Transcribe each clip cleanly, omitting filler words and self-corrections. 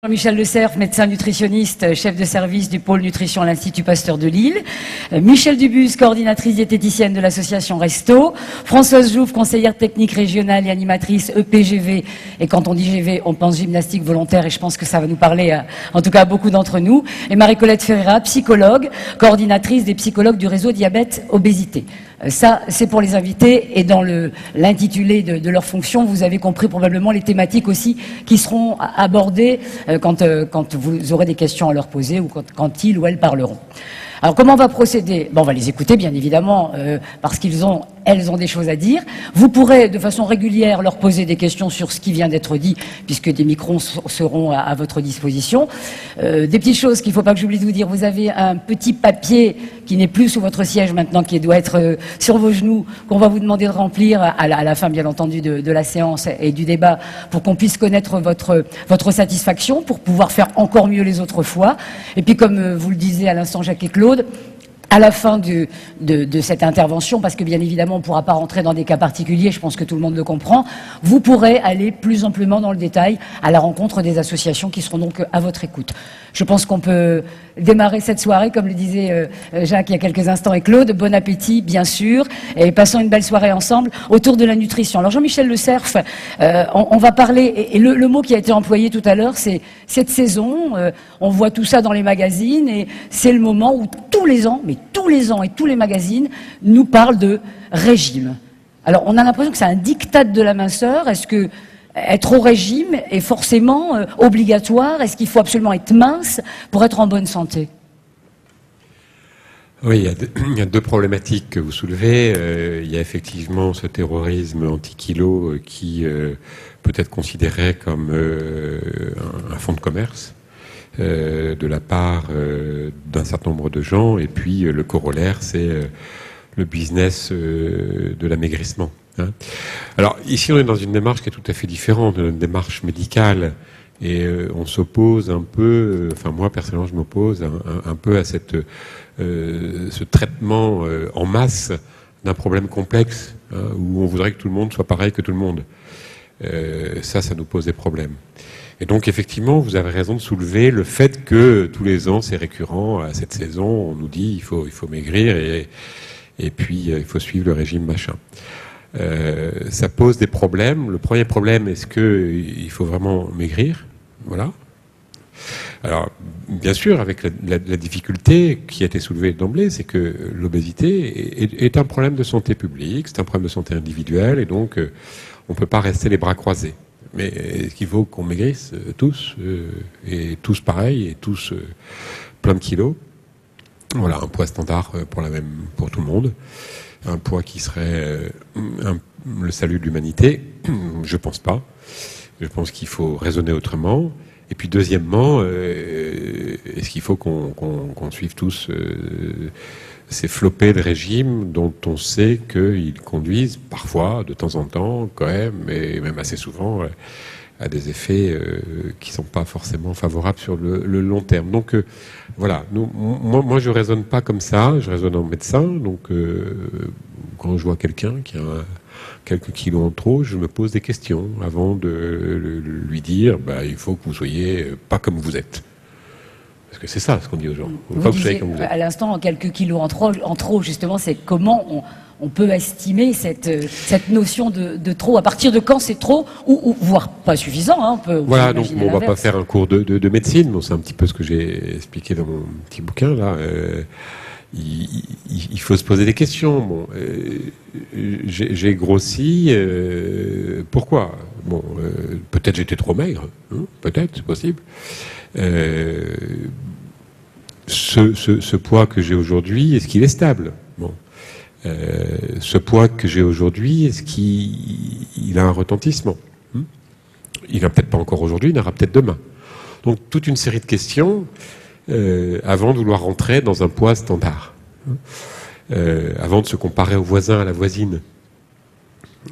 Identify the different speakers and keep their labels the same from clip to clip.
Speaker 1: Jean-Michel Le Cerf, médecin nutritionniste, chef de service du pôle nutrition à l'Institut Pasteur de Lille. Michel Dubus, coordinatrice diététicienne de l'association Resto. Françoise Jouve, conseillère technique régionale et animatrice EPGV. Et quand on dit GV, on pense gymnastique volontaire et je pense que ça va nous parler, en tout cas à beaucoup d'entre nous. Et Marie-Colette Ferreira, psychologue, coordinatrice des psychologues du réseau Diabète Obésité. Ça, c'est pour les invités et dans l'intitulé de leur fonction, vous avez compris probablement les thématiques aussi qui seront abordées quand vous aurez des questions à leur poser ou quand ils ou elles parleront. Alors comment on va procéder? On va les écouter bien évidemment parce elles ont des choses à dire. Vous pourrez de façon régulière leur poser des questions sur ce qui vient d'être dit puisque des micros seront à votre disposition. Des petites choses qu'il ne faut pas que j'oublie de vous dire. Vous avez un petit papier qui n'est plus sous votre siège maintenant, qui doit être sur vos genoux, qu'on va vous demander de remplir à la fin bien entendu de la séance et du débat pour qu'on puisse connaître votre satisfaction, pour pouvoir faire encore mieux les autres fois. Et puis comme vous le disiez à l'instant Jacques et Claude, à la fin de cette intervention, parce que bien évidemment on ne pourra pas rentrer dans des cas particuliers, je pense que tout le monde le comprend, vous pourrez aller plus amplement dans le détail à la rencontre des associations qui seront donc à votre écoute. Je pense qu'on peut démarrer cette soirée, comme le disait Jacques il y a quelques instants et Claude. Bon appétit, bien sûr, et passons une belle soirée ensemble autour de la nutrition. Alors Jean-Michel Le Cerf, on va parler, et le mot qui a été employé tout à l'heure, c'est cette saison, on voit tout ça dans les magazines, et c'est le moment où tous les ans et tous les magazines nous parlent de régime. Alors on a l'impression que c'est un diktat de la minceur. Est-ce que être au régime est forcément obligatoire? Est-ce qu'il faut absolument être mince pour être en bonne santé?
Speaker 2: Oui, il y a deux problématiques que vous soulevez. Il y a effectivement ce terrorisme anti-kilo qui peut être considéré comme un fonds de commerce de la part d'un certain nombre de gens. Et puis le corollaire, c'est le business de l'amaigrissement. Alors ici, on est dans une démarche qui est tout à fait différente, une démarche médicale. Et on s'oppose un peu, enfin moi personnellement je m'oppose un peu à ce traitement en masse d'un problème complexe, où on voudrait que tout le monde soit pareil que tout le monde. Ça nous pose des problèmes. Et donc effectivement, vous avez raison de soulever le fait que tous les ans, c'est récurrent, à cette saison, on nous dit il faut maigrir et puis il faut suivre le régime machin. Ça pose des problèmes. Le premier problème, est-ce qu'il faut vraiment maigrir? Voilà. Alors, bien sûr, avec la difficulté qui a été soulevée d'emblée, c'est que l'obésité est un problème de santé publique, c'est un problème de santé individuelle, et donc on ne peut pas rester les bras croisés. Mais est-ce qu'il faut qu'on maigrisse tous, et tous pareil, et tous plein de kilos? Voilà, un poids standard pour tout le monde. Un poids qui serait le salut de l'humanité? Je pense pas. Je pense qu'il faut raisonner autrement. Et puis deuxièmement, est-ce qu'il faut qu'on suive tous ces flopées de régimes dont on sait qu'ils conduisent parfois, de temps en temps, quand même, et même assez souvent, à des effets qui sont pas forcément favorables sur le long terme. Donc voilà, moi je raisonne pas comme ça, je raisonne en médecin. Donc quand je vois quelqu'un qui a quelques kilos en trop, je me pose des questions avant de lui dire il faut que vous soyez pas comme vous êtes. Parce que c'est ça ce qu'on dit aux gens.
Speaker 1: Vous disiez à l'instant quelques kilos en trop, justement, c'est comment on peut estimer cette notion de trop. À partir de quand c'est trop, ou voire pas suffisant,
Speaker 2: voilà, donc on va pas faire un cours de médecine, mais c'est un petit peu ce que j'ai expliqué dans mon petit bouquin là. Il faut se poser des questions. Bon, j'ai grossi. Pourquoi? Bon, peut-être j'étais trop maigre. Peut-être, c'est possible. Ce poids que j'ai aujourd'hui, est-ce qu'il est stable? Bon. Ce poids que j'ai aujourd'hui, est-ce qu'il a un retentissement? Il n'a peut-être pas encore aujourd'hui, il en aura peut-être demain. Donc toute une série de questions avant de vouloir rentrer dans un poids standard, avant de se comparer au voisin, à la voisine.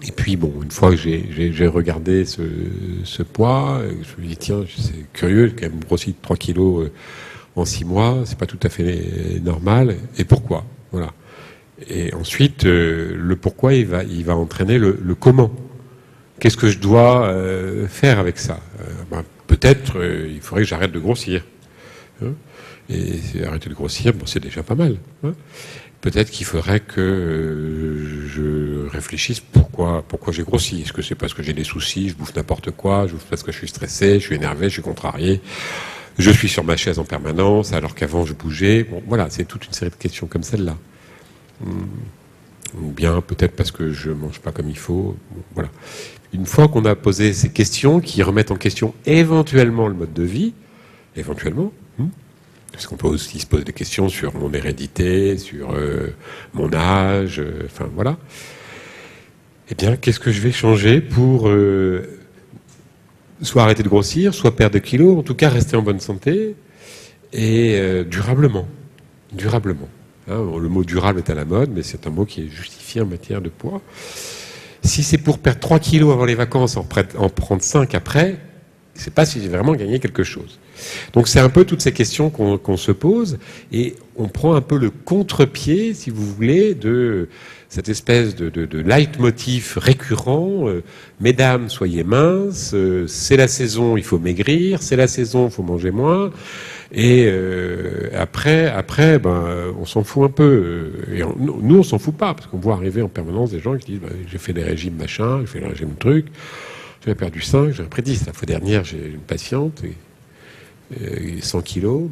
Speaker 2: Et puis bon, une fois que j'ai regardé ce poids, je me dis tiens, c'est curieux, j'ai quand même grossi de 3 kilos en 6 mois, c'est pas tout à fait normal. Et pourquoi? Voilà. Et ensuite, le pourquoi, il va entraîner le comment. Qu'est-ce que je dois faire avec ça? peut-être il faudrait que j'arrête de grossir. Hein. Et arrêter de grossir, bon, c'est déjà pas mal. Hein. Peut-être qu'il faudrait que je réfléchisse pourquoi j'ai grossi. Est-ce que c'est parce que j'ai des soucis, je bouffe n'importe quoi, je bouffe parce que je suis stressé, je suis énervé, je suis contrarié, je suis sur ma chaise en permanence alors qu'avant je bougeais. Bon, voilà, c'est toute une série de questions comme celle-là. Ou bien peut-être parce que je mange pas comme il faut. Bon, voilà. Une fois qu'on a posé ces questions qui remettent en question éventuellement le mode de vie, éventuellement, parce qu'on peut aussi se poser des questions sur mon hérédité, sur mon âge, enfin voilà. Eh bien, qu'est-ce que je vais changer pour soit arrêter de grossir, soit perdre des kilos, en tout cas rester en bonne santé et durablement. Durablement. Hein, le mot durable est à la mode, mais c'est un mot qui est justifié en matière de poids. Si c'est pour perdre 3 kilos avant les vacances, en prendre 5 après, je ne sais pas si j'ai vraiment gagné quelque chose. Donc c'est un peu toutes ces questions qu'on se pose, et on prend un peu le contre-pied, si vous voulez, de cette espèce de leitmotiv récurrent. Mesdames, soyez minces, c'est la saison, il faut maigrir, c'est la saison, il faut manger moins. Et après, on s'en fout un peu. Et nous, on s'en fout pas, parce qu'on voit arriver en permanence des gens qui disent j'ai fait des régimes machin, j'ai fait des régimes truc, j'avais perdu 5, j'avais pris 10. La fois dernière, j'ai une patiente, 100 kilos.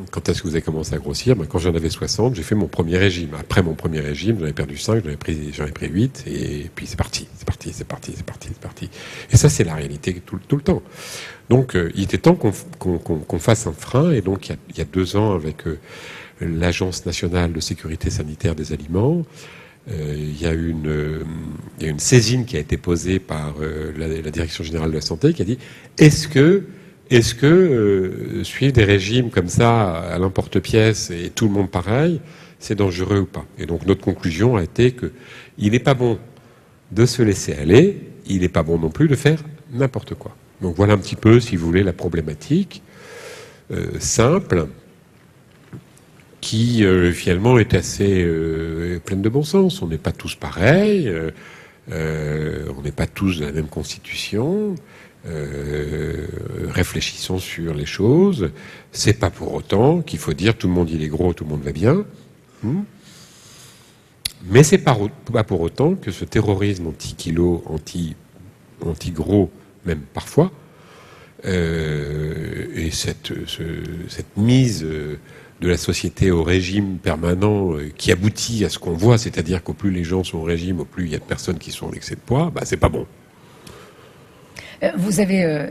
Speaker 2: Quand est-ce que vous avez commencé à grossir? Quand j'en avais 60, j'ai fait mon premier régime. Après mon premier régime, j'en avais perdu 5, j'en ai pris 8, et puis c'est parti. Et ça, c'est la réalité tout le temps. Donc, il était temps qu'on fasse un frein, et donc, il y a 2 ans, avec l'Agence nationale de sécurité sanitaire des aliments, il y a une saisine qui a été posée par la Direction générale de la santé qui a dit est-ce que suivre des régimes comme ça à l'emporte-pièce et tout le monde pareil, c'est dangereux ou pas? Et donc notre conclusion a été que il n'est pas bon de se laisser aller, il n'est pas bon non plus de faire n'importe quoi. Donc voilà un petit peu, si vous voulez, la problématique simple, qui finalement est assez pleine de bon sens. On n'est pas tous pareils, on n'est pas tous de la même constitution. Réfléchissons sur les choses. C'est pas pour autant qu'il faut dire tout le monde il est gros, tout le monde va bien. Mais c'est pas pour autant que ce terrorisme anti-kilo, anti-gros, même parfois, et cette mise de la société au régime permanent qui aboutit à ce qu'on voit, c'est-à-dire qu'au plus les gens sont au régime, au plus il y a de personnes qui sont en excès de poids, c'est pas bon.
Speaker 1: Vous avez,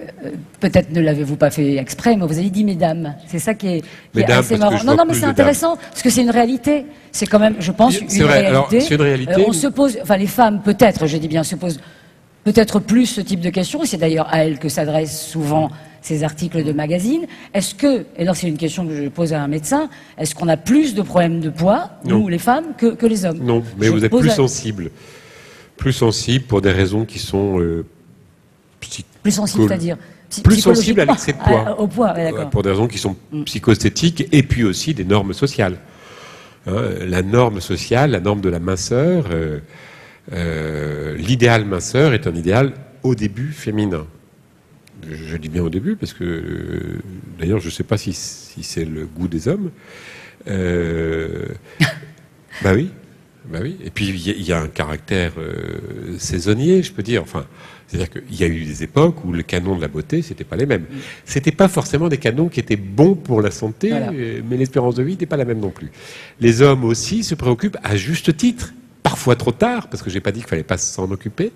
Speaker 1: peut-être ne l'avez-vous pas fait exprès, mais vous avez dit mesdames. C'est ça qui est assez marrant. Non, mais c'est intéressant, parce que c'est une réalité. C'est quand même, je pense, une réalité.
Speaker 2: Alors, c'est une réalité.
Speaker 1: On se pose, enfin les femmes peut-être, je dis bien, se posent peut-être plus ce type de questions, et c'est d'ailleurs à elles que s'adressent souvent ces articles de magazines. Est-ce que, et là c'est une question que je pose à un médecin, est-ce qu'on a plus de problèmes de poids, nous les femmes, que les hommes?
Speaker 2: Non, mais vous êtes plus sensible. Plus sensible pour des raisons qui sont...
Speaker 1: plus sensible, c'est-à-dire
Speaker 2: plus sensible à l'excès de poids.
Speaker 1: Au poids, d'accord.
Speaker 2: Pour des raisons qui sont psychosthétiques, et puis aussi des normes sociales. La norme sociale, la norme de la minceur, l'idéal minceur est un idéal au début féminin. Je dis bien au début parce que d'ailleurs je ne sais pas si c'est le goût des hommes. Bah oui. Et puis il y a un caractère saisonnier, je peux dire. Enfin, c'est-à-dire qu'il y a eu des époques où le canon de la beauté, c'était pas les mêmes. C'était pas forcément des canons qui étaient bons pour la santé, voilà. Mais l'espérance de vie n'était pas la même non plus. Les hommes aussi se préoccupent à juste titre, parfois trop tard, parce que j'ai pas dit qu'il fallait pas s'en occuper.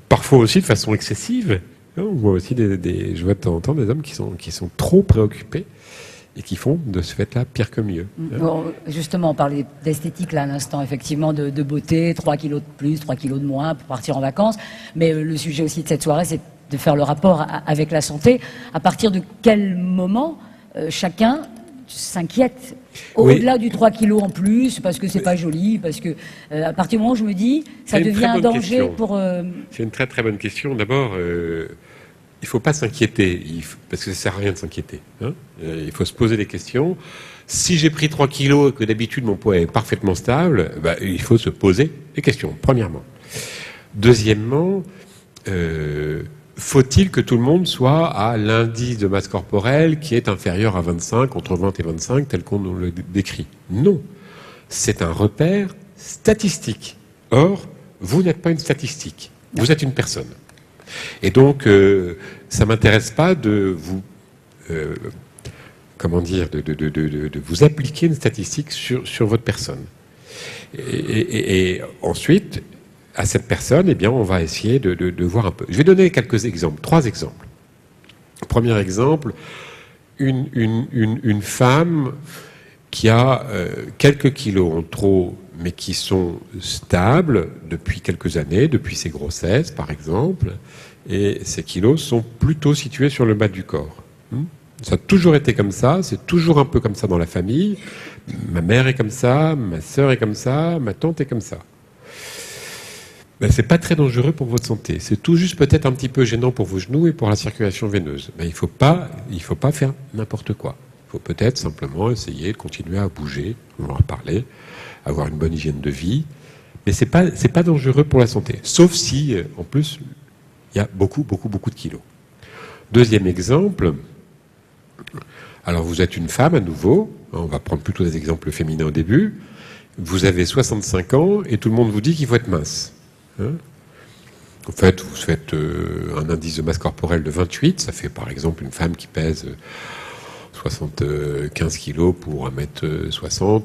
Speaker 2: Parfois aussi de façon excessive. On voit aussi je vois de temps en temps des hommes qui sont trop préoccupés et qui font de ce fait-là pire que mieux.
Speaker 1: Bon, justement, on parlait d'esthétique là à l'instant, effectivement, de beauté, 3 kilos de plus, 3 kilos de moins pour partir en vacances. Mais le sujet aussi de cette soirée, c'est de faire le rapport avec la santé. À partir de quel moment chacun s'inquiète au-delà du 3 kilos en plus, parce que c'est pas joli, parce que à partir du moment où je me dis, ça devient un danger question. Pour...
Speaker 2: C'est une très très bonne question. D'abord, il ne faut pas s'inquiéter, parce que ça ne sert à rien de s'inquiéter. Il faut se poser des questions. Si j'ai pris 3 kilos et que d'habitude mon poids est parfaitement stable, il faut se poser des questions, premièrement. Deuxièmement, faut-il que tout le monde soit à l'indice de masse corporelle qui est inférieur à 25, entre 20 et 25, tel qu'on nous le décrit? Non. C'est un repère statistique. Or, vous n'êtes pas une statistique. Vous êtes une personne. Et donc, ça m'intéresse pas de vous, de vous appliquer une statistique sur votre personne. Et ensuite, à cette personne, eh bien, on va essayer de voir un peu. Je vais donner quelques exemples, 3 exemples. Premier exemple, une femme qui a quelques kilos en trop, mais qui sont stables depuis quelques années, depuis ses grossesses, par exemple, et ces kilos sont plutôt situés sur le bas du corps. Ça a toujours été comme ça, c'est toujours un peu comme ça dans la famille. Ma mère est comme ça, ma sœur est comme ça, ma tante est comme ça. Ben, c'est pas très dangereux pour votre santé. C'est tout juste peut-être un petit peu gênant pour vos genoux et pour la circulation veineuse. Ben, il faut pas faire n'importe quoi. Il faut peut-être simplement essayer de continuer à bouger, on va en reparler, avoir une bonne hygiène de vie. Mais c'est pas dangereux pour la santé. Sauf si, en plus, il y a beaucoup de kilos. Deuxième exemple. Alors vous êtes une femme à nouveau. On va prendre plutôt des exemples féminins au début. Vous avez 65 ans et tout le monde vous dit qu'il faut être mince. En fait, vous faites un indice de masse corporelle de 28, ça fait par exemple une femme qui pèse 75 kilos pour 1m65,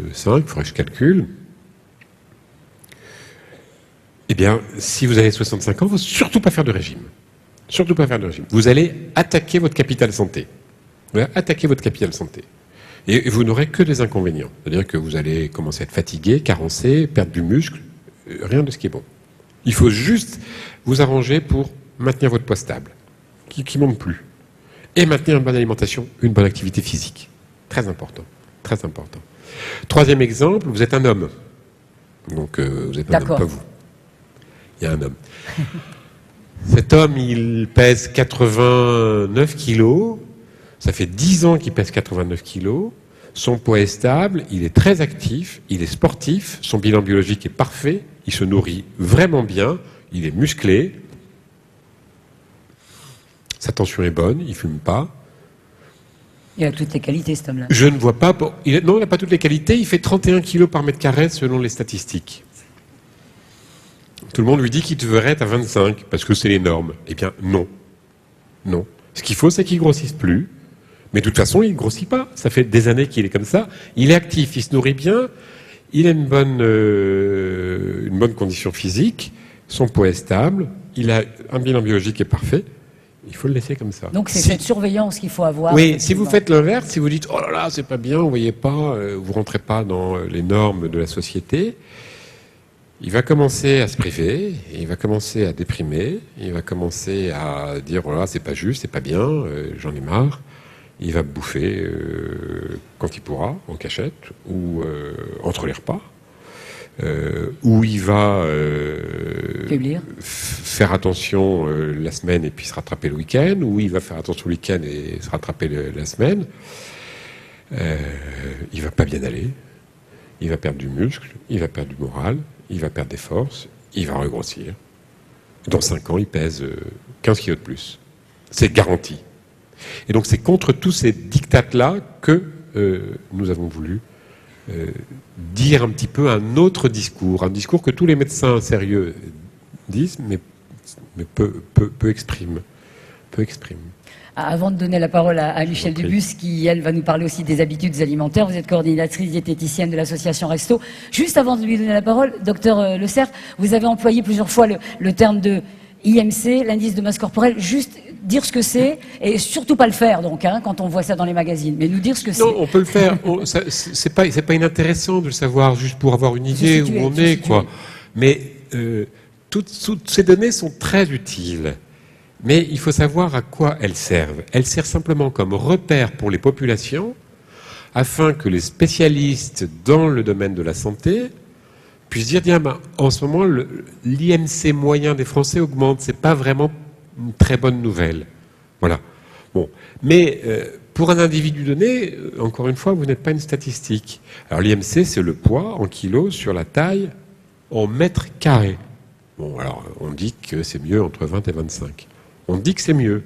Speaker 2: il faudrait que je calcule. Eh bien, si vous avez 65 ans, il ne faut surtout pas faire de régime. Surtout pas faire de régime. Vous allez attaquer votre capital santé. Vous allez attaquer votre capital santé. Et vous n'aurez que des inconvénients. C'est-à-dire que vous allez commencer à être fatigué, carencé, perdre du muscle, rien de ce qui est bon. Il faut juste vous arranger pour maintenir votre poids stable, qui ne monte plus. Et maintenir une bonne alimentation, une bonne activité physique. Très important. Très important. Troisième exemple, vous êtes un homme. Donc vous êtes un homme, pas vous. Il y a un homme. Cet homme, il pèse 89 kilos. Ça fait 10 ans qu'il pèse 89 kilos. Son poids est stable, il est très actif, il est sportif, son bilan biologique est parfait, il se nourrit vraiment bien, il est musclé, sa tension est bonne, il ne fume pas.
Speaker 1: Il a toutes les qualités, cet homme-là.
Speaker 2: Je ne vois pas... Non, il n'a pas toutes les qualités, il fait 31 kilos par mètre carré selon les statistiques. Tout le monde lui dit qu'il devrait être à 25, parce que c'est les normes. Eh bien, non. Non. Ce qu'il faut, c'est qu'il ne grossisse plus. Mais de toute façon, il ne grossit pas. Ça fait des années qu'il est comme ça. Il est actif, il se nourrit bien, il a une bonne condition physique, son poids est stable, il a un bilan biologique qui est parfait. Il faut le laisser comme ça.
Speaker 1: Donc c'est cette surveillance qu'il faut avoir.
Speaker 2: Oui, si vous faites l'inverse, si vous dites « Oh là là, c'est pas bien, vous voyez pas, vous rentrez pas dans les normes de la société », il va commencer à se priver, il va commencer à déprimer, il va commencer à dire « Oh là, c'est pas juste, c'est pas bien, j'en ai marre ». Il va bouffer quand il pourra, en cachette, ou entre les repas, ou il va faire attention la semaine et puis se rattraper le week-end, ou il va faire attention le week-end et se rattraper la semaine. Il va pas bien aller, il va perdre du muscle, il va perdre du moral, il va perdre des forces, il va regrossir. Dans 5 ans, il pèse 15 kilos de plus. C'est garanti. Et donc c'est contre tous ces dictats-là que nous avons voulu dire un petit peu un autre discours, un discours que tous les médecins sérieux disent, mais peu expriment.
Speaker 1: Avant de donner la parole à Michel Dubus, qui, elle, va nous parler aussi des habitudes alimentaires, vous êtes coordinatrice diététicienne de l'association Resto. Juste avant de lui donner la parole, docteur Le Cerf, vous avez employé plusieurs fois le terme de IMC, l'indice de masse corporelle, juste dire ce que c'est, et surtout pas le faire, donc, quand on voit ça dans les magazines, mais nous dire ce que c'est.
Speaker 2: Non, on peut le faire. C'est pas inintéressant de le savoir, juste pour avoir une idée où on est, quoi. Mais toutes ces données sont très utiles. Mais il faut savoir à quoi elles servent. Elles servent simplement comme repère pour les populations, afin que les spécialistes dans le domaine de la santé puissent dire, tiens, en ce moment, l'IMC moyen des Français augmente. C'est pas vraiment une très bonne nouvelle. Voilà. Bon. Mais pour un individu donné, encore une fois, vous n'êtes pas une statistique. Alors l'IMC, c'est le poids en kilos sur la taille en mètres carrés. Bon, alors, on dit que c'est mieux entre 20 et 25. On dit que c'est mieux.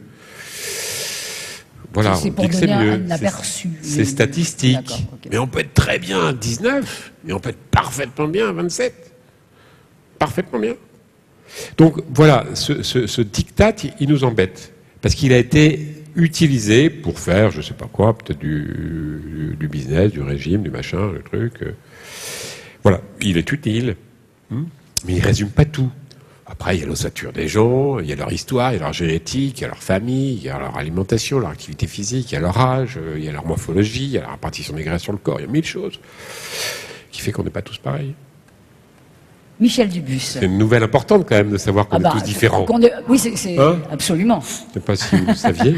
Speaker 2: Voilà,
Speaker 1: c'est
Speaker 2: on
Speaker 1: pour
Speaker 2: dit que c'est
Speaker 1: donner
Speaker 2: mieux.
Speaker 1: un aperçu.
Speaker 2: C'est statistique.
Speaker 1: Okay.
Speaker 2: Mais on peut être très bien à 19, et on peut être parfaitement bien à 27. Parfaitement bien. Donc voilà, ce diktat, il nous embête. Parce qu'il a été utilisé pour faire, je sais pas quoi, peut-être du business, du régime, du machin, le truc. Voilà, il est utile, mais il résume pas tout. Après, il y a l'ossature des gens, il y a leur histoire, il y a leur génétique, il y a leur famille, il y a leur alimentation, leur activité physique, il y a leur âge, il y a leur morphologie, il y a la répartition des graisses sur le corps, il y a 1000 choses qui fait qu'on n'est pas tous pareils.
Speaker 1: Michel Dubus.
Speaker 2: C'est une nouvelle importante quand même de savoir qu'on est tous différents.
Speaker 1: Oui, c'est absolument.
Speaker 2: Je ne sais pas si vous le saviez.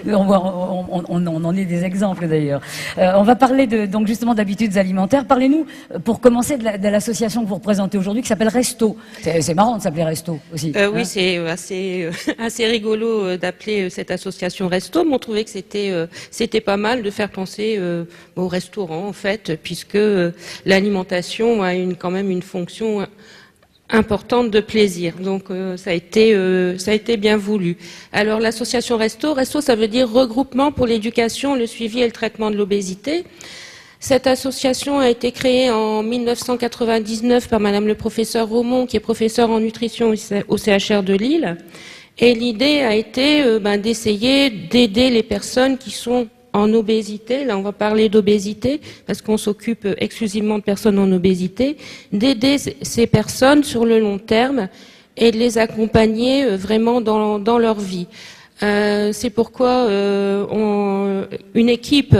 Speaker 2: Mais...
Speaker 1: on en est des exemples d'ailleurs. On va parler donc justement d'habitudes alimentaires. Parlez-nous, pour commencer, de l'association que vous représentez aujourd'hui qui s'appelle Resto. C'est marrant de s'appeler Resto aussi.
Speaker 3: Oui, c'est assez rigolo d'appeler cette association Resto, mais on trouvait que c'était pas mal de faire penser au restaurant en fait, puisque l'alimentation a quand même une fonction importante de plaisir. Donc ça a été bien voulu. Alors l'association Resto, ça veut dire regroupement pour l'éducation, le suivi et le traitement de l'obésité. Cette association a été créée en 1999 par madame le professeur Romont, qui est professeur en nutrition au CHR de Lille. Et l'idée a été d'essayer d'aider les personnes qui sont en obésité, là on va parler d'obésité parce qu'on s'occupe exclusivement de personnes en obésité, d'aider ces personnes sur le long terme et de les accompagner vraiment dans leur vie. C'est pourquoi une équipe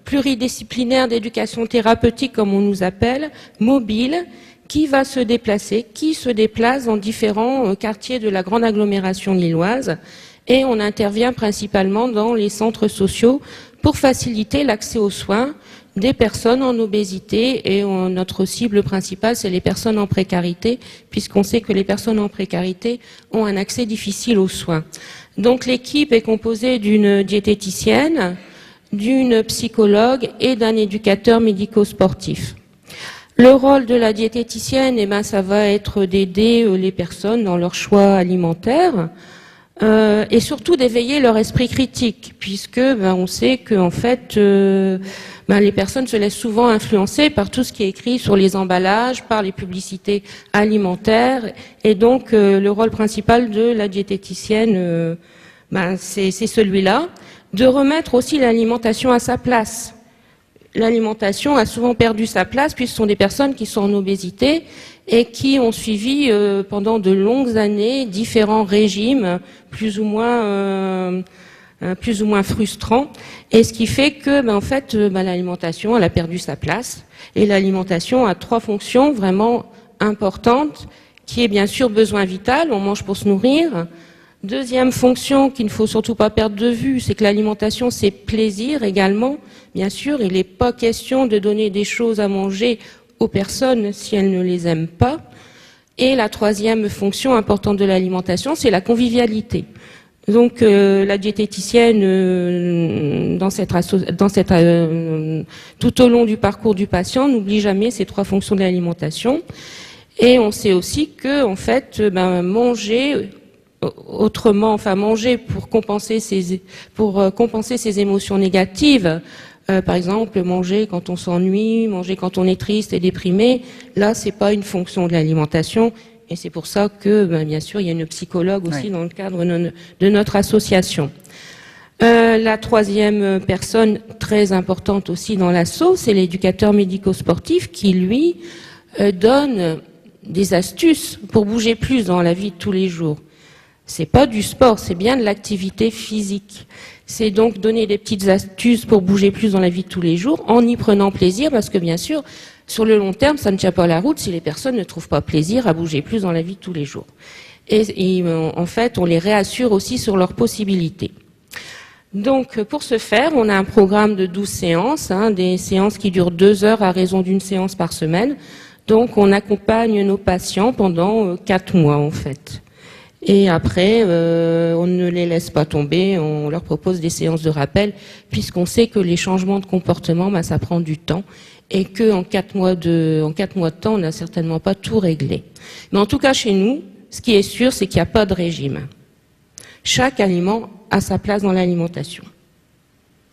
Speaker 3: pluridisciplinaire d'éducation thérapeutique, comme on nous appelle, mobile, qui se déplace dans différents quartiers de la grande agglomération lilloise, et on intervient principalement dans les centres sociaux pour faciliter l'accès aux soins des personnes en obésité, et notre cible principale, c'est les personnes en précarité, puisqu'on sait que les personnes en précarité ont un accès difficile aux soins. Donc l'équipe est composée d'une diététicienne, d'une psychologue et d'un éducateur médico-sportif. Le rôle de la diététicienne, ça va être d'aider les personnes dans leur choix alimentaire, et surtout d'éveiller leur esprit critique, puisque on sait que en fait les personnes se laissent souvent influencer par tout ce qui est écrit sur les emballages, par les publicités alimentaires, et donc le rôle principal de la diététicienne, c'est celui-là, de remettre aussi l'alimentation à sa place. L'alimentation a souvent perdu sa place puisque ce sont des personnes qui sont en obésité et qui ont suivi pendant de longues années différents régimes plus ou moins frustrants, et ce qui fait que l'alimentation elle a perdu sa place, et l'alimentation a trois fonctions vraiment importantes, qui est bien sûr besoin vital, on mange pour se nourrir. Deuxième fonction qu'il ne faut surtout pas perdre de vue, c'est que l'alimentation c'est plaisir également. Bien sûr, il n'est pas question de donner des choses à manger aux personnes si elles ne les aiment pas. Et la troisième fonction importante de l'alimentation, c'est la convivialité. Donc la diététicienne tout au long du parcours du patient n'oublie jamais ces trois fonctions de l'alimentation. Et on sait aussi que en fait manger autrement, manger pour compenser ses émotions négatives. Par exemple, manger quand on s'ennuie, manger quand on est triste et déprimé, là, c'est pas une fonction de l'alimentation, et c'est pour ça que, bien sûr, il y a une psychologue aussi dans le cadre de notre association. La troisième personne très importante aussi dans l'asso, c'est l'éducateur médico-sportif qui, lui, donne des astuces pour bouger plus dans la vie de tous les jours. C'est pas du sport, c'est bien de l'activité physique. C'est donc donner des petites astuces pour bouger plus dans la vie de tous les jours, en y prenant plaisir, parce que bien sûr, sur le long terme, ça ne tient pas la route si les personnes ne trouvent pas plaisir à bouger plus dans la vie de tous les jours. Et en fait, on les réassure aussi sur leurs possibilités. Donc, pour ce faire, on a un programme de 12 séances, des séances qui durent 2 heures à raison d'une séance par semaine. Donc, on accompagne nos patients pendant 4 mois, en fait. Et après, on ne les laisse pas tomber, on leur propose des séances de rappel, puisqu'on sait que les changements de comportement, ça prend du temps. et que en 4 mois de temps, on n'a certainement pas tout réglé. Mais en tout cas, chez nous, ce qui est sûr, c'est qu'il n'y a pas de régime. Chaque aliment a sa place dans l'alimentation.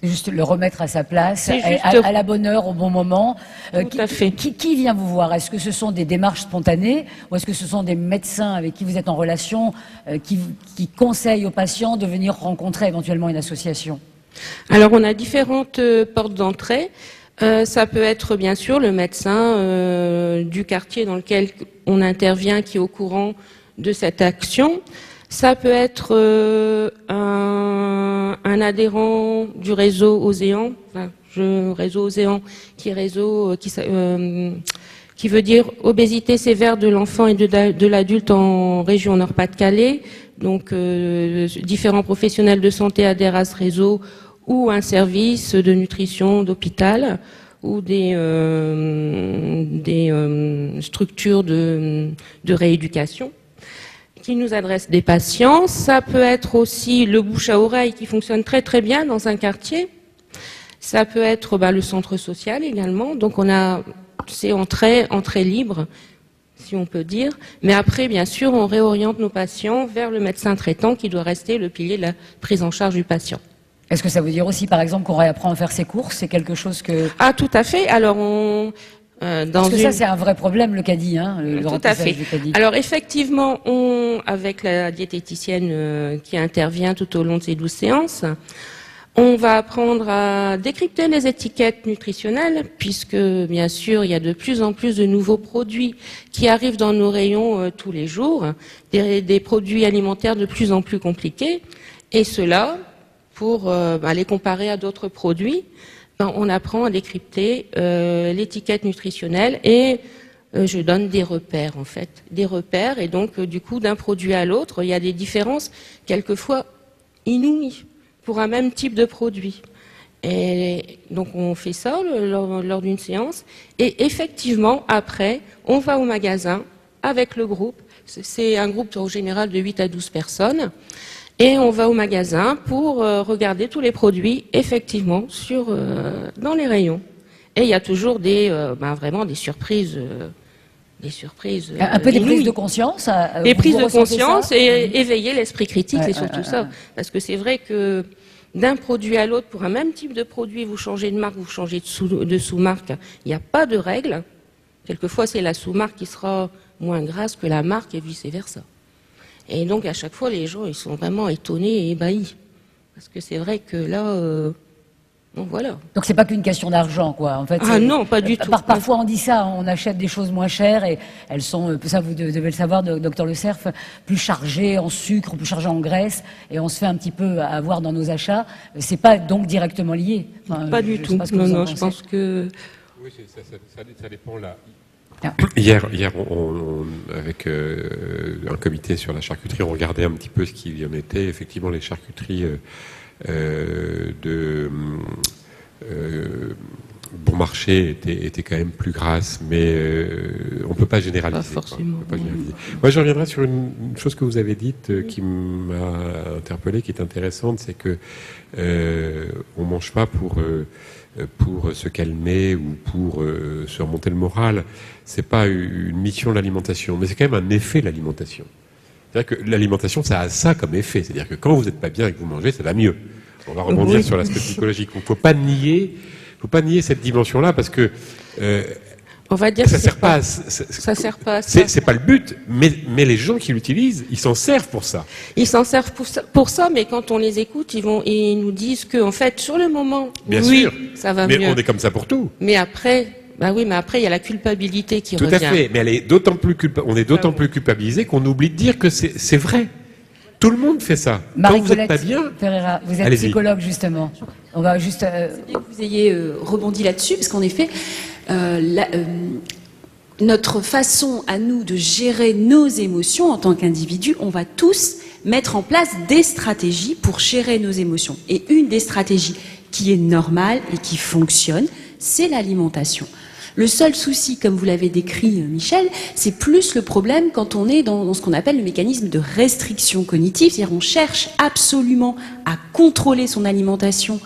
Speaker 1: Juste le remettre à sa place, à la bonne heure, au bon moment.
Speaker 3: Tout à fait.
Speaker 1: Qui vient vous voir? Est-ce que ce sont des démarches spontanées ou est-ce que ce sont des médecins avec qui vous êtes en relation qui conseillent aux patients de venir rencontrer éventuellement une association?
Speaker 3: Alors, on a différentes portes d'entrée. Ça peut être bien sûr le médecin du quartier dans lequel on intervient qui est au courant de cette action. Ça peut être un adhérent du réseau Océan, réseau Océan, qui veut dire obésité sévère de l'enfant et de l'adulte en région Nord-Pas-de-Calais. Donc différents professionnels de santé adhèrent à ce réseau, ou un service de nutrition d'hôpital, ou des structures de rééducation qui nous adressent des patients. Ça peut être aussi le bouche à oreille qui fonctionne très très bien dans un quartier. Ça peut être le centre social également. Donc c'est entrée libre, si on peut dire. Mais après, bien sûr, on réoriente nos patients vers le médecin traitant qui doit rester le pilier de la prise en charge du patient.
Speaker 1: Est-ce que ça veut dire aussi, par exemple, qu'on réapprend à faire ses courses? C'est quelque chose que...
Speaker 3: Ah, tout à fait. Alors,
Speaker 1: parce que ça, c'est un vrai problème, le caddie, le
Speaker 3: tout à fait.
Speaker 1: du caddie.
Speaker 3: Alors, effectivement, avec la diététicienne qui intervient tout au long de ces 12 séances, on va apprendre à décrypter les étiquettes nutritionnelles, puisque, bien sûr, il y a de plus en plus de nouveaux produits qui arrivent dans nos rayons tous les jours, des produits alimentaires de plus en plus compliqués, et cela, pour les comparer à d'autres produits, on apprend à décrypter l'étiquette nutritionnelle et je donne des repères en fait, et donc du coup d'un produit à l'autre, il y a des différences quelquefois inouïes pour un même type de produit. Et donc on fait ça lors d'une séance et effectivement après on va au magasin avec le groupe, c'est un groupe en général de 8 à 12 personnes. Et on va au magasin pour regarder tous les produits, effectivement, dans les rayons. Et il y a toujours vraiment des surprises.
Speaker 1: Un peu des prises de conscience.
Speaker 3: Des prises de conscience et éveiller l'esprit critique, c'est surtout ça. Parce que c'est vrai que d'un produit à l'autre, pour un même type de produit, vous changez de marque, vous changez de sous-marque, il n'y a pas de règle. Quelquefois, c'est la sous-marque qui sera moins grasse que la marque et vice-versa. Et donc, à chaque fois, les gens, ils sont vraiment étonnés et ébahis. Parce que c'est vrai que là, bon, voilà.
Speaker 1: Donc, c'est pas qu'une question d'argent, quoi. En fait,
Speaker 3: non, pas du tout.
Speaker 1: Parfois, on dit ça, on achète des choses moins chères et elles sont, ça vous devez le savoir, docteur Le Cerf, plus chargées en sucre, plus chargées en graisse, et on se fait un petit peu avoir dans nos achats. C'est pas donc directement lié. Enfin,
Speaker 3: pas du tout. Non, je pense que...
Speaker 2: Oui, ça dépend là. Hier, avec un comité sur la charcuterie, on regardait un petit peu ce qu'il y en était. Effectivement, les charcuteries bon marché étaient quand même plus grasses, mais on peut pas généraliser.
Speaker 3: Pas forcément.
Speaker 2: On peut pas généraliser. Moi, je reviendrai sur une chose que vous avez dite qui m'a interpellé, qui est intéressante, c'est que on mange pas pour se calmer ou pour se remonter le moral. C'est pas une mission de l'alimentation, mais c'est quand même un effet de l'alimentation. C'est-à-dire que l'alimentation, ça a ça comme effet. C'est-à-dire que quand vous n'êtes pas bien et que vous mangez, ça va mieux. On va rebondir sur l'aspect psychologique. Donc, faut pas nier cette dimension-là parce que
Speaker 3: on va dire
Speaker 2: ça sert pas à
Speaker 3: ça.
Speaker 2: C'est pas le but, mais les gens qui l'utilisent, ils s'en servent pour ça.
Speaker 3: Ils s'en servent pour ça, mais quand on les écoute, ils nous disent que en fait, sur le moment,
Speaker 2: bien
Speaker 3: oui,
Speaker 2: sûr,
Speaker 3: ça va
Speaker 2: mais
Speaker 3: mieux.
Speaker 2: On est comme ça pour tout.
Speaker 3: Mais après, il y a la culpabilité qui revient.
Speaker 2: Tout à fait, mais elle est d'autant plus on est d'autant plus culpabilisé qu'on oublie de dire que c'est vrai. Tout le monde fait ça. Quand vous n'êtes pas bien,
Speaker 1: Ferreira, vous êtes psychologue justement. On va juste.
Speaker 4: C'est bien que vous ayez rebondi là-dessus, parce qu'en effet, notre façon à nous de gérer nos émotions en tant qu'individus, on va tous mettre en place des stratégies pour gérer nos émotions. Et une des stratégies qui est normale et qui fonctionne, c'est l'alimentation. Le seul souci, comme vous l'avez décrit, Michel, c'est plus le problème quand on est dans ce qu'on appelle le mécanisme de restriction cognitive, c'est-à-dire on cherche absolument à contrôler son alimentation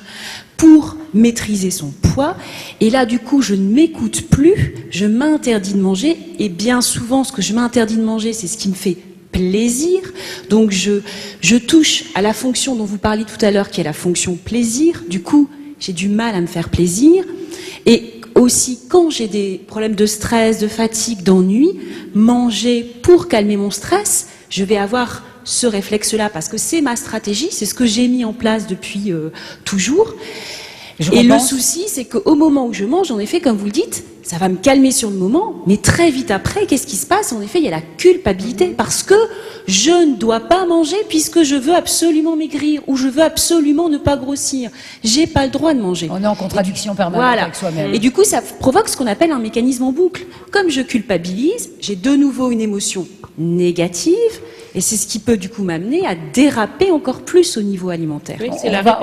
Speaker 4: pour maîtriser son poids. Et là, du coup, je ne m'écoute plus, je m'interdis de manger. Et bien souvent, ce que je m'interdis de manger, c'est ce qui me fait plaisir. Donc, je touche à la fonction dont vous parliez tout à l'heure, qui est la fonction plaisir. Du coup, j'ai du mal à me faire plaisir. Et aussi, quand j'ai des problèmes de stress, de fatigue, d'ennui, manger pour calmer mon stress, je vais avoir ce réflexe-là, parce que c'est ma stratégie, c'est ce que j'ai mis en place depuis toujours. Et le souci, c'est qu'au moment où je mange, en effet, comme vous le dites, ça va me calmer sur le moment, mais très vite après, qu'est-ce qui se passe? En effet, il y a la culpabilité, parce que je ne dois pas manger puisque je veux absolument maigrir, ou je veux absolument ne pas grossir. J'ai pas le droit de manger.
Speaker 1: On est en contradiction permanente avec soi-même.
Speaker 4: Et du coup, ça provoque ce qu'on appelle un mécanisme en boucle. Comme je culpabilise, j'ai de nouveau une émotion négative, et c'est ce qui peut du coup m'amener à déraper encore plus au niveau alimentaire.
Speaker 3: Oui,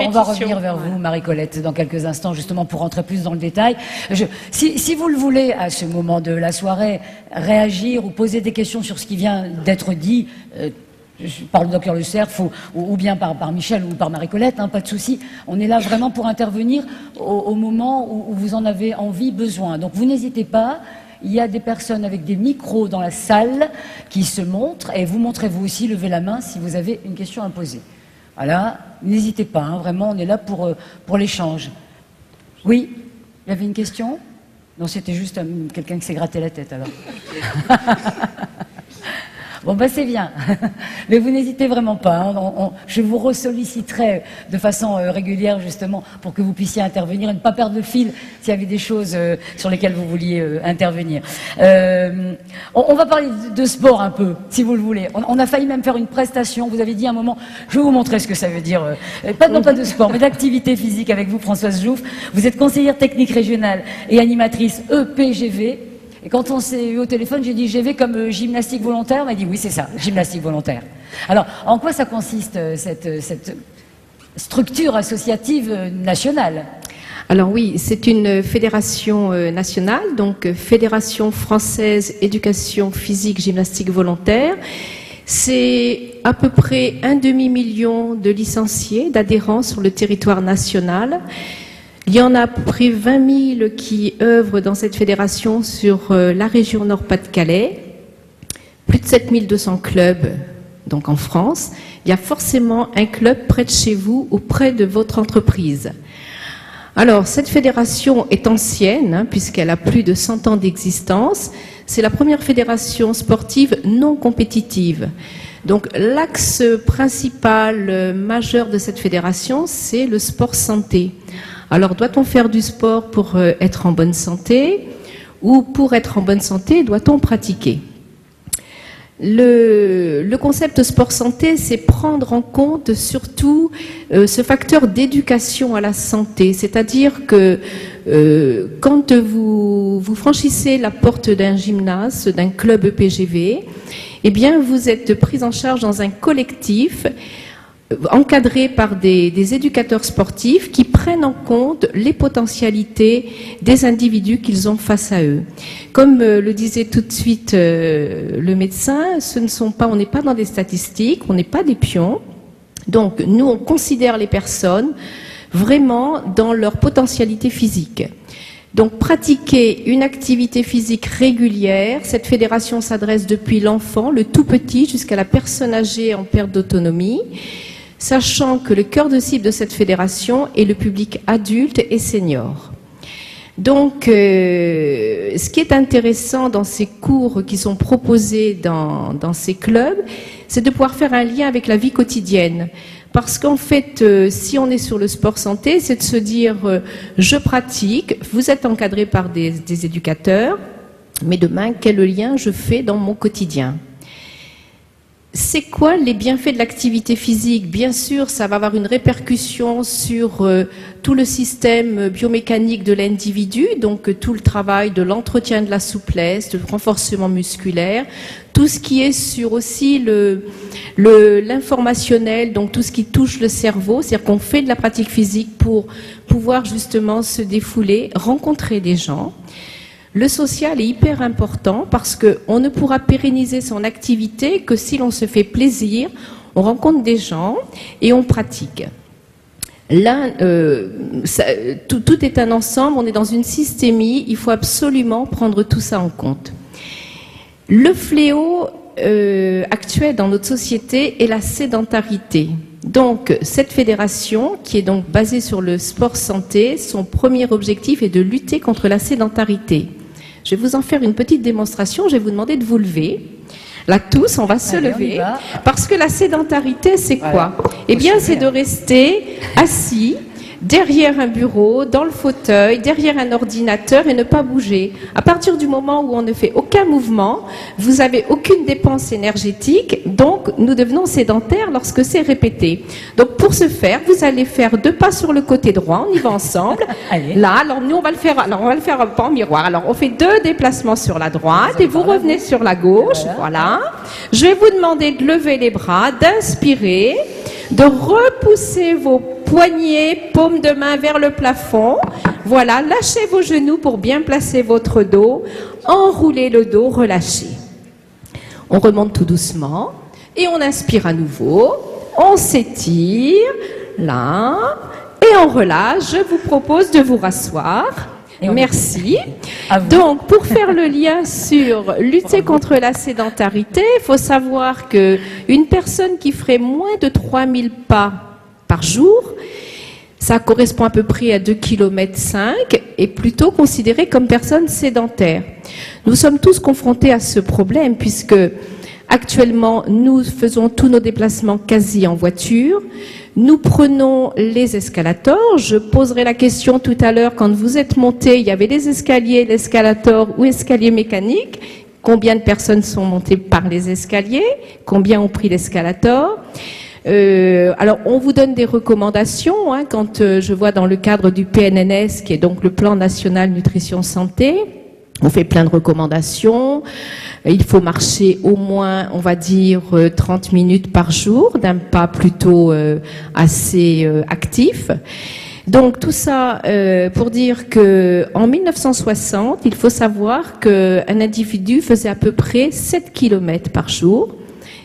Speaker 1: on va revenir vers vous, Marie-Colette, dans quelques instants, justement, pour rentrer plus dans le détail. Si vous le voulez, à ce moment de la soirée, réagir ou poser des questions sur ce qui vient d'être dit, par le docteur Le Cerf ou bien par Michel ou par Marie-Colette, hein, pas de souci. On est là vraiment pour intervenir au moment où vous en avez envie, besoin. Donc vous n'hésitez pas. Il y a des personnes avec des micros dans la salle qui se montrent, et vous montrez vous aussi, levez la main si vous avez une question à poser. Voilà, n'hésitez pas, hein, vraiment, on est là pour l'échange. Oui, il y avait une question? Non, c'était juste quelqu'un qui s'est gratté la tête alors. Bon, bah c'est bien. Mais vous n'hésitez vraiment pas. Hein. Je vous ressolliciterai de façon régulière, justement, pour que vous puissiez intervenir et ne pas perdre le fil s'il y avait des choses sur lesquelles vous vouliez intervenir. On va parler de sport un peu, si vous le voulez. On a failli même faire une prestation. Vous avez dit à un moment, je vais vous montrer ce que ça veut dire. Pas de sport, mais d'activité physique avec vous, Françoise Jouve. Vous êtes conseillère technique régionale et animatrice EPGV. Et quand on s'est eu au téléphone, j'ai dit GV comme gymnastique volontaire. On m'a dit oui, c'est ça, gymnastique volontaire. Alors, en quoi ça consiste, cette structure associative nationale?
Speaker 5: Alors oui, c'est une fédération nationale, donc Fédération française éducation physique gymnastique volontaire. C'est à peu près 1,5 million de licenciés, d'adhérents sur le territoire national. Il y en a à peu près 20 000 qui œuvrent dans cette fédération sur la région Nord-Pas-de-Calais. Plus de 7 200 clubs, donc en France. Il y a forcément un club près de chez vous ou près de votre entreprise. Alors, cette fédération est ancienne, hein, puisqu'elle a plus de 100 ans d'existence. C'est la première fédération sportive non compétitive. Donc, l'axe principal majeur de cette fédération, c'est le sport santé. Alors, doit-on faire du sport pour être en bonne santé, ou pour être en bonne santé, doit-on pratiquer? Le concept sport santé, c'est prendre en compte surtout ce facteur d'éducation à la santé, c'est-à-dire que quand vous franchissez la porte d'un gymnase, d'un club EPGV, eh bien vous êtes pris en charge dans un collectif encadrés par des éducateurs sportifs qui prennent en compte les potentialités des individus qu'ils ont face à eux. Comme le disait tout de suite le médecin, on n'est pas dans des statistiques, on n'est pas des pions. Donc nous, on considère les personnes vraiment dans leur potentialité physique. Donc pratiquer une activité physique régulière, cette fédération s'adresse depuis l'enfant, le tout petit, jusqu'à la personne âgée en perte d'autonomie, sachant que le cœur de cible de cette fédération est le public adulte et senior. Donc, ce qui est intéressant dans ces cours qui sont proposés dans ces clubs, c'est de pouvoir faire un lien avec la vie quotidienne. Parce qu'en fait, si on est sur le sport santé, c'est de se dire, je pratique, vous êtes encadré par des éducateurs, mais demain, quel lien je fais dans mon quotidien ? C'est quoi les bienfaits de l'activité physique? Bien sûr, ça va avoir une répercussion sur tout le système biomécanique de l'individu, donc tout le travail de l'entretien de la souplesse, du renforcement musculaire, tout ce qui est sur aussi l'informationnel, donc tout ce qui touche le cerveau, c'est-à-dire qu'on fait de la pratique physique pour pouvoir justement se défouler, rencontrer des gens. Le social est hyper important parce qu'on ne pourra pérenniser son activité que si l'on se fait plaisir, on rencontre des gens et on pratique. Là, tout est un ensemble, on est dans une systémie, il faut absolument prendre tout ça en compte. Le fléau actuel dans notre société est la sédentarité. Donc, cette fédération, qui est donc basée sur le sport santé, son premier objectif est de lutter contre la sédentarité. Je vais vous en faire une petite démonstration, je vais vous demander de vous lever. Là, tous, on va se lever, parce que la sédentarité, c'est quoi? Eh bien, c'est de rester assis, derrière un bureau, dans le fauteuil, derrière un ordinateur et ne pas bouger. À partir du moment où on ne fait aucun mouvement, vous n'avez aucune dépense énergétique, donc nous devenons sédentaires lorsque c'est répété. Donc pour ce faire, vous allez faire 2 pas sur le côté droit, on y va ensemble. Là, alors nous on va le faire pas en miroir. Alors on fait 2 déplacements sur la droite et vous revenez sur la gauche, voilà. Je vais vous demander de lever les bras, d'inspirer, de repousser vos poignets, paumes de main vers le plafond. Voilà, lâchez vos genoux pour bien placer votre dos. Enroulez le dos, relâchez. On remonte tout doucement et on inspire à nouveau. On s'étire, là, et on relâche. Je vous propose de vous rasseoir. Merci. Donc, pour faire le lien sur lutter contre la sédentarité, il faut savoir que une personne qui ferait moins de 3000 pas par jour, ça correspond à peu près à 2,5 km, est plutôt considérée comme personne sédentaire. Nous sommes tous confrontés à ce problème puisque actuellement, nous faisons tous nos déplacements quasi en voiture. Nous prenons les escalators. Je poserai la question tout à l'heure, quand vous êtes monté, il y avait les escaliers, l'escalator ou escalier mécanique. Combien de personnes sont montées par les escaliers? Combien ont pris l'escalator? Alors, on vous donne des recommandations, hein, quand je vois dans le cadre du PNNS, qui est donc le Plan National Nutrition Santé, on fait plein de recommandations. Il faut marcher au moins, on va dire, 30 minutes par jour, d'un pas plutôt assez actif. Donc tout ça pour dire que en 1960, il faut savoir qu'un individu faisait à peu près 7 km par jour.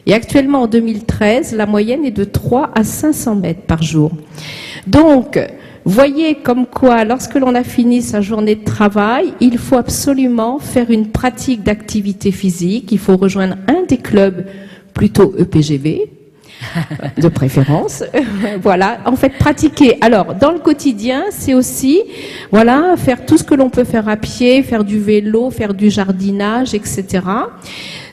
Speaker 5: Et actuellement, en 2013, la moyenne est de 3 à 500 mètres par jour. Donc, voyez comme quoi, lorsque l'on a fini sa journée de travail, il faut absolument faire une pratique d'activité physique. Il faut rejoindre un des clubs plutôt EPGV, de préférence. Voilà, en fait, pratiquer. Alors, dans le quotidien, c'est aussi, voilà, faire tout ce que l'on peut faire à pied, faire du vélo, faire du jardinage, etc.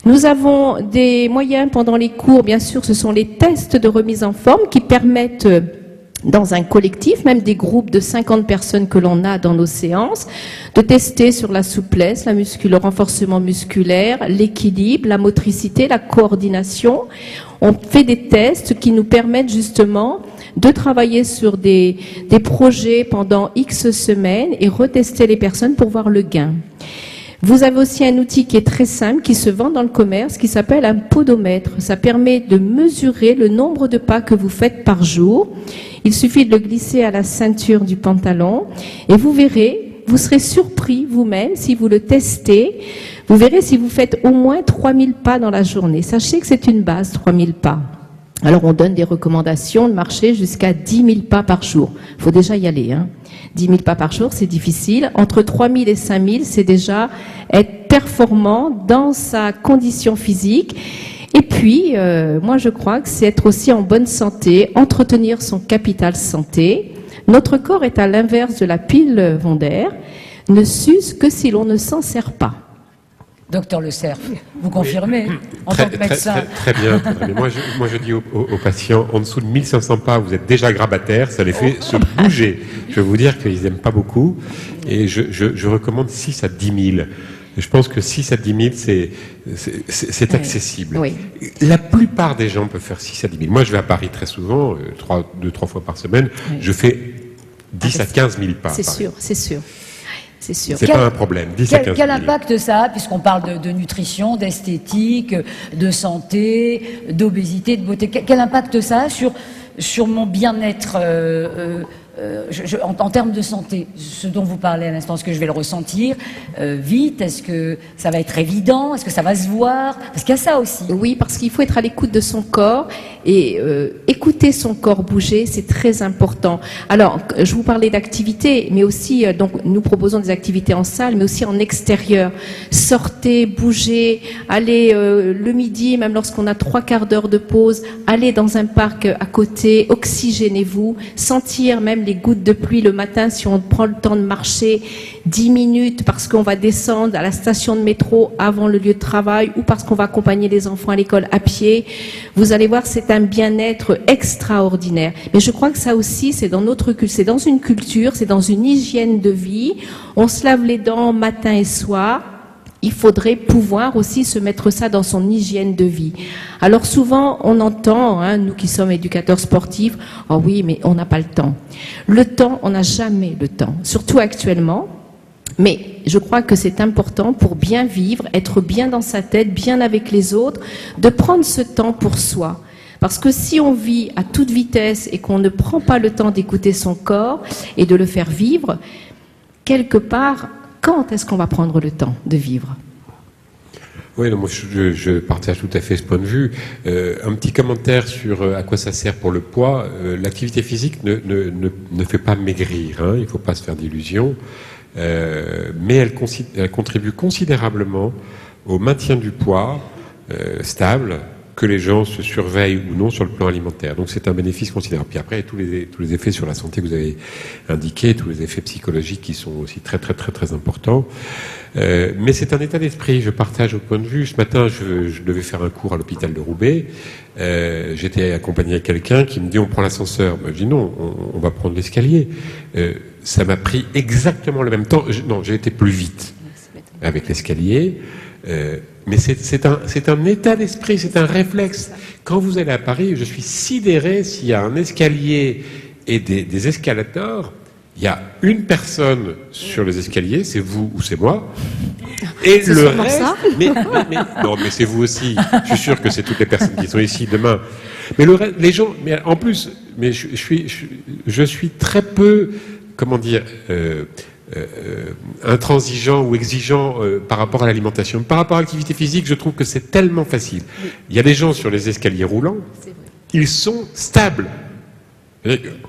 Speaker 5: Nous avons des moyens pendant les cours, bien sûr, ce sont les tests de remise en forme qui permettent, dans un collectif, même des groupes de 50 personnes que l'on a dans nos séances, de tester sur la souplesse, le renforcement musculaire, l'équilibre, la motricité, la coordination. On fait des tests qui nous permettent justement de travailler sur des projets pendant X semaines et retester les personnes pour voir le gain. Vous avez aussi un outil qui est très simple, qui se vend dans le commerce, qui s'appelle un podomètre. Ça permet de mesurer le nombre de pas que vous faites par jour. Il suffit de le glisser à la ceinture du pantalon et vous verrez, vous serez surpris vous-même si vous le testez. Vous verrez si vous faites au moins 3000 pas dans la journée. Sachez que c'est une base, 3000 pas. Alors on donne des recommandations de marcher jusqu'à 10 000 pas par jour. Il faut déjà y aller, hein. 10 000 pas par jour, c'est difficile. Entre 3 000 et 5 000, c'est déjà être performant dans sa condition physique. Et puis, moi je crois que c'est être aussi en bonne santé, entretenir son capital santé. Notre corps est à l'inverse de la pile Wonder, ne s'use que si l'on ne s'en sert pas.
Speaker 1: Docteur Le Cerf, vous confirmez, en tant que médecin?
Speaker 2: Très bien. Moi, je dis aux patients, en dessous de 1500 pas, vous êtes déjà grabataires, ça les fait se bouger. Je vais vous dire qu'ils n'aiment pas beaucoup. Et je recommande 6 à 10 000. Je pense que 6 à 10 000, c'est accessible.
Speaker 5: Oui.
Speaker 2: La plupart des gens peuvent faire 6 à 10 000. Moi, je vais à Paris très souvent, 2-3 fois par semaine. Oui. Je fais 10 à 15 000 pas.
Speaker 5: C'est sûr, c'est sûr. C'est sûr.
Speaker 2: C'est pas un problème. 10 à 15 000.
Speaker 1: Quel impact ça a, puisqu'on parle de nutrition, d'esthétique, de santé, d'obésité, de beauté, quel impact ça a sur mon bien-être en termes de santé, ce dont vous parlez à l'instant, est-ce que je vais le ressentir vite? Est-ce que ça va être évident? Est-ce que ça va se voir? Parce qu'il y a ça aussi.
Speaker 5: Oui, parce qu'il faut être à l'écoute de son corps et écouter son corps bouger, c'est très important. Alors, je vous parlais d'activités, mais aussi, donc, nous proposons des activités en salle, mais aussi en extérieur. Sortez, bougez, allez le midi, même lorsqu'on a 3 quarts d'heure de pause, allez dans un parc à côté, oxygénez-vous, sentir même les gouttes de pluie le matin si on prend le temps de marcher 10 minutes parce qu'on va descendre à la station de métro avant le lieu de travail ou parce qu'on va accompagner les enfants à l'école à pied. Vous allez voir, c'est un bien-être extraordinaire. Mais je crois que ça aussi, c'est dans notre culture, c'est dans une culture, c'est dans une hygiène de vie. On se lave les dents matin et soir. Il faudrait pouvoir aussi se mettre ça dans son hygiène de vie. Alors souvent, on entend, nous qui sommes éducateurs sportifs, « Oh oui, mais on n'a pas le temps ». Le temps, on n'a jamais le temps, surtout actuellement. Mais je crois que c'est important pour bien vivre, être bien dans sa tête, bien avec les autres, de prendre ce temps pour soi. Parce que si on vit à toute vitesse et qu'on ne prend pas le temps d'écouter son corps et de le faire vivre, quelque part, quand est-ce qu'on va prendre le temps de vivre?
Speaker 2: Oui, non, moi je partage tout à fait ce point de vue. Un petit commentaire sur à quoi ça sert pour le poids. L'activité physique ne fait pas maigrir, il ne faut pas se faire d'illusions, mais elle contribue considérablement au maintien du poids stable, que les gens se surveillent ou non sur le plan alimentaire. Donc c'est un bénéfice considérable. Puis après, tous les effets sur la santé que vous avez indiqués, tous les effets psychologiques qui sont aussi très très très très importants. Mais c'est un état d'esprit, je partage votre point de vue. Ce matin, je devais faire un cours à l'hôpital de Roubaix. J'étais accompagné à quelqu'un qui me dit on prend l'ascenseur. Je dis non, on va prendre l'escalier. Ça m'a pris exactement le même temps. J'ai été plus vite avec l'escalier. Mais c'est un état d'esprit, c'est un réflexe. Quand vous allez à Paris, je suis sidéré s'il y a un escalier et des escalators, il y a une personne sur les escaliers, c'est vous ou c'est moi, et le reste. Non, mais c'est vous aussi. Je suis sûr que c'est toutes les personnes qui sont ici demain. Mais le reste, les gens, mais en plus, mais je suis très peu, comment dire. Intransigeant ou exigeant par rapport à l'alimentation. Par rapport à l'activité physique, je trouve que c'est tellement facile. Il y a des gens sur les escaliers roulants, ils sont stables.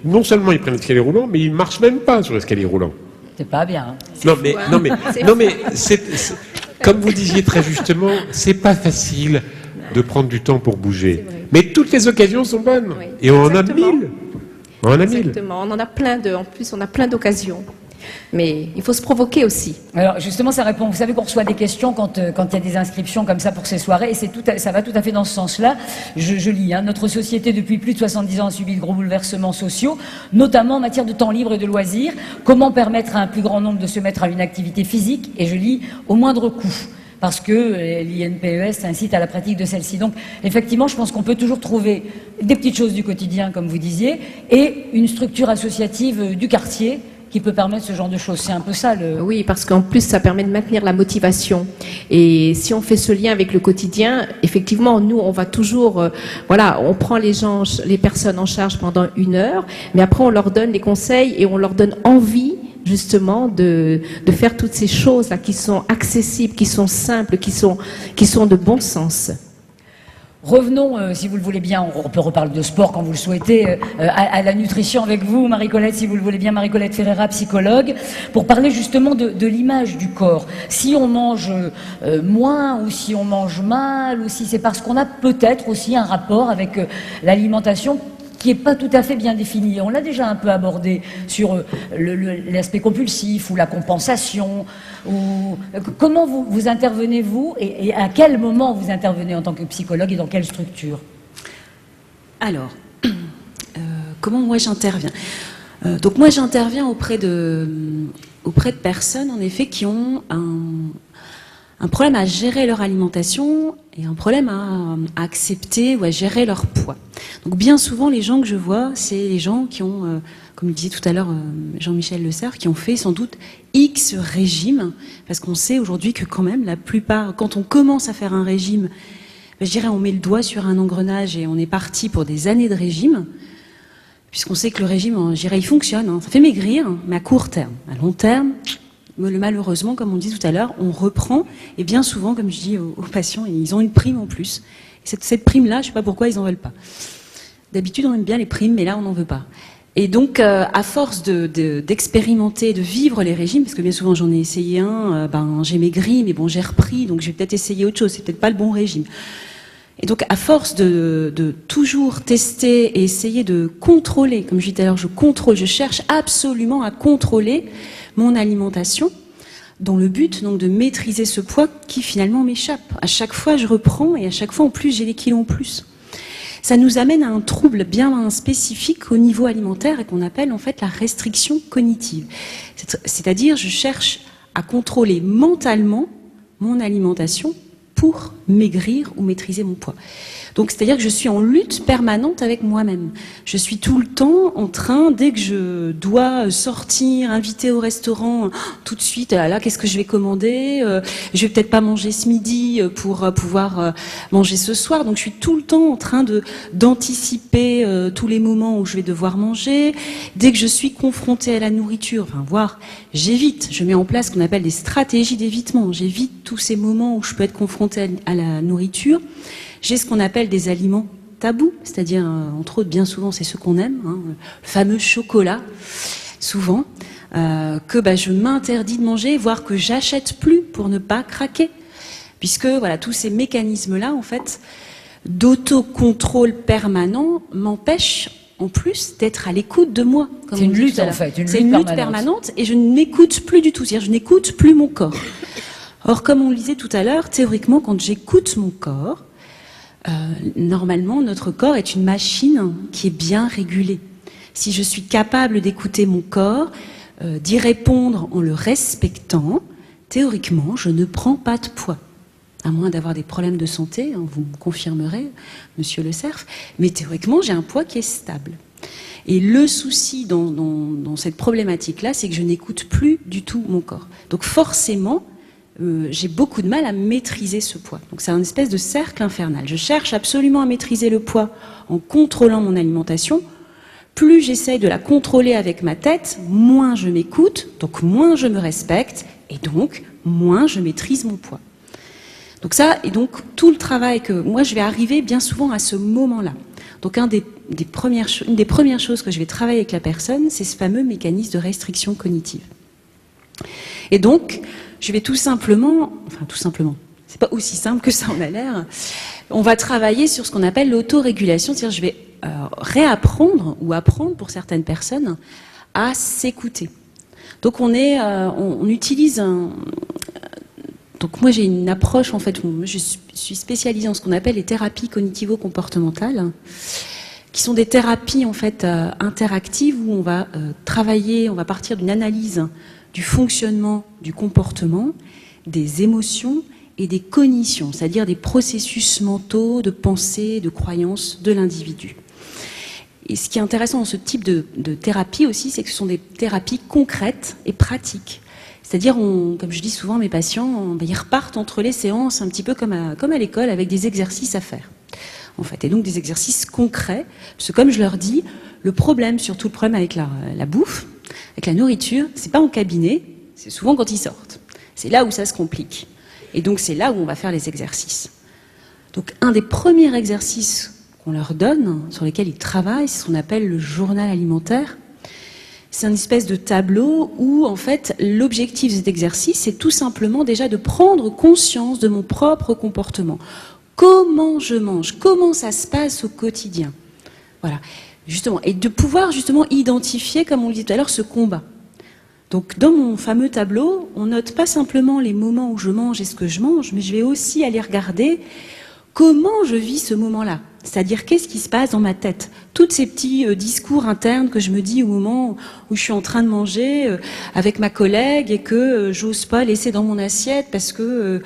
Speaker 2: Non seulement ils prennent l'escalier roulant, mais ils ne marchent même pas sur l'escalier roulant.
Speaker 1: C'est pas bien.
Speaker 2: Non mais comme vous disiez très justement, c'est pas facile de prendre du temps pour bouger. Mais toutes les occasions sont bonnes. Oui, et on en a 1000.
Speaker 5: Exactement. On en a plein en plus, on a plein d'occasions. Mais il faut se provoquer aussi.
Speaker 1: Alors justement, ça répond. Vous savez qu'on reçoit des questions quand il y a des inscriptions comme ça pour ces soirées, et ça va tout à fait dans ce sens-là. Je lis. Notre société depuis plus de 70 ans a subi de gros bouleversements sociaux, notamment en matière de temps libre et de loisirs. Comment permettre à un plus grand nombre de se mettre à une activité physique? Et je lis au moindre coût. Parce que l'INPES incite à la pratique de celle-ci. Donc, effectivement, je pense qu'on peut toujours trouver des petites choses du quotidien, comme vous disiez, et une structure associative du quartier qui peut permettre ce genre de choses. C'est un peu ça le...
Speaker 5: Oui, parce qu'en plus, ça permet de maintenir la motivation. Et si on fait ce lien avec le quotidien, effectivement, nous, on va toujours... on prend les personnes en charge pendant 1 heure, mais après, on leur donne les conseils et on leur donne envie justement de faire toutes ces choses-là qui sont accessibles, qui sont simples, qui sont de bon sens.
Speaker 1: Revenons, si vous le voulez bien, on peut reparler de sport quand vous le souhaitez, à la nutrition avec vous, Marie-Colette, si vous le voulez bien, Marie-Colette Ferreira, psychologue, pour parler justement de l'image du corps. Si on mange moins ou si on mange mal, ou si c'est parce qu'on a peut-être aussi un rapport avec l'alimentation qui n'est pas tout à fait bien défini. On l'a déjà un peu abordé sur l'aspect compulsif ou la compensation. Comment vous intervenez, vous, et à quel moment vous intervenez en tant que psychologue et dans quelle structure?
Speaker 4: Alors, comment moi j'interviens? Donc moi j'interviens auprès de personnes, en effet, qui ont un problème à gérer leur alimentation et un problème à accepter ou à gérer leur poids. Donc bien souvent, les gens que je vois, c'est les gens qui ont, comme le disait tout à l'heure Jean-Michel Le Serre, qui ont fait sans doute X régimes, parce qu'on sait aujourd'hui que quand même, la plupart, quand on commence à faire un régime, je dirais on met le doigt sur un engrenage et on est parti pour des années de régime. puisqu'on sait que le régime, je dirais, il fonctionne, hein, ça fait maigrir, hein, mais à court terme. À long terme, malheureusement, comme on dit tout à l'heure, on reprend, et bien souvent, comme je dis aux patients, ils ont une prime en plus. Et cette prime-là, je ne sais pas pourquoi ils n'en veulent pas. D'habitude, on aime bien les primes, mais là, on n'en veut pas. Et donc, à force d'expérimenter, de vivre les régimes, parce que bien souvent j'en ai essayé un, j'ai maigri, mais bon, j'ai repris, donc je vais peut-être essayer autre chose, c'est peut-être pas le bon régime. Et donc, à force de toujours tester et essayer de contrôler, comme je disais tout à l'heure, je cherche absolument à contrôler mon alimentation, dans le but donc de maîtriser ce poids qui finalement m'échappe. À chaque fois, je reprends, et à chaque fois, en plus, j'ai des kilos en plus. Ça nous amène à un trouble bien spécifique au niveau alimentaire et qu'on appelle en fait la restriction cognitive. C'est-à-dire, je cherche à contrôler mentalement mon alimentation pour maigrir ou maîtriser mon poids. Donc, c'est-à-dire que je suis en lutte permanente avec moi-même. Je suis tout le temps en train, dès que je dois sortir, inviter au restaurant, tout de suite, là, qu'est-ce que je vais commander ? Je vais peut-être pas manger ce midi pour pouvoir manger ce soir. Donc, je suis tout le temps en train d'anticiper tous les moments où je vais devoir manger. Dès que je suis confrontée à la nourriture, voire j'évite, je mets en place ce qu'on appelle des stratégies d'évitement. J'évite tous ces moments où je peux être confrontée à la nourriture. J'ai ce qu'on appelle des aliments tabous, c'est-à-dire, entre autres, bien souvent, c'est ceux qu'on aime, hein, le fameux chocolat, souvent, que je m'interdis de manger, voire que j'achète plus pour ne pas craquer. Puisque, voilà, tous ces mécanismes-là, en fait, d'autocontrôle permanent m'empêchent, en plus, d'être à l'écoute de moi.
Speaker 1: C'est une lutte, en fait.
Speaker 4: C'est une lutte permanente, et je ne m'écoute plus du tout. C'est-à-dire, je n'écoute plus mon corps. Or, comme on le disait tout à l'heure, théoriquement, quand j'écoute mon corps, normalement, notre corps est une machine qui est bien régulée. Si je suis capable d'écouter mon corps, d'y répondre en le respectant, théoriquement, je ne prends pas de poids. À moins d'avoir des problèmes de santé, hein, vous me confirmerez, monsieur Le Cerf, mais théoriquement, j'ai un poids qui est stable. Et le souci dans cette problématique-là, c'est que je n'écoute plus du tout mon corps. Donc forcément, j'ai beaucoup de mal à maîtriser ce poids. Donc c'est un espèce de cercle infernal. Je cherche absolument à maîtriser le poids en contrôlant mon alimentation. Plus j'essaye de la contrôler avec ma tête, moins je m'écoute, donc moins je me respecte, et donc moins je maîtrise mon poids. Donc ça, et donc tout le travail que moi je vais arriver bien souvent à ce moment-là. Donc une des premières choses que je vais travailler avec la personne, c'est ce fameux mécanisme de restriction cognitive. Et donc, je vais tout simplement, c'est pas aussi simple que ça en a l'air, on va travailler sur ce qu'on appelle l'autorégulation, c'est-à-dire je vais réapprendre ou apprendre pour certaines personnes à s'écouter. Donc on utilise donc moi j'ai une approche en fait, je suis spécialisée en ce qu'on appelle les thérapies cognitivo-comportementales, qui sont des thérapies en fait interactives où on va travailler, on va partir d'une analyse du fonctionnement du comportement, des émotions et des cognitions, c'est-à-dire des processus mentaux de pensée, de croyance de l'individu. Et ce qui est intéressant dans ce type de thérapie aussi, c'est que ce sont des thérapies concrètes et pratiques. C'est-à-dire, comme je dis souvent à mes patients, ils repartent entre les séances un petit peu comme à l'école avec des exercices à faire. En fait, et donc des exercices concrets, parce que comme je leur dis, surtout le problème avec la bouffe, avec la nourriture, c'est pas en cabinet, c'est souvent quand ils sortent. C'est là où ça se complique. Et donc c'est là où on va faire les exercices. Donc un des premiers exercices qu'on leur donne, sur lesquels ils travaillent, c'est ce qu'on appelle le journal alimentaire. C'est une espèce de tableau où, en fait, l'objectif de cet exercice, c'est tout simplement déjà de prendre conscience de mon propre comportement. Comment je mange, comment ça se passe au quotidien. Voilà. Justement, et de pouvoir justement identifier, comme on le dit tout à l'heure, ce combat. Donc dans mon fameux tableau, on note pas simplement les moments où je mange et ce que je mange, mais je vais aussi aller regarder comment je vis ce moment-là. C'est-à-dire qu'est-ce qui se passe dans ma tête. Tous ces petits discours internes que je me dis au moment où je suis en train de manger avec ma collègue et que j'ose pas laisser dans mon assiette parce que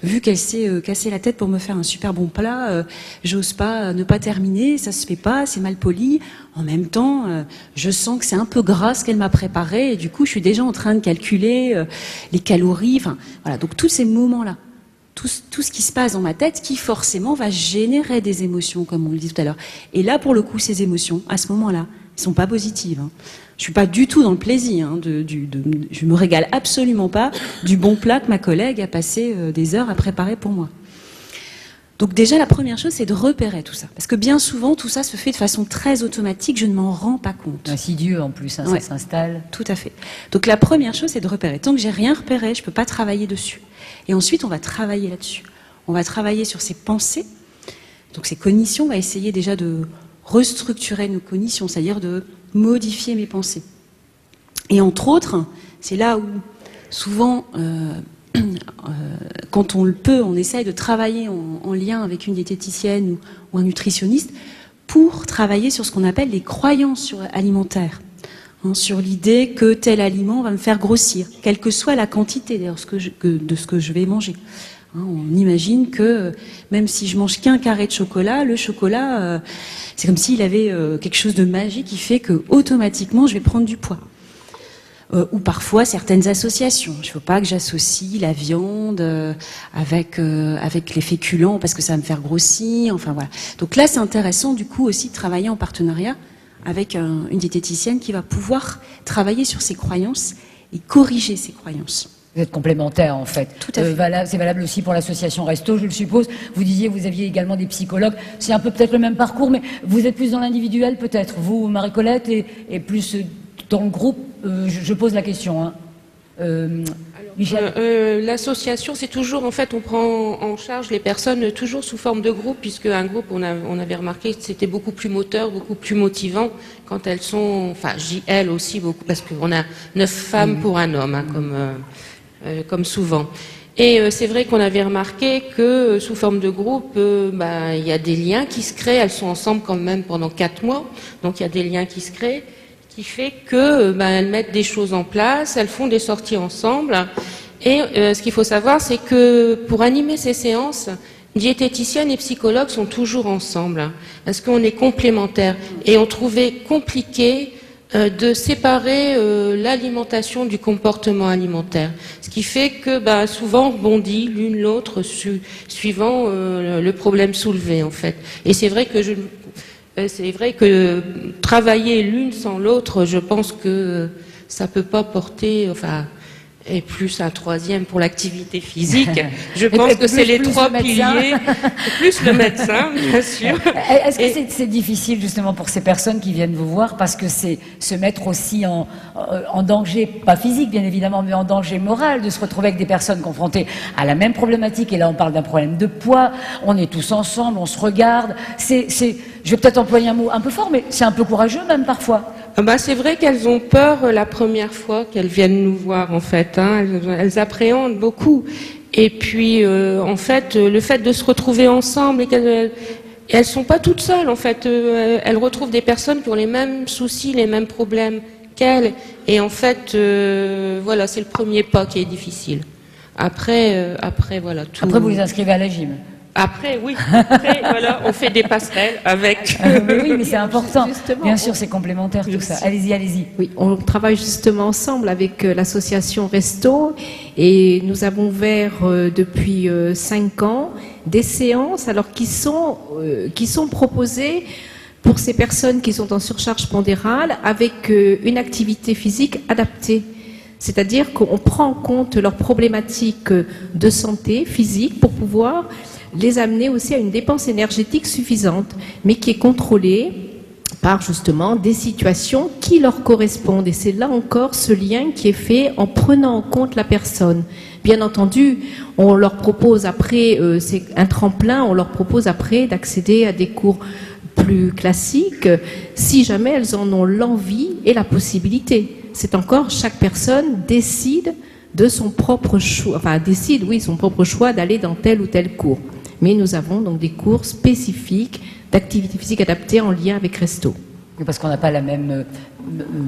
Speaker 4: vu qu'elle s'est cassé la tête pour me faire un super bon plat, j'ose pas ne pas terminer, ça se fait pas, c'est mal poli. En même temps, je sens que c'est un peu gras ce qu'elle m'a préparé et du coup je suis déjà en train de calculer les calories. Enfin voilà, donc tous ces moments-là. tout ce qui se passe dans ma tête qui forcément va générer des émotions, comme on le dit tout à l'heure. Et là, pour le coup, ces émotions, à ce moment-là, elles sont pas positives. Hein. Je suis pas du tout dans le plaisir. Hein, je me régale absolument pas du bon plat que ma collègue a passé des heures à préparer pour moi. Donc déjà, la première chose, c'est de repérer tout ça. Parce que bien souvent, tout ça se fait de façon très automatique, je ne m'en rends pas compte.
Speaker 1: Insidieux en plus, hein,
Speaker 4: Ouais.
Speaker 1: ça s'installe.
Speaker 4: Tout à fait. Donc la première chose, c'est de repérer. Tant que j'ai rien repéré, je peux pas travailler dessus. Et ensuite, on va travailler là-dessus. On va travailler sur ces pensées. Donc ces cognitions, on va essayer déjà de restructurer nos cognitions, c'est-à-dire de modifier mes pensées. Et entre autres, c'est là où souvent... quand on le peut, on essaye de travailler en lien avec une diététicienne ou un nutritionniste pour travailler sur ce qu'on appelle les croyances alimentaires. Hein, sur l'idée que tel aliment va me faire grossir, quelle que soit la quantité d'ailleurs de ce que je vais manger. Hein, on imagine que même si je mange qu'un carré de chocolat, le chocolat, c'est comme s'il avait quelque chose de magique qui fait que automatiquement je vais prendre du poids. Ou parfois certaines associations. Je ne veux pas que j'associe la viande avec les féculents parce que ça va me faire grossir. Enfin voilà. Donc là, c'est intéressant du coup aussi de travailler en partenariat avec une diététicienne qui va pouvoir travailler sur ses croyances et corriger ses croyances.
Speaker 1: Vous êtes complémentaires en fait.
Speaker 4: Tout à fait.
Speaker 1: C'est valable aussi pour l'association Resto, je le suppose. Vous disiez vous aviez également des psychologues. C'est un peu peut-être le même parcours, mais vous êtes plus dans l'individuel peut-être. Vous, Marie-Colette, et plus dans le groupe. Je pose la question. Hein. Michel.
Speaker 3: L'association, c'est toujours, en fait, on prend en charge les personnes toujours sous forme de groupe, puisque un groupe, on avait remarqué que c'était beaucoup plus moteur, beaucoup plus motivant quand elles sont, enfin, elles aussi beaucoup, parce qu'on a 9 femmes pour un homme, hein, comme souvent. Et c'est vrai qu'on avait remarqué que sous forme de groupe, il y a des liens qui se créent. Elles sont ensemble quand même pendant 4 mois, donc il y a des liens qui se créent, qui fait que elles mettent des choses en place, elles font des sorties ensemble. Et ce qu'il faut savoir, c'est que pour animer ces séances, diététicienne et psychologue sont toujours ensemble, hein, parce qu'on est complémentaires. Et on trouvait compliqué de séparer l'alimentation du comportement alimentaire. Ce qui fait que souvent on rebondit l'une l'autre suivant le problème soulevé en fait. Et c'est vrai que travailler l'une sans l'autre, je pense que ça peut pas porter, et plus un troisième pour l'activité physique. Je pense que c'est les 3 piliers, plus le médecin, bien sûr.
Speaker 1: Est-ce que c'est difficile justement pour ces personnes qui viennent vous voir parce que c'est se mettre aussi en danger, pas physique bien évidemment, mais en danger moral, de se retrouver avec des personnes confrontées à la même problématique. Et là, on parle d'un problème de poids. On est tous ensemble, on se regarde. Je vais peut-être employer un mot un peu fort, mais c'est un peu courageux même parfois.
Speaker 3: C'est vrai qu'elles ont peur la première fois qu'elles viennent nous voir, en fait. Hein. Elles appréhendent beaucoup. Et puis, en fait, le fait de se retrouver ensemble et elles sont pas toutes seules, en fait. Elles retrouvent des personnes qui ont les mêmes soucis, les mêmes problèmes qu'elles. Et en fait, voilà, c'est le premier pas qui est difficile. Après, voilà.
Speaker 1: Après, vous les inscrivez à la gym.
Speaker 3: Après, oui. Après, voilà, on fait des passerelles avec.
Speaker 1: Oui, mais c'est important.
Speaker 5: Justement,
Speaker 1: bien sûr, c'est complémentaire tout ça. Allez-y.
Speaker 5: Oui, on travaille justement ensemble avec l'association Resto et nous avons ouvert depuis 5 ans des séances alors qui sont proposées pour ces personnes qui sont en surcharge pondérale avec une activité physique adaptée. C'est-à-dire qu'on prend en compte leurs problématiques de santé physique pour pouvoir les amener aussi à une dépense énergétique suffisante, mais qui est contrôlée par justement des situations qui leur correspondent. Et c'est là encore ce lien qui est fait en prenant en compte la personne. Bien entendu, on leur propose après, c'est un tremplin, on leur propose après d'accéder à des cours plus classiques, si jamais elles en ont l'envie et la possibilité. C'est encore, chaque personne décide de son propre choix, son propre choix d'aller dans tel ou tel cours. Mais nous avons donc des cours spécifiques d'activité physique adaptée en lien avec Resto.
Speaker 1: Parce qu'on n'a pas la même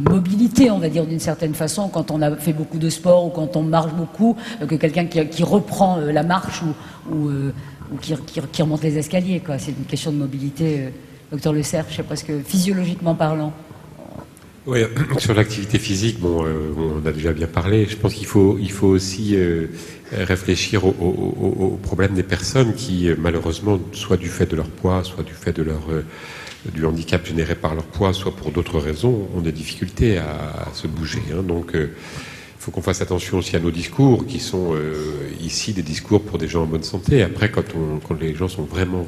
Speaker 1: mobilité, on va dire d'une certaine façon, quand on a fait beaucoup de sport ou quand on marche beaucoup, que quelqu'un qui reprend la marche ou qui remonte les escaliers, quoi. C'est une question de mobilité, docteur Le Cerf, je sais pas ce que, physiologiquement parlant.
Speaker 2: Oui, sur l'activité physique, bon, on a déjà bien parlé. Je pense qu'il faut aussi réfléchir au problème des personnes qui, malheureusement, soit du fait de leur poids, soit du fait de du handicap généré par leur poids, soit pour d'autres raisons, ont des difficultés à se bouger. Hein. Donc, il faut qu'on fasse attention aussi à nos discours, qui sont ici des discours pour des gens en bonne santé. Après, quand les gens sont vraiment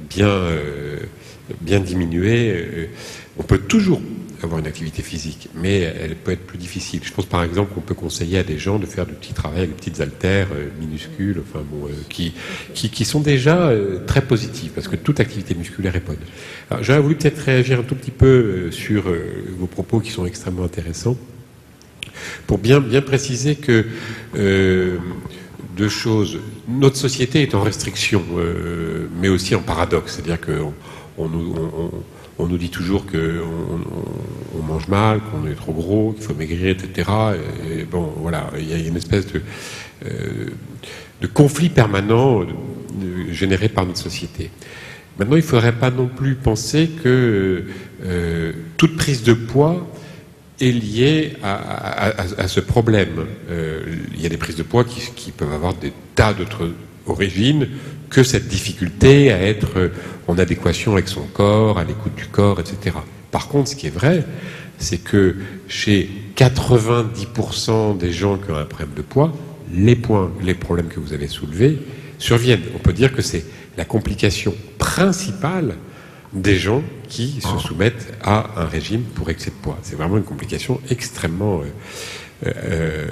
Speaker 2: bien diminués, on peut toujours avoir une activité physique, mais elle peut être plus difficile. Je pense par exemple qu'on peut conseiller à des gens de faire du petit travail avec des petites haltères minuscules, enfin bon, qui sont déjà très positives, parce que toute activité musculaire est bonne. Alors, j'aurais voulu peut-être réagir un tout petit peu sur vos propos qui sont extrêmement intéressants, pour bien préciser que deux choses. Notre société est en restriction, mais aussi en paradoxe, c'est-à-dire que on nous dit toujours qu'on mange mal, qu'on est trop gros, qu'il faut maigrir, etc. Et bon, voilà, il y a une espèce de conflit permanent généré par notre société. Maintenant, il ne faudrait pas non plus penser que toute prise de poids est liée à ce problème. Il y a des prises de poids qui peuvent avoir des tas d'autres origines que cette difficulté à être en adéquation avec son corps, à l'écoute du corps, etc. Par contre, ce qui est vrai, c'est que chez 90% des gens qui ont un problème de poids, les problèmes que vous avez soulevés surviennent. On peut dire que c'est la complication principale des gens qui se soumettent à un régime pour excès de poids. C'est vraiment une complication extrêmement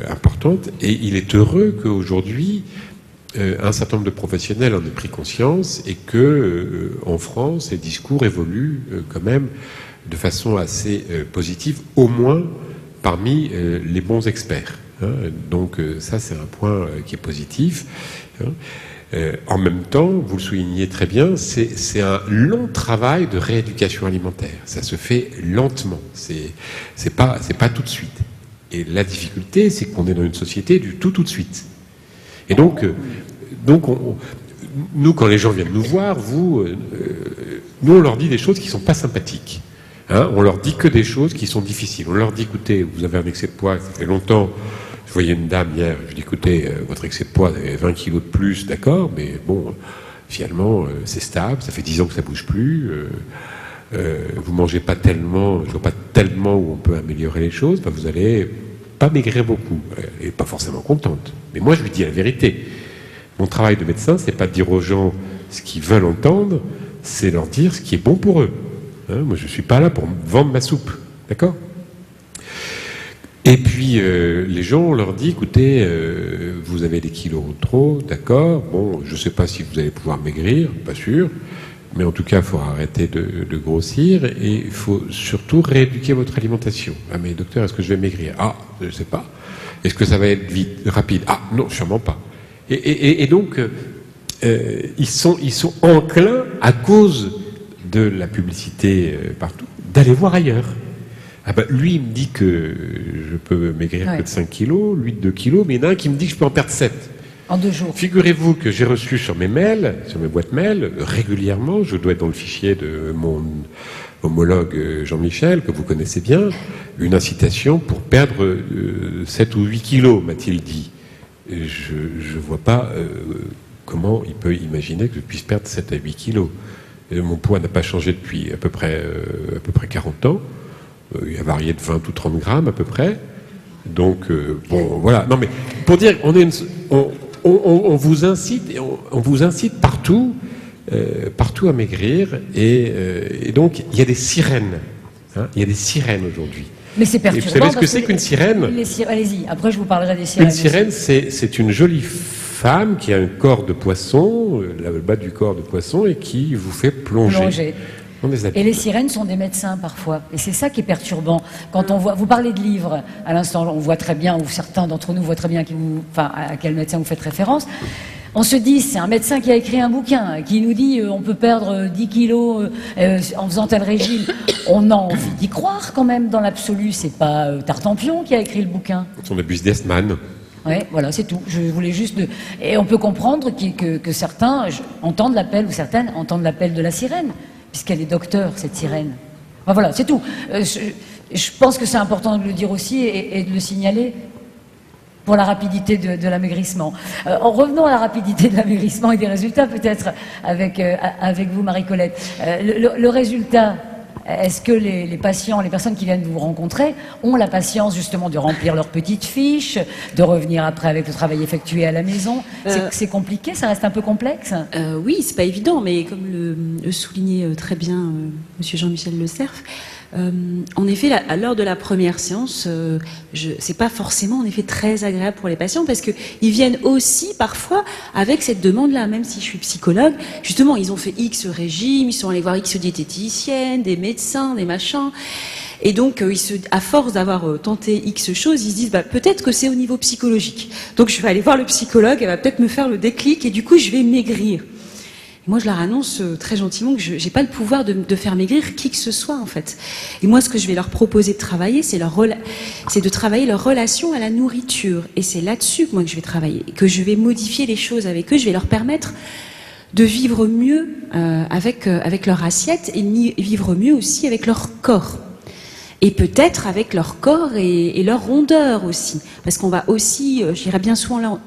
Speaker 2: importante, et il est heureux qu'aujourd'hui un certain nombre de professionnels en aient pris conscience, et que en France, les discours évoluent quand même de façon assez positive, au moins parmi les bons experts. Hein. Donc ça, c'est un point qui est positif. Hein. En même temps, vous le soulignez très bien, c'est un long travail de rééducation alimentaire. Ça se fait lentement. C'est pas tout de suite. Et la difficulté, c'est qu'on est dans une société du tout de suite. Et donc nous, quand les gens viennent nous voir, nous, on leur dit des choses qui sont pas sympathiques. Hein, on leur dit que des choses qui sont difficiles. On leur dit, écoutez, vous avez un excès de poids, ça fait longtemps. Je voyais une dame hier, je lui dis, écoutez, votre excès de poids, vous avez 20 kilos de plus, d'accord, mais bon, finalement, c'est stable, ça fait 10 ans que ça bouge plus. Vous mangez pas tellement, je vois pas tellement où on peut améliorer les choses, ben vous allez pas maigrir beaucoup. Elle est pas forcément contente. Mais moi, je lui dis la vérité. Mon travail de médecin, c'est pas de dire aux gens ce qu'ils veulent entendre, c'est leur dire ce qui est bon pour eux. Hein, moi, je suis pas là pour vendre ma soupe, d'accord ? Et puis, les gens, on leur dit, écoutez, vous avez des kilos trop, d'accord, bon, je sais pas si vous allez pouvoir maigrir, pas sûr, mais en tout cas, il faut arrêter de grossir, et il faut surtout rééduquer votre alimentation. Ah, mais docteur, est-ce que je vais maigrir ? Ah, je sais pas. Est-ce que ça va être rapide ? Ah, non, sûrement pas. Et donc, ils sont enclins, à cause de la publicité partout, d'aller voir ailleurs. Ah ben, lui, il me dit que je peux maigrir que de 5 kilos, lui de 2 kilos, mais il y en a un qui me dit que je peux en perdre 7.
Speaker 1: En 2 jours.
Speaker 2: Figurez-vous que j'ai reçu sur mes mails, sur mes boîtes mails, régulièrement, je dois être dans le fichier de mon homologue Jean-Michel, que vous connaissez bien, une incitation pour perdre 7 ou 8 kilos, m'a-t-il dit. Je ne vois pas comment il peut imaginer que je puisse perdre 7 à 8 kilos. Et mon poids n'a pas changé depuis à peu près 40 ans. Il a varié de 20 ou 30 grammes à peu près. Donc, bon, voilà. Non, mais pour dire, on vous incite partout, partout à maigrir. Et donc, il y a des sirènes. Hein, il y a des sirènes aujourd'hui.
Speaker 1: Mais c'est perturbant.
Speaker 2: Et vous savez ce que c'est qu'une sirène ?
Speaker 1: Allez-y, après je vous parlerai des sirènes.
Speaker 2: Une sirène, c'est une jolie femme qui a un corps de poisson, le bas du corps de poisson, et qui vous fait plonger.
Speaker 1: Et les sirènes sont des médecins parfois. Et c'est ça qui est perturbant. Quand on voit, vous parlez de livres, à l'instant, on voit très bien, ou certains d'entre nous voient très bien à quel médecin vous faites référence. On se dit, c'est un médecin qui a écrit un bouquin, qui nous dit on peut perdre 10 kilos en faisant tel régime. On a envie d'y croire quand même, dans l'absolu. C'est pas Tartampion qui a écrit le bouquin.
Speaker 2: C'est son businessman.
Speaker 1: Oui, voilà, c'est tout. Je voulais juste... Et on peut comprendre que certains entendent l'appel, ou certaines entendent l'appel de la sirène, puisqu'elle est docteur, cette sirène. Enfin, voilà, c'est tout. Je pense que c'est important de le dire aussi et de le signaler pour la rapidité de l'amaigrissement. En revenant à la rapidité de l'amaigrissement et des résultats, peut-être avec vous, Marie-Colette. Le résultat, est-ce que les patients, les personnes qui viennent vous rencontrer, ont la patience justement de remplir leur petite fiche, de revenir après avec le travail effectué à la maison? C'est compliqué, ça reste un peu complexe?
Speaker 4: Oui, c'est pas évident, mais comme le soulignait très bien Monsieur Jean-Michel Le Cerf, en effet, à l'heure de la première séance, c'est pas forcément en effet très agréable pour les patients parce que ils viennent aussi parfois avec cette demande-là. Même si je suis psychologue, justement, ils ont fait X régimes, ils sont allés voir X diététiciennes, des médecins, des machins. Et donc, à force d'avoir tenté X choses, ils se disent peut-être que c'est au niveau psychologique. Donc, je vais aller voir le psychologue, elle va peut-être me faire le déclic et du coup, je vais maigrir. Moi, je leur annonce très gentiment que je n'ai pas le pouvoir de faire maigrir qui que ce soit, en fait. Et moi, ce que je vais leur proposer de travailler, c'est de travailler leur relation à la nourriture. Et c'est là-dessus que moi que je vais travailler, que je vais modifier les choses avec eux. Je vais leur permettre de vivre mieux avec leur assiette et vivre mieux aussi avec leur corps. Et peut-être avec leur corps et leur rondeur aussi. Parce qu'on va aussi, je dirais bien souvent, là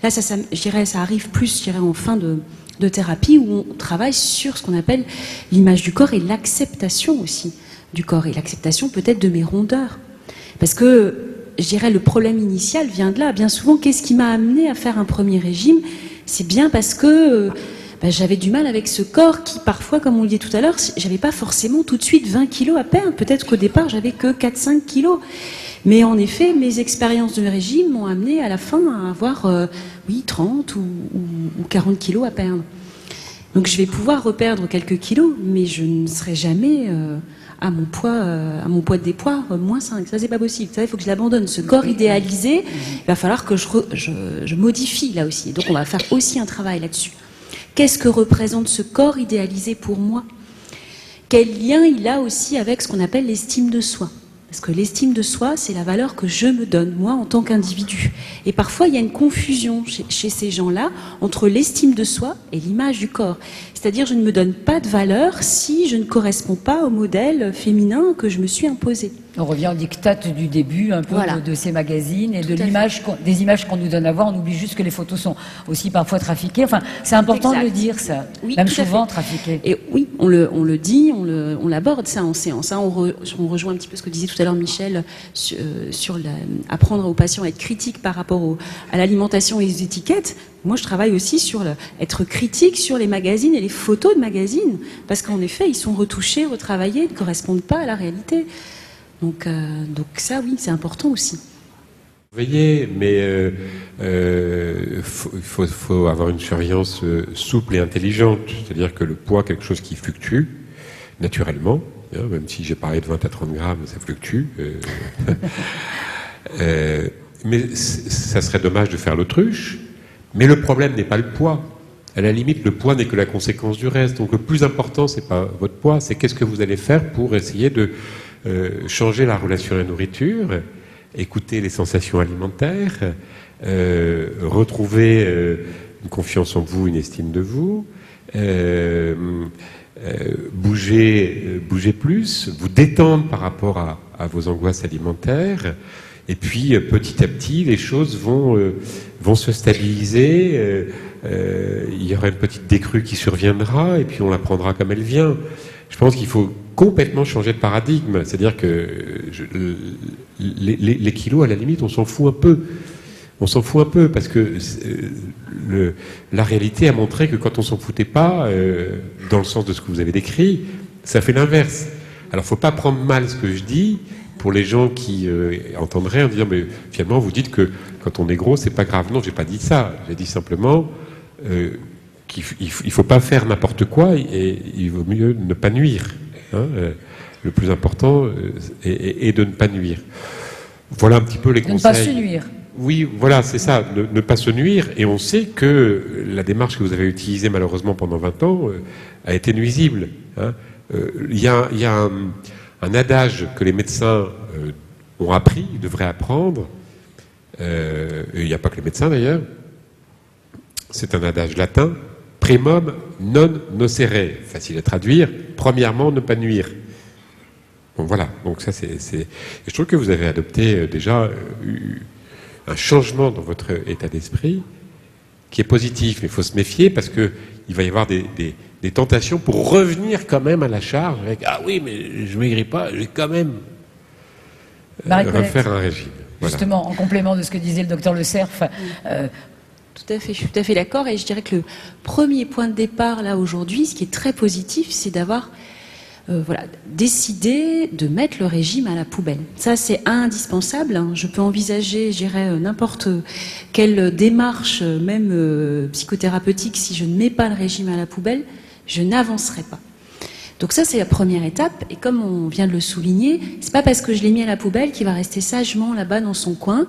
Speaker 4: je dirais, ça arrive plus, je dirais, en fin de thérapie où on travaille sur ce qu'on appelle l'image du corps et l'acceptation aussi du corps et l'acceptation peut-être de mes rondeurs. Parce que, je dirais, le problème initial vient de là. Bien souvent, qu'est-ce qui m'a amené à faire un premier régime? C'est bien parce que j'avais du mal avec ce corps qui, parfois, comme on le dit tout à l'heure, j'avais pas forcément tout de suite 20 kilos à perdre. Peut-être qu'au départ, j'avais que 4-5 kilos. Mais en effet, mes expériences de régime m'ont amené à la fin à avoir 30 ou 40 kilos à perdre. Donc je vais pouvoir reperdre quelques kilos, mais je ne serai jamais à mon poids de départ moins 5. Ça, c'est pas possible. Ça, il faut que je l'abandonne. Ce corps idéalisé, il va falloir que je modifie là aussi. Donc on va faire aussi un travail là-dessus. Qu'est-ce que représente ce corps idéalisé pour moi? Quel lien il a aussi avec ce qu'on appelle l'estime de soi? Parce que l'estime de soi, c'est la valeur que je me donne, moi, en tant qu'individu. Et parfois, il y a une confusion chez ces gens-là entre l'estime de soi et l'image du corps. C'est-à-dire, je ne me donne pas de valeur si je ne corresponds pas au modèle féminin que je me suis imposé.
Speaker 1: On revient au diktat du début, un peu de ces magazines et des images qu'on nous donne à voir. On oublie juste que les photos sont aussi parfois trafiquées. Enfin, c'est important de le dire, ça. Oui, même souvent trafiquées.
Speaker 4: Et oui, on le dit, on l'aborde ça en séance. Hein. On rejoint un petit peu ce que disait tout à l'heure Michel sur apprendre aux patients à être critiques par rapport à l'alimentation et les étiquettes. Moi, je travaille aussi sur être critique sur les magazines et les photos de magazines. Parce qu'en effet, ils sont retouchés, retravaillés, ne correspondent pas à la réalité. Donc ça, oui, c'est important aussi.
Speaker 2: Veillez, mais faut avoir une surveillance souple et intelligente. C'est-à-dire que le poids, quelque chose qui fluctue naturellement, hein, même si j'ai parlé de 20 à 30 grammes, ça fluctue. Mais ça serait dommage de faire l'autruche. Mais le problème n'est pas le poids. À la limite, le poids n'est que la conséquence du reste. Donc le plus important, c'est pas votre poids, c'est qu'est-ce que vous allez faire pour essayer de changer la relation à la nourriture, écouter les sensations alimentaires, retrouver une confiance en vous, une estime de vous, bouger plus, vous détendre par rapport à vos angoisses alimentaires. Et puis, petit à petit, les choses vont se stabiliser. Il y aura une petite décrue qui surviendra, et puis on la prendra comme elle vient. Je pense qu'il faut complètement changer de paradigme. C'est-à-dire que les kilos, à la limite, on s'en fout un peu. On s'en fout un peu, parce que la réalité a montré que quand on s'en foutait pas, dans le sens de ce que vous avez décrit, ça fait l'inverse. Alors, faut pas prendre mal ce que je dis, pour les gens qui entendraient en disant mais finalement vous dites que quand on est gros c'est pas grave. Non, j'ai pas dit ça. J'ai dit simplement qu'il faut pas faire n'importe quoi et il vaut mieux ne pas nuire. Hein, le plus important est de ne pas nuire. Voilà un petit peu les conseils.
Speaker 1: Ne pas se nuire.
Speaker 2: Oui, voilà, c'est ça, ne pas se nuire. Et on sait que la démarche que vous avez utilisée malheureusement pendant 20 ans a été nuisible. Hein. Il y a un adage que les médecins ont appris, devraient apprendre. Il n'y a pas que les médecins d'ailleurs. C'est un adage latin. Primum non nocere. Facile à traduire. Premièrement, ne pas nuire. Donc voilà, donc ça et je trouve que vous avez adopté déjà un changement dans votre état d'esprit qui est positif, mais il faut se méfier parce que il va y avoir des tentations pour revenir quand même à la charge avec « Ah oui, mais je maigris pas, je vais quand même refaire un régime. »
Speaker 1: Justement, en complément de ce que disait le docteur Le Cerf.
Speaker 4: Tout à fait, je suis tout à fait d'accord. Et je dirais que le premier point de départ, là, aujourd'hui, ce qui est très positif, c'est d'avoir décidé de mettre le régime à la poubelle. Ça, c'est indispensable. Hein. Je peux envisager, je dirais, n'importe quelle démarche, même psychothérapeutique, si je ne mets pas le régime à la poubelle, je n'avancerai pas. Donc ça, c'est la première étape. Et comme on vient de le souligner, c'est pas parce que je l'ai mis à la poubelle qu'il va rester sagement là-bas dans son coin.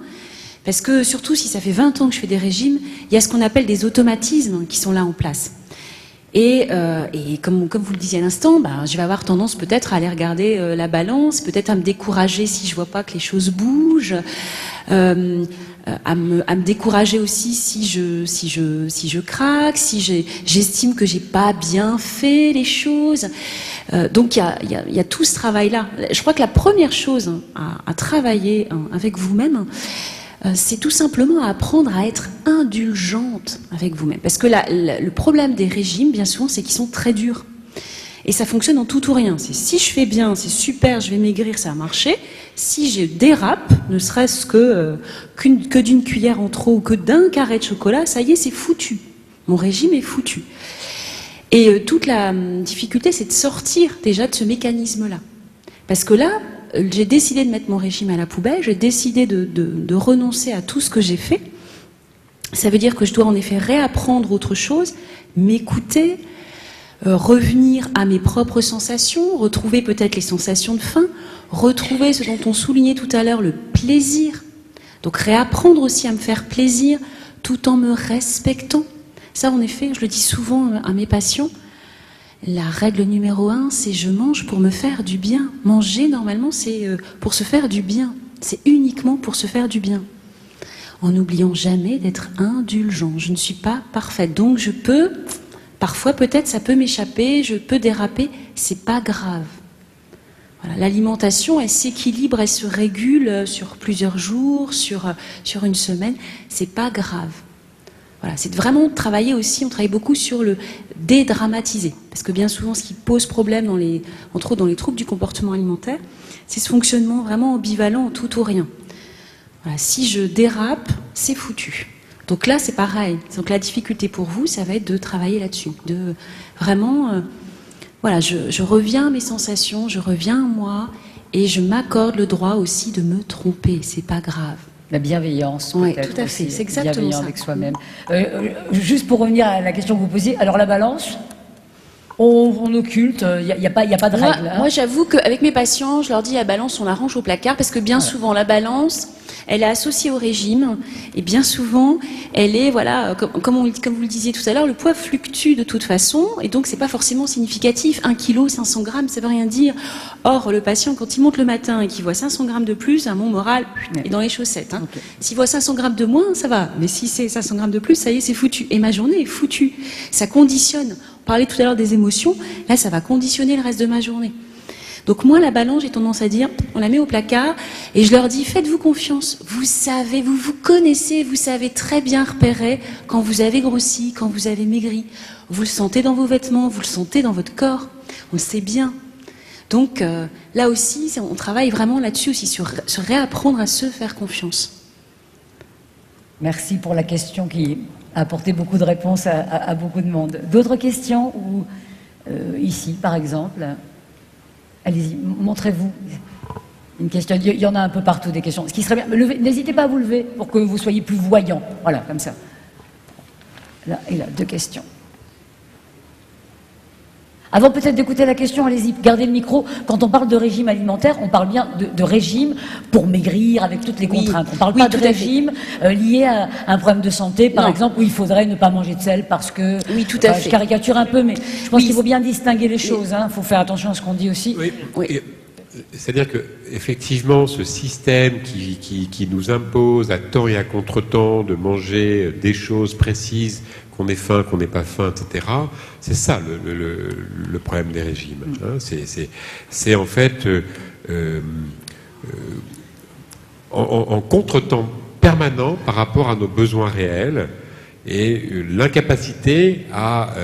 Speaker 4: Parce que, surtout, si ça fait 20 ans que je fais des régimes, il y a ce qu'on appelle des automatismes qui sont là en place. Et comme vous le disiez à l'instant, je vais avoir tendance peut-être à aller regarder la balance, peut-être à me décourager si je vois pas que les choses bougent, à me décourager aussi si je craque, si j'estime que j'ai pas bien fait les choses. Donc il y a tout ce travail-là. Je crois que la première chose à travailler avec vous-même, c'est tout simplement à apprendre à être indulgente avec vous-même. Parce que le problème des régimes, bien souvent, c'est qu'ils sont très durs. Et ça fonctionne en tout ou rien. C'est si je fais bien, c'est super, je vais maigrir, ça va marcher. Si je dérape, ne serait-ce que d'une cuillère en trop ou que d'un carré de chocolat, ça y est, c'est foutu. Mon régime est foutu. Et toute la difficulté, c'est de sortir déjà de ce mécanisme-là. Parce que là, j'ai décidé de mettre mon régime à la poubelle, j'ai décidé de renoncer à tout ce que j'ai fait. Ça veut dire que je dois en effet réapprendre autre chose, m'écouter, revenir à mes propres sensations, retrouver peut-être les sensations de faim, retrouver ce dont on soulignait tout à l'heure, le plaisir. Donc réapprendre aussi à me faire plaisir tout en me respectant. Ça, en effet, je le dis souvent à mes patients, la règle numéro 1, c'est je mange pour me faire du bien. Manger, normalement, c'est pour se faire du bien. C'est uniquement pour se faire du bien. En n'oubliant jamais d'être indulgent. Je ne suis pas parfaite. Donc je peux, parfois peut-être ça peut m'échapper, je peux déraper, c'est pas grave. Voilà, l'alimentation, elle s'équilibre, elle se régule sur plusieurs jours, sur une semaine, c'est pas grave. Voilà, c'est de vraiment travailler aussi, on travaille beaucoup sur le dédramatiser. Parce que bien souvent, ce qui pose problème, entre autres dans les troubles du comportement alimentaire, c'est ce fonctionnement vraiment ambivalent en tout ou rien. Voilà, si je dérape, c'est foutu. Donc là, c'est pareil. Donc la difficulté pour vous, ça va être de travailler là-dessus. De vraiment, je reviens à mes sensations, je reviens à moi, et je m'accorde le droit aussi de me tromper. C'est pas grave.
Speaker 1: La bienveillance,
Speaker 4: oui,
Speaker 1: peut-être.
Speaker 4: Tout à fait,
Speaker 1: aussi,
Speaker 4: c'est exactement
Speaker 1: bienveillant
Speaker 4: ça.
Speaker 1: avec soi-même. Juste pour revenir à la question que vous posiez, alors la balance, on occulte, il n'y a pas de règle.
Speaker 4: Moi, j'avoue qu'avec mes patients, je leur dis la balance, on la range au placard, parce que bien souvent, la balance, elle est associée au régime, et bien souvent, elle est, comme vous le disiez tout à l'heure, le poids fluctue de toute façon, et donc c'est pas forcément significatif. 1 kg, 500 grammes, ça veut rien dire. Or, le patient, quand il monte le matin et qu'il voit 500 grammes de plus, mon moral est dans les chaussettes. Hein. Okay. S'il voit 500 grammes de moins, ça va. Mais si c'est 500 grammes de plus, ça y est, c'est foutu. Et ma journée est foutue. Ça conditionne. On parlait tout à l'heure des émotions. Là, ça va conditionner le reste de ma journée. Donc moi, la balance, j'ai tendance à dire, on la met au placard et je leur dis, faites-vous confiance. Vous savez, vous vous connaissez, vous savez très bien repérer quand vous avez grossi, quand vous avez maigri. Vous le sentez dans vos vêtements, vous le sentez dans votre corps. On le sait bien. Donc là aussi, on travaille vraiment là-dessus aussi, sur réapprendre à se faire confiance.
Speaker 1: Merci pour la question qui a apporté beaucoup de réponses à beaucoup de monde. D'autres questions ou ici, par exemple? Allez-y, montrez-vous. Une question. Il y en a un peu partout des questions. Ce qui serait bien. N'hésitez pas à vous lever pour que vous soyez plus voyants. Voilà, comme ça. Là et là, 2 questions. Avant peut-être d'écouter la question, allez-y, gardez le micro. Quand on parle de régime alimentaire, on parle bien de régime pour maigrir avec toutes les contraintes. On ne parle pas de régime lié à un problème de santé, par exemple, où il faudrait ne pas manger de sel parce que...
Speaker 4: Oui, tout à fait.
Speaker 1: Je caricature un peu, mais je pense qu'il faut bien distinguer les choses. Il faut faire attention à ce qu'on dit aussi.
Speaker 2: Oui. C'est-à-dire que effectivement, ce système qui nous impose à temps et à contre-temps de manger des choses précises, qu'on ait faim, qu'on n'ait pas faim, etc. C'est ça le problème des régimes. Hein. C'est en fait en contretemps permanent par rapport à nos besoins réels et l'incapacité à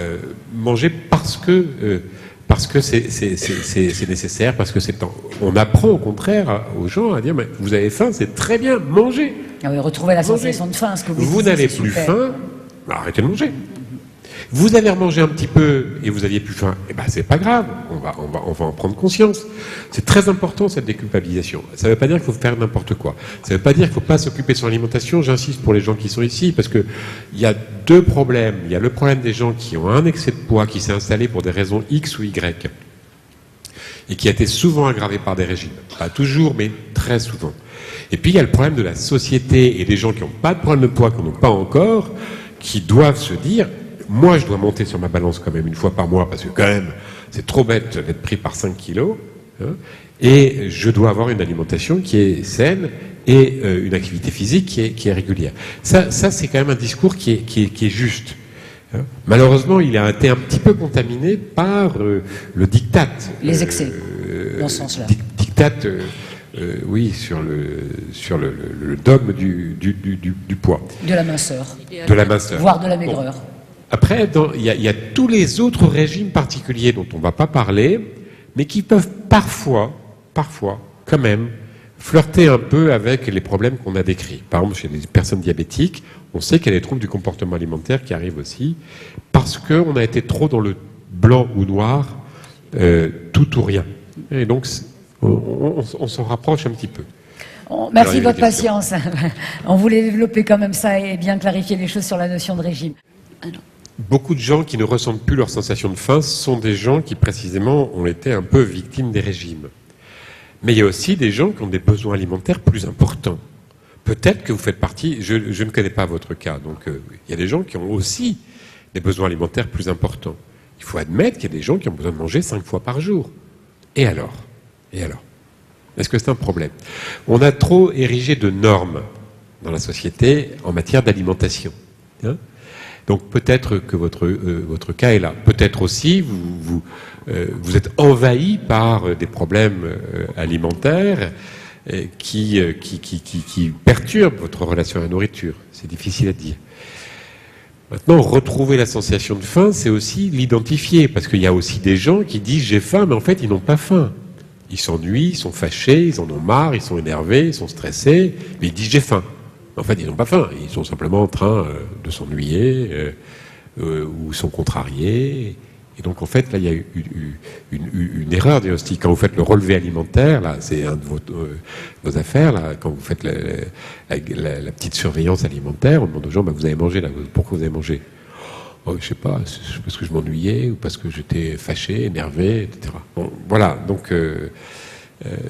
Speaker 2: manger parce que c'est nécessaire, parce que on apprend au contraire aux gens à dire mais vous avez faim, c'est très bien, mangez.
Speaker 1: Ah oui, retrouver la sensation de faim, ce que
Speaker 2: vous
Speaker 1: disiez,
Speaker 2: n'avez
Speaker 1: c'est
Speaker 2: plus
Speaker 1: super.
Speaker 2: faim, arrêtez de manger. Vous avez remangé un petit peu et vous aviez plus faim, eh ben c'est pas grave, on va en prendre conscience. C'est très important cette déculpabilisation. Ça ne veut pas dire qu'il faut faire n'importe quoi. Ça ne veut pas dire qu'il ne faut pas s'occuper de son alimentation. J'insiste pour les gens qui sont ici parce que il y a deux problèmes. Il y a le problème des gens qui ont un excès de poids qui s'est installé pour des raisons X ou Y et qui a été souvent aggravé par des régimes. Pas toujours, mais très souvent. Et puis il y a le problème de la société et des gens qui n'ont pas de problème de poids, qui n'en ont pas encore, qui doivent se dire moi, je dois monter sur ma balance quand même une fois par mois parce que quand même, c'est trop bête d'être pris par 5 kilos. Hein, et je dois avoir une alimentation qui est saine et une activité physique qui est régulière. Ça c'est quand même un discours qui est juste. Hein. Malheureusement, il a été un petit peu contaminé par le diktat.
Speaker 1: Les excès, dans ce sens-là.
Speaker 2: Diktat, oui, sur le dogme du poids.
Speaker 1: De la minceur.
Speaker 2: De la minceur.
Speaker 1: Voire de la maigreur.
Speaker 2: Bon. Après, il y a tous les autres régimes particuliers dont on ne va pas parler, mais qui peuvent parfois, quand même, flirter un peu avec les problèmes qu'on a décrits. Par exemple, chez les personnes diabétiques, on sait qu'il y a des troubles du comportement alimentaire qui arrivent aussi, parce qu'on a été trop dans le blanc ou noir, tout ou rien. Et donc, on s'en rapproche un petit peu.
Speaker 1: Merci de votre patience. On voulait développer quand même ça et bien clarifier les choses sur la notion de régime.
Speaker 4: Alors,
Speaker 2: Beaucoup de gens qui ne ressentent plus leur sensation de faim sont des gens qui précisément ont été un peu victimes des régimes. Mais il y a aussi des gens qui ont des besoins alimentaires plus importants. Peut-être que vous faites partie, je ne connais pas votre cas, donc il y a des gens qui ont aussi des besoins alimentaires plus importants. Il faut admettre qu'il y a des gens qui ont besoin de manger 5 fois par jour. Et alors ? Est-ce que c'est un problème ? On a trop érigé de normes dans la société en matière d'alimentation. Hein ? Donc peut-être que votre cas est là. Peut-être aussi vous êtes envahi par des problèmes alimentaires qui perturbent votre relation à la nourriture. C'est difficile à dire. Maintenant, retrouver la sensation de faim, c'est aussi l'identifier, parce qu'il y a aussi des gens qui disent j'ai faim, mais en fait ils n'ont pas faim. Ils s'ennuient, ils sont fâchés, ils en ont marre, ils sont énervés, ils sont stressés, mais ils disent j'ai faim. En fait, ils n'ont pas faim. Ils sont simplement en train de s'ennuyer ou sont contrariés. Et donc, en fait, là, il y a eu une erreur diagnostique. Quand vous faites le relevé alimentaire, là, c'est un de vos affaires, là, quand vous faites la petite surveillance alimentaire, on demande aux gens, bah, vous avez mangé, là, pourquoi vous avez mangé ? Oh, je sais pas, c'est parce que je m'ennuyais ou parce que j'étais fâché, énervé, etc. Bon, voilà, donc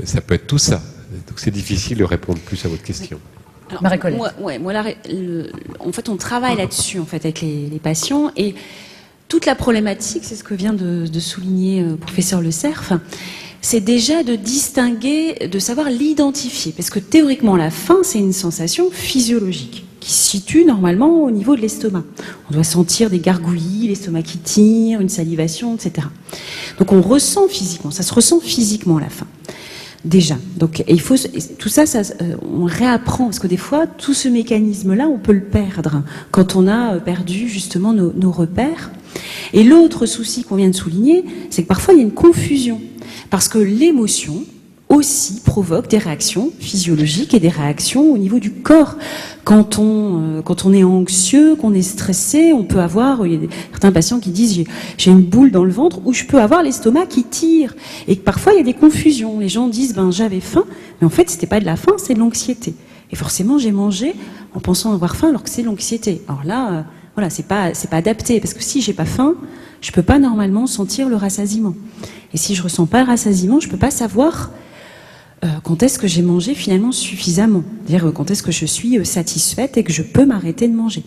Speaker 2: ça peut être tout ça. Donc, c'est difficile de répondre plus à votre question.
Speaker 4: alors,
Speaker 1: Marie-Colette.
Speaker 4: en fait, on travaille là-dessus, en fait, avec les patients, et toute la problématique, c'est ce que vient de souligner professeur Le Cerf, c'est déjà de distinguer, de savoir l'identifier, parce que théoriquement, la faim, c'est une sensation physiologique qui se situe normalement au niveau de l'estomac. On doit sentir des gargouillis, l'estomac qui tire, une salivation, etc. Donc on ressent physiquement, ça se ressent physiquement la faim. Déjà. Donc, et il faut, tout ça, on réapprend, parce que des fois, tout ce mécanisme-là, on peut le perdre quand on a perdu justement nos repères. Et l'autre souci qu'on vient de souligner, c'est que parfois il y a une confusion, parce que l'émotion aussi provoque des réactions physiologiques et des réactions au niveau du corps. Quand on est anxieux, qu'on est stressé, on peut avoir, il y a certains patients qui disent j'ai une boule dans le ventre, ou je peux avoir l'estomac qui tire. Et parfois il y a des confusions. Les gens disent j'avais faim, mais en fait c'était pas de la faim, c'est de l'anxiété. Et forcément j'ai mangé en pensant avoir faim alors que c'est l'anxiété. Alors là, voilà, c'est pas adapté, parce que si j'ai pas faim, je peux pas normalement sentir le rassasiement. Et si je ressens pas le rassasiement, je peux pas savoir quand est-ce que j'ai mangé finalement suffisamment, c'est-à-dire quand est-ce que je suis satisfaite et que je peux m'arrêter de manger.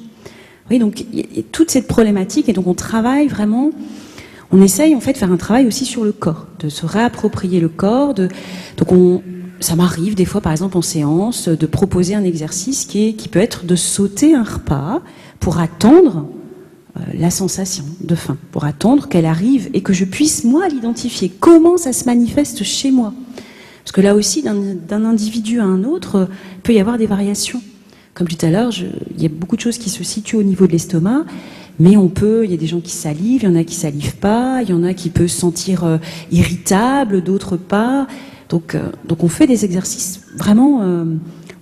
Speaker 4: Oui, donc il y a toute cette problématique, et donc on travaille vraiment, on essaye en fait de faire un travail aussi sur le corps, de se réapproprier le corps, ça m'arrive des fois par exemple en séance de proposer un exercice qui peut être de sauter un repas pour attendre la sensation de faim, pour attendre qu'elle arrive et que je puisse moi l'identifier, comment ça se manifeste chez moi. Parce Parce que là aussi, d'un individu à un autre, il peut y avoir des variations. Comme tout à l'heure, il y a beaucoup de choses qui se situent au niveau de l'estomac, mais il y a des gens qui salivent, il y en a qui salivent pas, il y en a qui peuvent se sentir irritables, d'autres pas. Donc on fait des exercices vraiment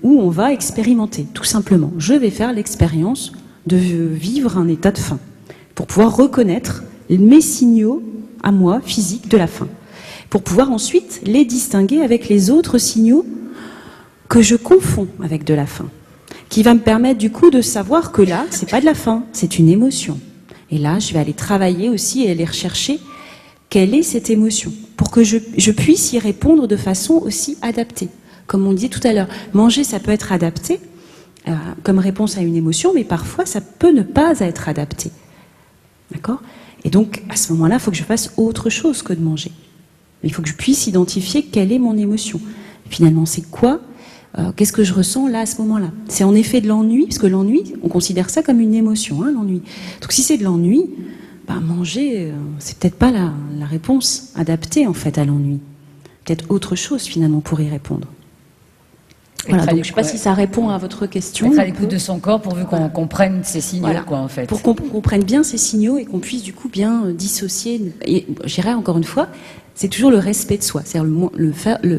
Speaker 4: où on va expérimenter, tout simplement. Je vais faire l'expérience de vivre un état de faim pour pouvoir reconnaître mes signaux à moi, physiques, de la faim. Pour pouvoir ensuite les distinguer avec les autres signaux que je confonds avec de la faim, qui va me permettre du coup de savoir que là, c'est pas de la faim, c'est une émotion. Et là, je vais aller travailler aussi et aller rechercher quelle est cette émotion, pour que je puisse y répondre de façon aussi adaptée. Comme on disait tout à l'heure, manger, ça peut être adapté comme réponse à une émotion, mais parfois, ça peut ne pas être adapté. D'accord ? Et donc, à ce moment-là, il faut que je fasse autre chose que de manger. Il faut que je puisse identifier quelle est mon émotion. Finalement, c'est quoi ? Qu'est-ce que je ressens là, à ce moment-là ? C'est en effet de l'ennui, parce que l'ennui, on considère ça comme une émotion, hein, l'ennui. Donc si c'est de l'ennui, manger, c'est peut-être pas la réponse adaptée en fait à l'ennui. Peut-être autre chose finalement pour y répondre. Voilà, donc je ne sais pas si ça répond à votre question.
Speaker 1: Être à l'écoute de son corps pourvu qu'on comprenne ces signaux,
Speaker 4: voilà.
Speaker 1: Quoi, en fait.
Speaker 4: Pour qu'on comprenne bien ces signaux et qu'on puisse du coup bien dissocier. Et je dirais encore une fois, c'est toujours le respect de soi, c'est-à-dire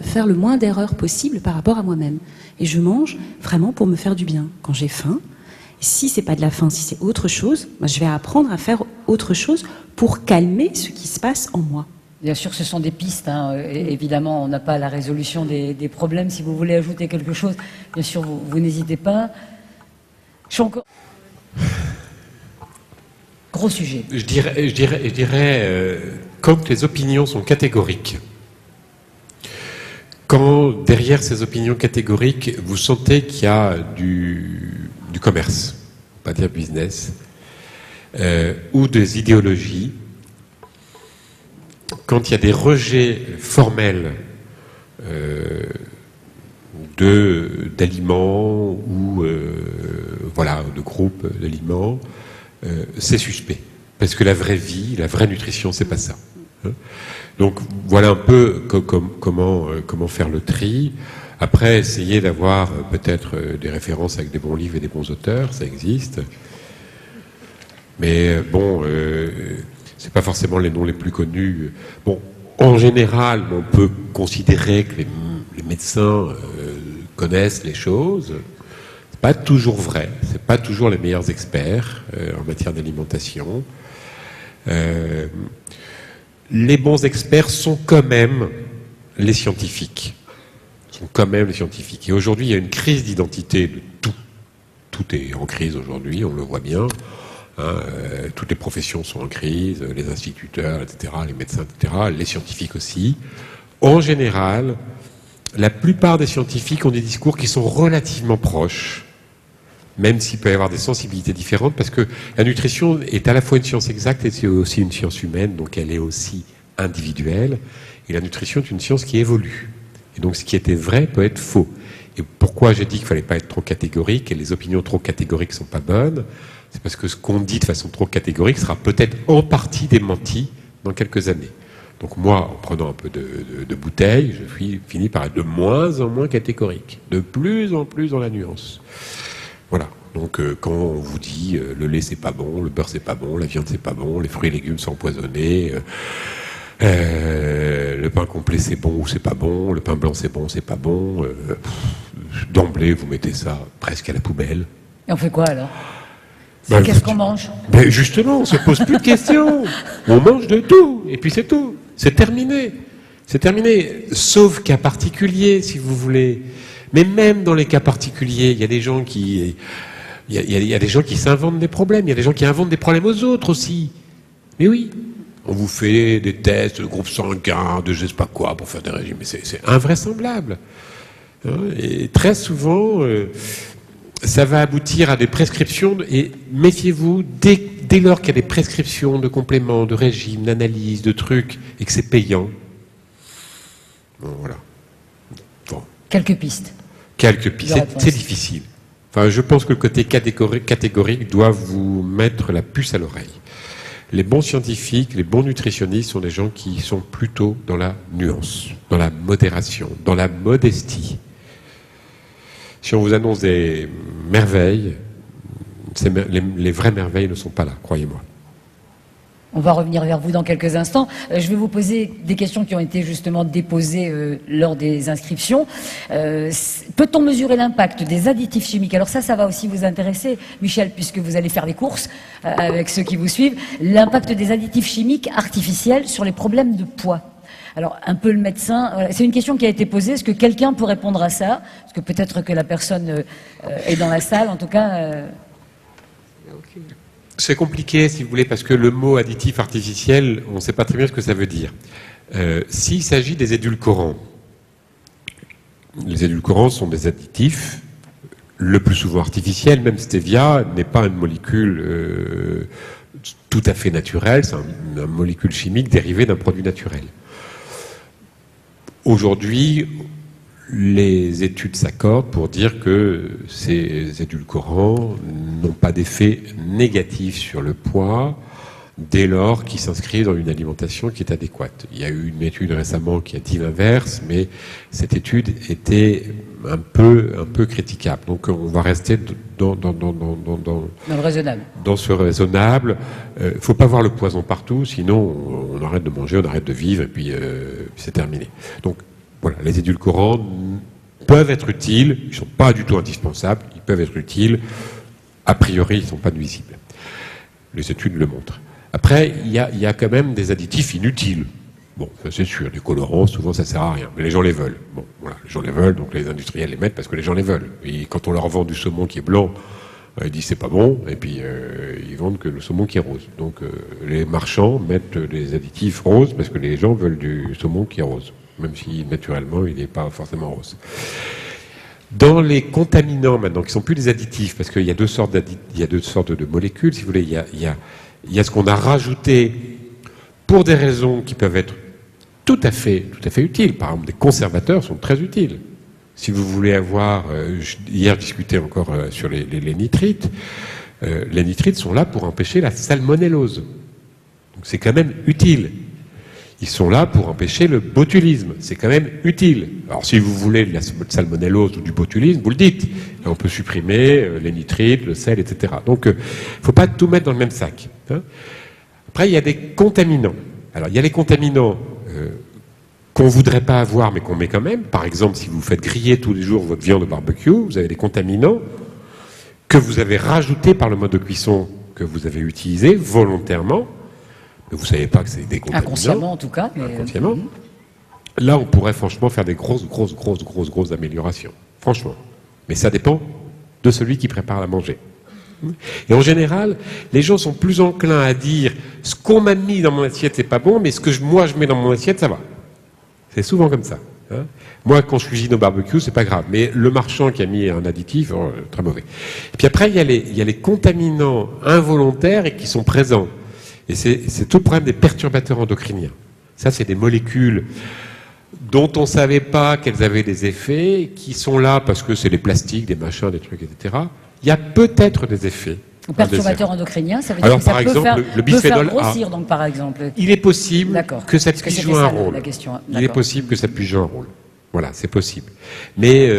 Speaker 4: faire le moins d'erreurs possible par rapport à moi-même. Et je mange vraiment pour me faire du bien. Quand j'ai faim, si c'est pas de la faim, si c'est autre chose, je vais apprendre à faire autre chose pour calmer ce qui se passe en moi.
Speaker 1: Bien sûr, ce sont des pistes. Hein. Évidemment, on n'a pas la résolution des problèmes. Si vous voulez ajouter quelque chose, bien sûr, vous n'hésitez pas. Je suis encore... Gros sujet.
Speaker 2: Je dirais quand les opinions sont catégoriques, quand derrière ces opinions catégoriques, vous sentez qu'il y a du commerce, pas dire business, ou des idéologies, quand il y a des rejets formels d'aliments ou de groupes d'aliments, c'est suspect. Parce que la vraie vie, la vraie nutrition, c'est pas ça. Donc voilà un peu comment faire le tri. Après, essayer d'avoir peut-être des références avec des bons livres et des bons auteurs, ça existe. Mais c'est pas forcément les noms les plus connus. Bon, en général, on peut considérer que les médecins connaissent les choses. C'est pas toujours vrai. C'est pas toujours les meilleurs experts en matière d'alimentation. Les bons experts sont quand même les scientifiques. Et aujourd'hui, il y a une crise d'identité de tout. Tout est en crise aujourd'hui, on le voit bien. Toutes les professions sont en crise, les instituteurs, etc., les médecins, etc., les scientifiques aussi. En général, la plupart des scientifiques ont des discours qui sont relativement proches, même s'il peut y avoir des sensibilités différentes, parce que la nutrition est à la fois une science exacte et c'est aussi une science humaine, donc elle est aussi individuelle. Et la nutrition est une science qui évolue. Et donc ce qui était vrai peut être faux. Et pourquoi j'ai dit qu'il ne fallait pas être trop catégorique, et les opinions trop catégoriques ne sont pas bonnes, c'est parce que ce qu'on dit de façon trop catégorique sera peut-être en partie démenti dans quelques années. Donc moi, en prenant un peu de bouteille, je finis par être de moins en moins catégorique, de plus en plus dans la nuance. Voilà. Donc quand on vous dit le lait c'est pas bon, le beurre c'est pas bon, la viande c'est pas bon, les fruits et légumes sont empoisonnés, le pain complet c'est bon ou c'est pas bon, le pain blanc c'est bon, c'est pas bon, d'emblée vous mettez ça presque à la poubelle.
Speaker 1: Et on fait quoi alors ? Qu'est-ce qu'on mange ?
Speaker 2: Ben justement, on se pose plus de questions. On mange de tout, et puis c'est tout. C'est terminé. C'est terminé. Sauf cas particuliers, si vous voulez. Mais même dans les cas particuliers, il y a des gens qui... Il y a des gens qui s'inventent des problèmes. Il y a des gens qui inventent des problèmes aux autres aussi. Mais oui. On vous fait des tests de groupe sanguin, de je sais pas quoi, pour faire des régimes. Mais c'est invraisemblable. Et très souvent... ça va aboutir à des prescriptions, et méfiez-vous, dès lors qu'il y a des prescriptions de compléments, de régimes, d'analyses, de trucs, et que c'est payant. Bon, voilà. Bon.
Speaker 1: Quelques pistes.
Speaker 2: C'est difficile. Enfin, je pense que le côté catégorique doit vous mettre la puce à l'oreille. Les bons scientifiques, les bons nutritionnistes sont des gens qui sont plutôt dans la nuance, dans la modération, dans la modestie. Si on vous annonce des merveilles, les vraies merveilles ne sont pas là, croyez-moi.
Speaker 1: On va revenir vers vous dans quelques instants. Je vais vous poser des questions qui ont été justement déposées lors des inscriptions. Peut-on mesurer l'impact des additifs chimiques? Alors ça va aussi vous intéresser, Michel, puisque vous allez faire les courses avec ceux qui vous suivent. L'impact des additifs chimiques artificiels sur les problèmes de poids. Alors, un peu le médecin, voilà. C'est une question qui a été posée. Est-ce que quelqu'un peut répondre à ça? Parce que peut-être que la personne est dans la salle, en tout cas...
Speaker 2: C'est compliqué, si vous voulez, parce que le mot additif artificiel, on ne sait pas très bien ce que ça veut dire. S'il s'agit des édulcorants, les édulcorants sont des additifs, le plus souvent artificiels, même stevia n'est pas une molécule tout à fait naturelle, c'est une molécule chimique dérivée d'un produit naturel. Aujourd'hui, les études s'accordent pour dire que ces édulcorants n'ont pas d'effet négatif sur le poids dès lors qu'ils s'inscrivent dans une alimentation qui est adéquate. Il y a eu une étude récemment qui a dit l'inverse, mais cette étude était un peu critiquable. Donc on va rester dans
Speaker 1: le raisonnable.
Speaker 2: Dans ce raisonnable. Faut pas voir le poison partout, sinon on arrête de manger, on arrête de vivre et puis c'est terminé. Donc voilà, les édulcorants peuvent être utiles, ils ne sont pas du tout indispensables, ils peuvent être utiles, a priori ils ne sont pas nuisibles. Les études le montrent. Après, il y a quand même des additifs inutiles. Bon, ça c'est sûr, les colorants, souvent ça sert à rien, mais les gens les veulent. Bon, voilà, les gens les veulent, donc les industriels les mettent parce que les gens les veulent. Et quand on leur vend du saumon qui est blanc, ils disent c'est pas bon, et puis ils vendent que le saumon qui est rose. Donc les marchands mettent des additifs roses parce que les gens veulent du saumon qui est rose, même si naturellement il n'est pas forcément rose. Dans les contaminants maintenant, qui ne sont plus des additifs, parce qu'il y a deux sortes de molécules, si vous voulez, il y a ce qu'on a rajouté pour des raisons qui peuvent être tout à fait utiles. Par exemple, des conservateurs sont très utiles. Si vous voulez avoir, hier je discutais encore sur les nitrites, les nitrites sont là pour empêcher la salmonellose. Donc c'est quand même utile. Ils sont là pour empêcher le botulisme. C'est quand même utile. Alors, si vous voulez de la salmonellose ou du botulisme, vous le dites. Et on peut supprimer les nitrites, le sel, etc. Donc, il ne faut pas tout mettre dans le même sac. Hein. Après, il y a des contaminants. Alors, il y a les contaminants qu'on ne voudrait pas avoir, mais qu'on met quand même. Par exemple, si vous faites griller tous les jours votre viande au barbecue, vous avez des contaminants que vous avez rajoutés par le mode de cuisson que vous avez utilisé volontairement. Vous ne savez pas que c'est des contaminants.
Speaker 1: Inconsciemment, en tout cas. Mais...
Speaker 2: Inconsciemment. Là, on pourrait franchement faire des grosses améliorations. Franchement. Mais ça dépend de celui qui prépare à manger. Et en général, les gens sont plus enclins à dire ce qu'on m'a mis dans mon assiette, c'est pas bon, mais ce que moi je mets dans mon assiette, ça va. C'est souvent comme ça. Hein. Moi, quand je cuisine au barbecue, c'est pas grave. Mais le marchand qui a mis un additif, très mauvais. Et puis après, il y a les contaminants involontaires et qui sont présents. Et c'est tout le problème des perturbateurs endocriniens. Ça, c'est des molécules dont on ne savait pas qu'elles avaient des effets, qui sont là parce que c'est des plastiques, des machins, des trucs, etc. Il y a peut-être des effets.
Speaker 1: Perturbateurs endocriniens, ça veut dire
Speaker 2: alors,
Speaker 1: que ça
Speaker 2: par
Speaker 1: peut
Speaker 2: exemple, le
Speaker 1: faire
Speaker 2: bisphénol
Speaker 1: grossir,
Speaker 2: A.
Speaker 1: donc, par exemple.
Speaker 2: Il est possible que ça puisse jouer un rôle.
Speaker 1: Il
Speaker 2: est possible que ça puisse jouer un rôle. Voilà, c'est possible. Mais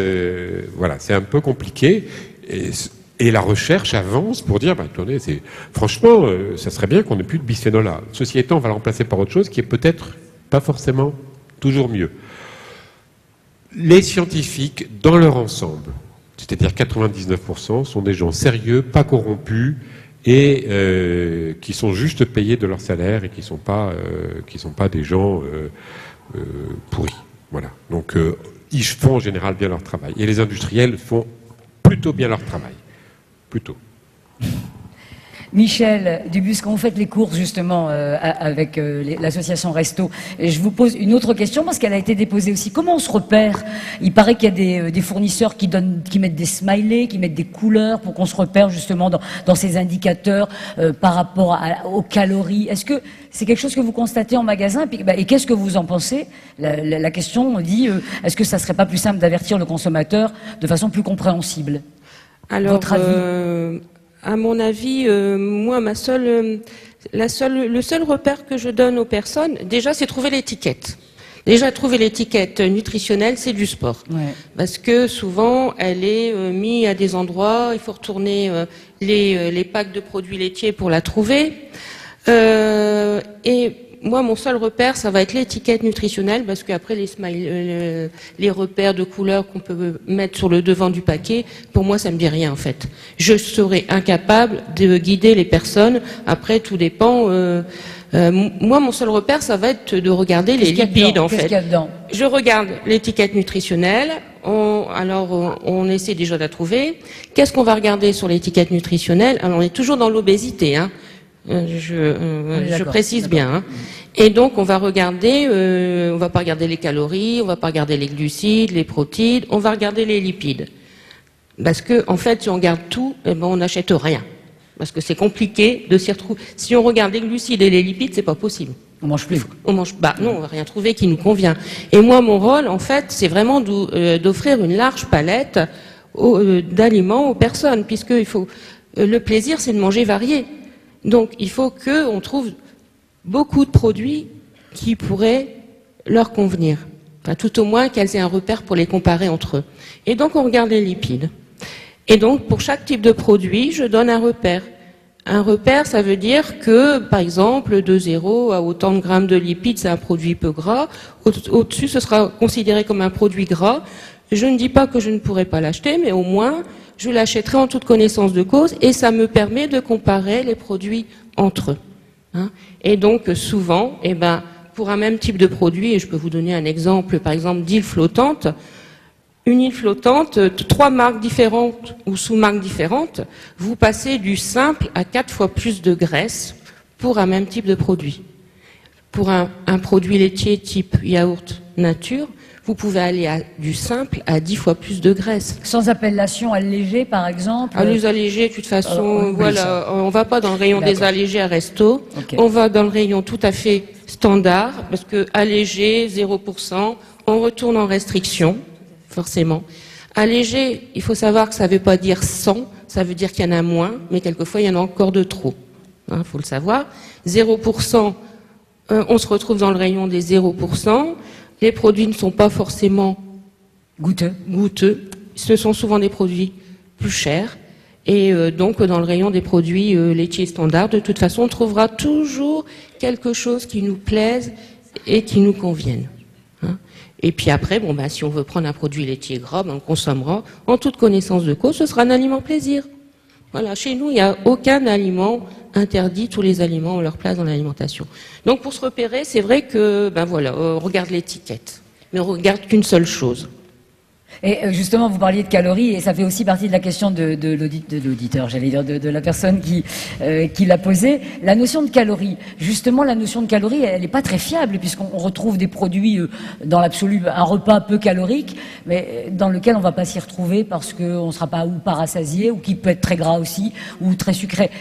Speaker 2: voilà, c'est un peu compliqué. Et la recherche avance pour dire, attendez, franchement, ça serait bien qu'on n'ait plus de bisphénol A. Ceci étant, on va le remplacer par autre chose qui est peut-être pas forcément toujours mieux. Les scientifiques, dans leur ensemble, c'est-à-dire 99%, sont des gens sérieux, pas corrompus, et qui sont juste payés de leur salaire et qui sont pas des gens pourris. Voilà. Donc, ils font en général bien leur travail. Et les industriels font plutôt bien leur travail. Plutôt.
Speaker 1: Michel Dubus, quand vous faites les courses justement avec l'association Resto, je vous pose une autre question parce qu'elle a été déposée aussi. Comment on se repère? Il paraît qu'il y a des fournisseurs qui mettent des smileys, qui mettent des couleurs pour qu'on se repère justement dans ces indicateurs par rapport aux calories. Est-ce que c'est quelque chose que vous constatez en magasin? Et qu'est-ce que vous en pensez? La question dit, est-ce que ça serait pas plus simple d'avertir le consommateur de façon plus compréhensible?
Speaker 3: Alors,
Speaker 1: Votre avis?
Speaker 3: à mon avis, moi, ma seule le seul repère que je donne aux personnes, déjà, c'est trouver l'étiquette. Déjà, trouver l'étiquette nutritionnelle, c'est du sport.
Speaker 1: Ouais.
Speaker 3: Parce que souvent, elle est mise à des endroits, il faut retourner les packs de produits laitiers pour la trouver. Et moi, mon seul repère, ça va être l'étiquette nutritionnelle, parce qu'après, les repères de couleurs qu'on peut mettre sur le devant du paquet, pour moi, ça me dit rien, en fait. Je serais incapable de guider les personnes. Après, tout dépend. Moi, mon seul repère, ça va être de regarder les lipides, en fait.
Speaker 1: Qu'est-ce qu'il y a dedans ?
Speaker 3: Je regarde l'étiquette nutritionnelle. On essaie déjà de la trouver. Qu'est-ce qu'on va regarder sur l'étiquette nutritionnelle ? Alors, on est toujours dans l'obésité, hein. Je précise bien. Hein. Et donc, on va regarder, on va pas regarder les calories, on va pas regarder les glucides, les protéines, on va regarder les lipides. Parce que, en fait, si on regarde tout, eh ben, on n'achète rien. Parce que c'est compliqué de s'y retrouver. Si on regarde les glucides et les lipides, c'est pas possible.
Speaker 1: On mange plus.
Speaker 3: Non, on va rien trouver qui nous convient. Et moi, mon rôle, en fait, c'est vraiment d'offrir une large palette d'aliments aux personnes, puisque le plaisir, c'est de manger varié. Donc, il faut qu'on trouve beaucoup de produits qui pourraient leur convenir. Enfin, tout au moins qu'elles aient un repère pour les comparer entre eux. Et donc, on regarde les lipides. Et donc, pour chaque type de produit, je donne un repère. Un repère, ça veut dire que, par exemple, de 0 à autant de grammes de lipides, c'est un produit peu gras. Au-dessus, ce sera considéré comme un produit gras. Je ne dis pas que je ne pourrais pas l'acheter, mais au moins, je l'achèterai en toute connaissance de cause et ça me permet de comparer les produits entre eux. Hein. Et donc, souvent, pour un même type de produit, et je peux vous donner un exemple, par exemple, d'île flottante, une île flottante, 3 marques différentes ou sous-marques différentes, vous passez du simple à 4 fois plus de graisse pour un même type de produit. Pour un produit laitier type yaourt nature, vous pouvez aller du simple à 10 fois plus de graisse.
Speaker 1: Sans appellation allégée, par exemple.
Speaker 3: Les allégés, de toute façon, on va pas dans le rayon des allégés à resto.
Speaker 1: Okay.
Speaker 3: On va dans le rayon tout à fait standard, parce que allégé, 0%, on retourne en restriction, forcément. Allégé, il faut savoir que ça veut pas dire 100, ça veut dire qu'il y en a moins, mais quelquefois il y en a encore de trop. Hein, faut le savoir. 0%, on se retrouve dans le rayon des 0%. Les produits ne sont pas forcément goûteux. Ce sont souvent des produits plus chers. Et donc, dans le rayon des produits laitiers standards, de toute façon, on trouvera toujours quelque chose qui nous plaise et qui nous convienne. Hein. Et puis après, si on veut prendre un produit laitier gras, on le consommera en toute connaissance de cause. Ce sera un aliment plaisir. Voilà, chez nous, il n'y a aucun aliment interdit. Tous les aliments ont leur place dans l'alimentation. Donc, pour se repérer, c'est vrai que, on regarde l'étiquette. Mais on regarde qu'une seule chose.
Speaker 1: Et justement, vous parliez de calories, et ça fait aussi partie de la question de l'auditeur, j'allais dire, de la personne qui l'a posée. La notion de calories, justement, la notion de calories, elle n'est pas très fiable, puisqu'on retrouve des produits, dans l'absolu, un repas peu calorique, mais dans lequel on ne va pas s'y retrouver parce qu'on ne sera pas ou pas rassasié, ou qui peut être très gras aussi, ou très sucré.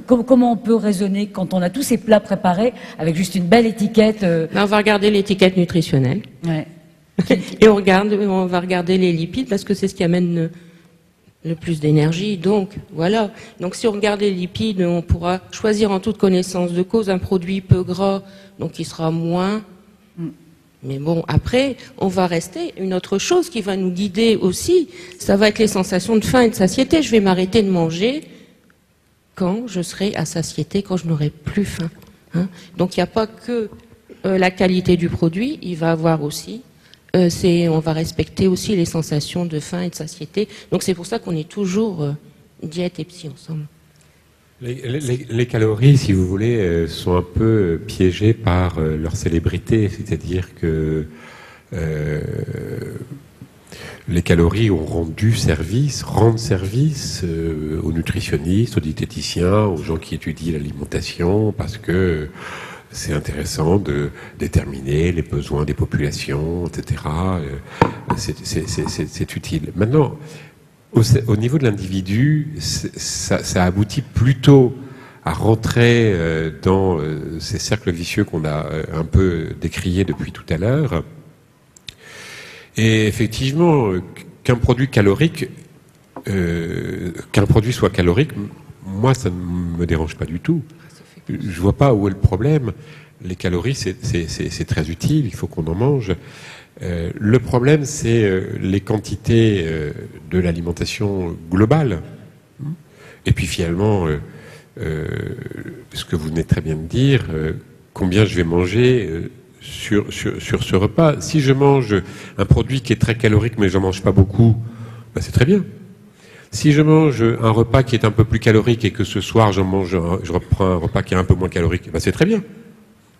Speaker 1: Comment on peut raisonner quand on a tous ces plats préparés, avec juste une belle étiquette
Speaker 3: On va regarder l'étiquette nutritionnelle.
Speaker 1: Ouais.
Speaker 3: Et on va regarder les lipides parce que c'est ce qui amène le plus d'énergie. Donc, voilà. Donc, si on regarde les lipides, on pourra choisir en toute connaissance de cause un produit peu gras, donc qui sera moins. Mais bon, après, on va rester. Une autre chose qui va nous guider aussi, ça va être les sensations de faim et de satiété. Je vais m'arrêter de manger quand je serai à satiété, quand je n'aurai plus faim. Hein. Donc, il n'y a pas que la qualité du produit, il va avoir aussi on va respecter aussi les sensations de faim et de satiété. Donc c'est pour ça qu'on est toujours diète et psy ensemble.
Speaker 2: Les calories, si vous voulez, sont un peu piégées par leur célébrité, c'est-à-dire que les calories rendent service aux nutritionnistes, aux diététiciens, aux gens qui étudient l'alimentation, parce que c'est intéressant de déterminer les besoins des populations, etc. C'est utile. Maintenant, au niveau de l'individu, ça aboutit plutôt à rentrer dans ces cercles vicieux qu'on a un peu décriés depuis tout à l'heure. Et effectivement, qu'un produit soit calorique, moi, ça ne me dérange pas du tout. je vois pas où est le problème. Les calories, c'est très utile, il faut qu'on en mange. Le problème, c'est les quantités de l'alimentation globale. Et puis finalement, ce que vous venez très bien de dire, combien je vais manger sur ce repas. Si je mange un produit qui est très calorique, mais je n'en mange pas beaucoup, ben c'est très bien. Si je mange un repas qui est un peu plus calorique et que ce soir je reprends un repas qui est un peu moins calorique, ben c'est très bien.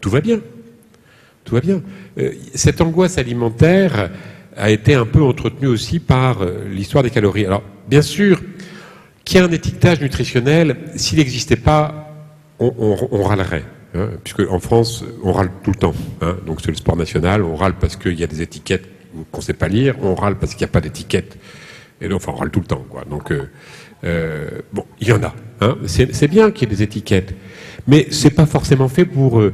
Speaker 2: Tout va bien. Tout va bien. Cette angoisse alimentaire a été un peu entretenue aussi par l'histoire des calories. Alors, bien sûr, qu'il y ait un étiquetage nutritionnel, s'il n'existait pas, on râlerait. Hein, puisque en France, on râle tout le temps. Hein, donc c'est le sport national, on râle parce qu'il y a des étiquettes qu'on ne sait pas lire, on râle parce qu'il n'y a pas d'étiquette. Et donc, enfin, on râle tout le temps, quoi. Donc, bon, il y en a. Hein. C'est bien qu'il y ait des étiquettes. Mais c'est pas forcément fait pour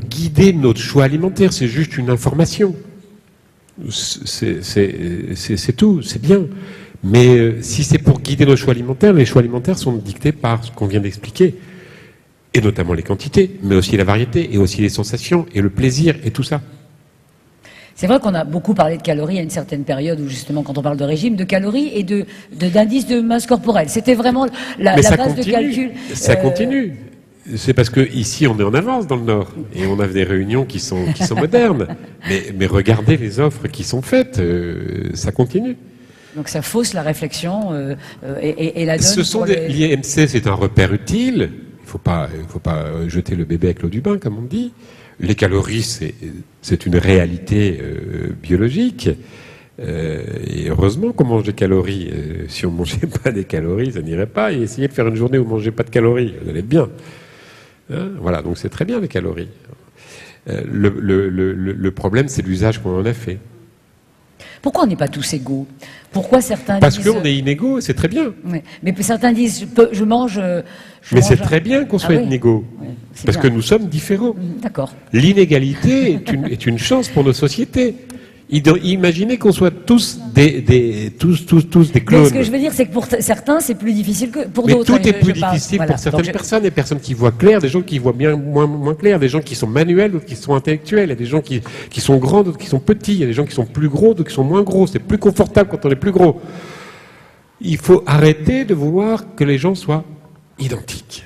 Speaker 2: guider notre choix alimentaire. C'est juste une information. C'est tout. C'est bien. Mais si c'est pour guider nos choix alimentaires, les choix alimentaires sont dictés par ce qu'on vient d'expliquer. Et notamment les quantités, mais aussi la variété, et aussi les sensations, et le plaisir, et tout ça.
Speaker 1: C'est vrai qu'on a beaucoup parlé de calories à une certaine période où justement quand on parle de régime, de calories et d'indice de masse corporelle. C'était vraiment la base de calcul.
Speaker 2: Ça continue. C'est parce que ici on est en avance dans le Nord et on a des réunions qui sont modernes. Mais regardez les offres qui sont faites, ça continue.
Speaker 1: Donc ça fausse la réflexion et la donne.
Speaker 2: Ce sont l'IMC, c'est un repère utile. Il faut pas jeter le bébé avec l'eau du bain, comme on dit. Les calories, c'est une réalité biologique. Et heureusement qu'on mange des calories. Si on ne mangeait pas des calories, ça n'irait pas. Et essayez de faire une journée où vous ne mangez pas de calories. Vous allez être bien. Hein, voilà, donc c'est très bien les calories. Le problème, c'est l'usage qu'on en a fait.
Speaker 1: Pourquoi on n'est pas tous égaux? Pourquoi certains
Speaker 2: Parce
Speaker 1: disent...
Speaker 2: Parce qu'on est inégaux, c'est très bien.
Speaker 1: Oui. Mais certains disent, je mange...
Speaker 2: Mais c'est très bien qu'on soit inégaux.
Speaker 1: Oui,
Speaker 2: parce que nous sommes différents.
Speaker 1: D'accord.
Speaker 2: L'inégalité est une chance pour nos sociétés. Imaginez qu'on soit tous des clones.
Speaker 1: Mais ce que je veux dire, c'est que pour certains, c'est plus difficile que pour d'autres.
Speaker 2: Mais tout est plus difficile pour certaines personnes. Des personnes qui voient clair, des gens qui voient bien moins clair, des gens qui sont manuels, d'autres qui sont intellectuels, il y a des gens qui sont grands, d'autres qui sont petits, il y a des gens qui sont plus gros, d'autres qui sont moins gros. C'est plus confortable quand on est plus gros. Il faut arrêter de vouloir que les gens soient identiques.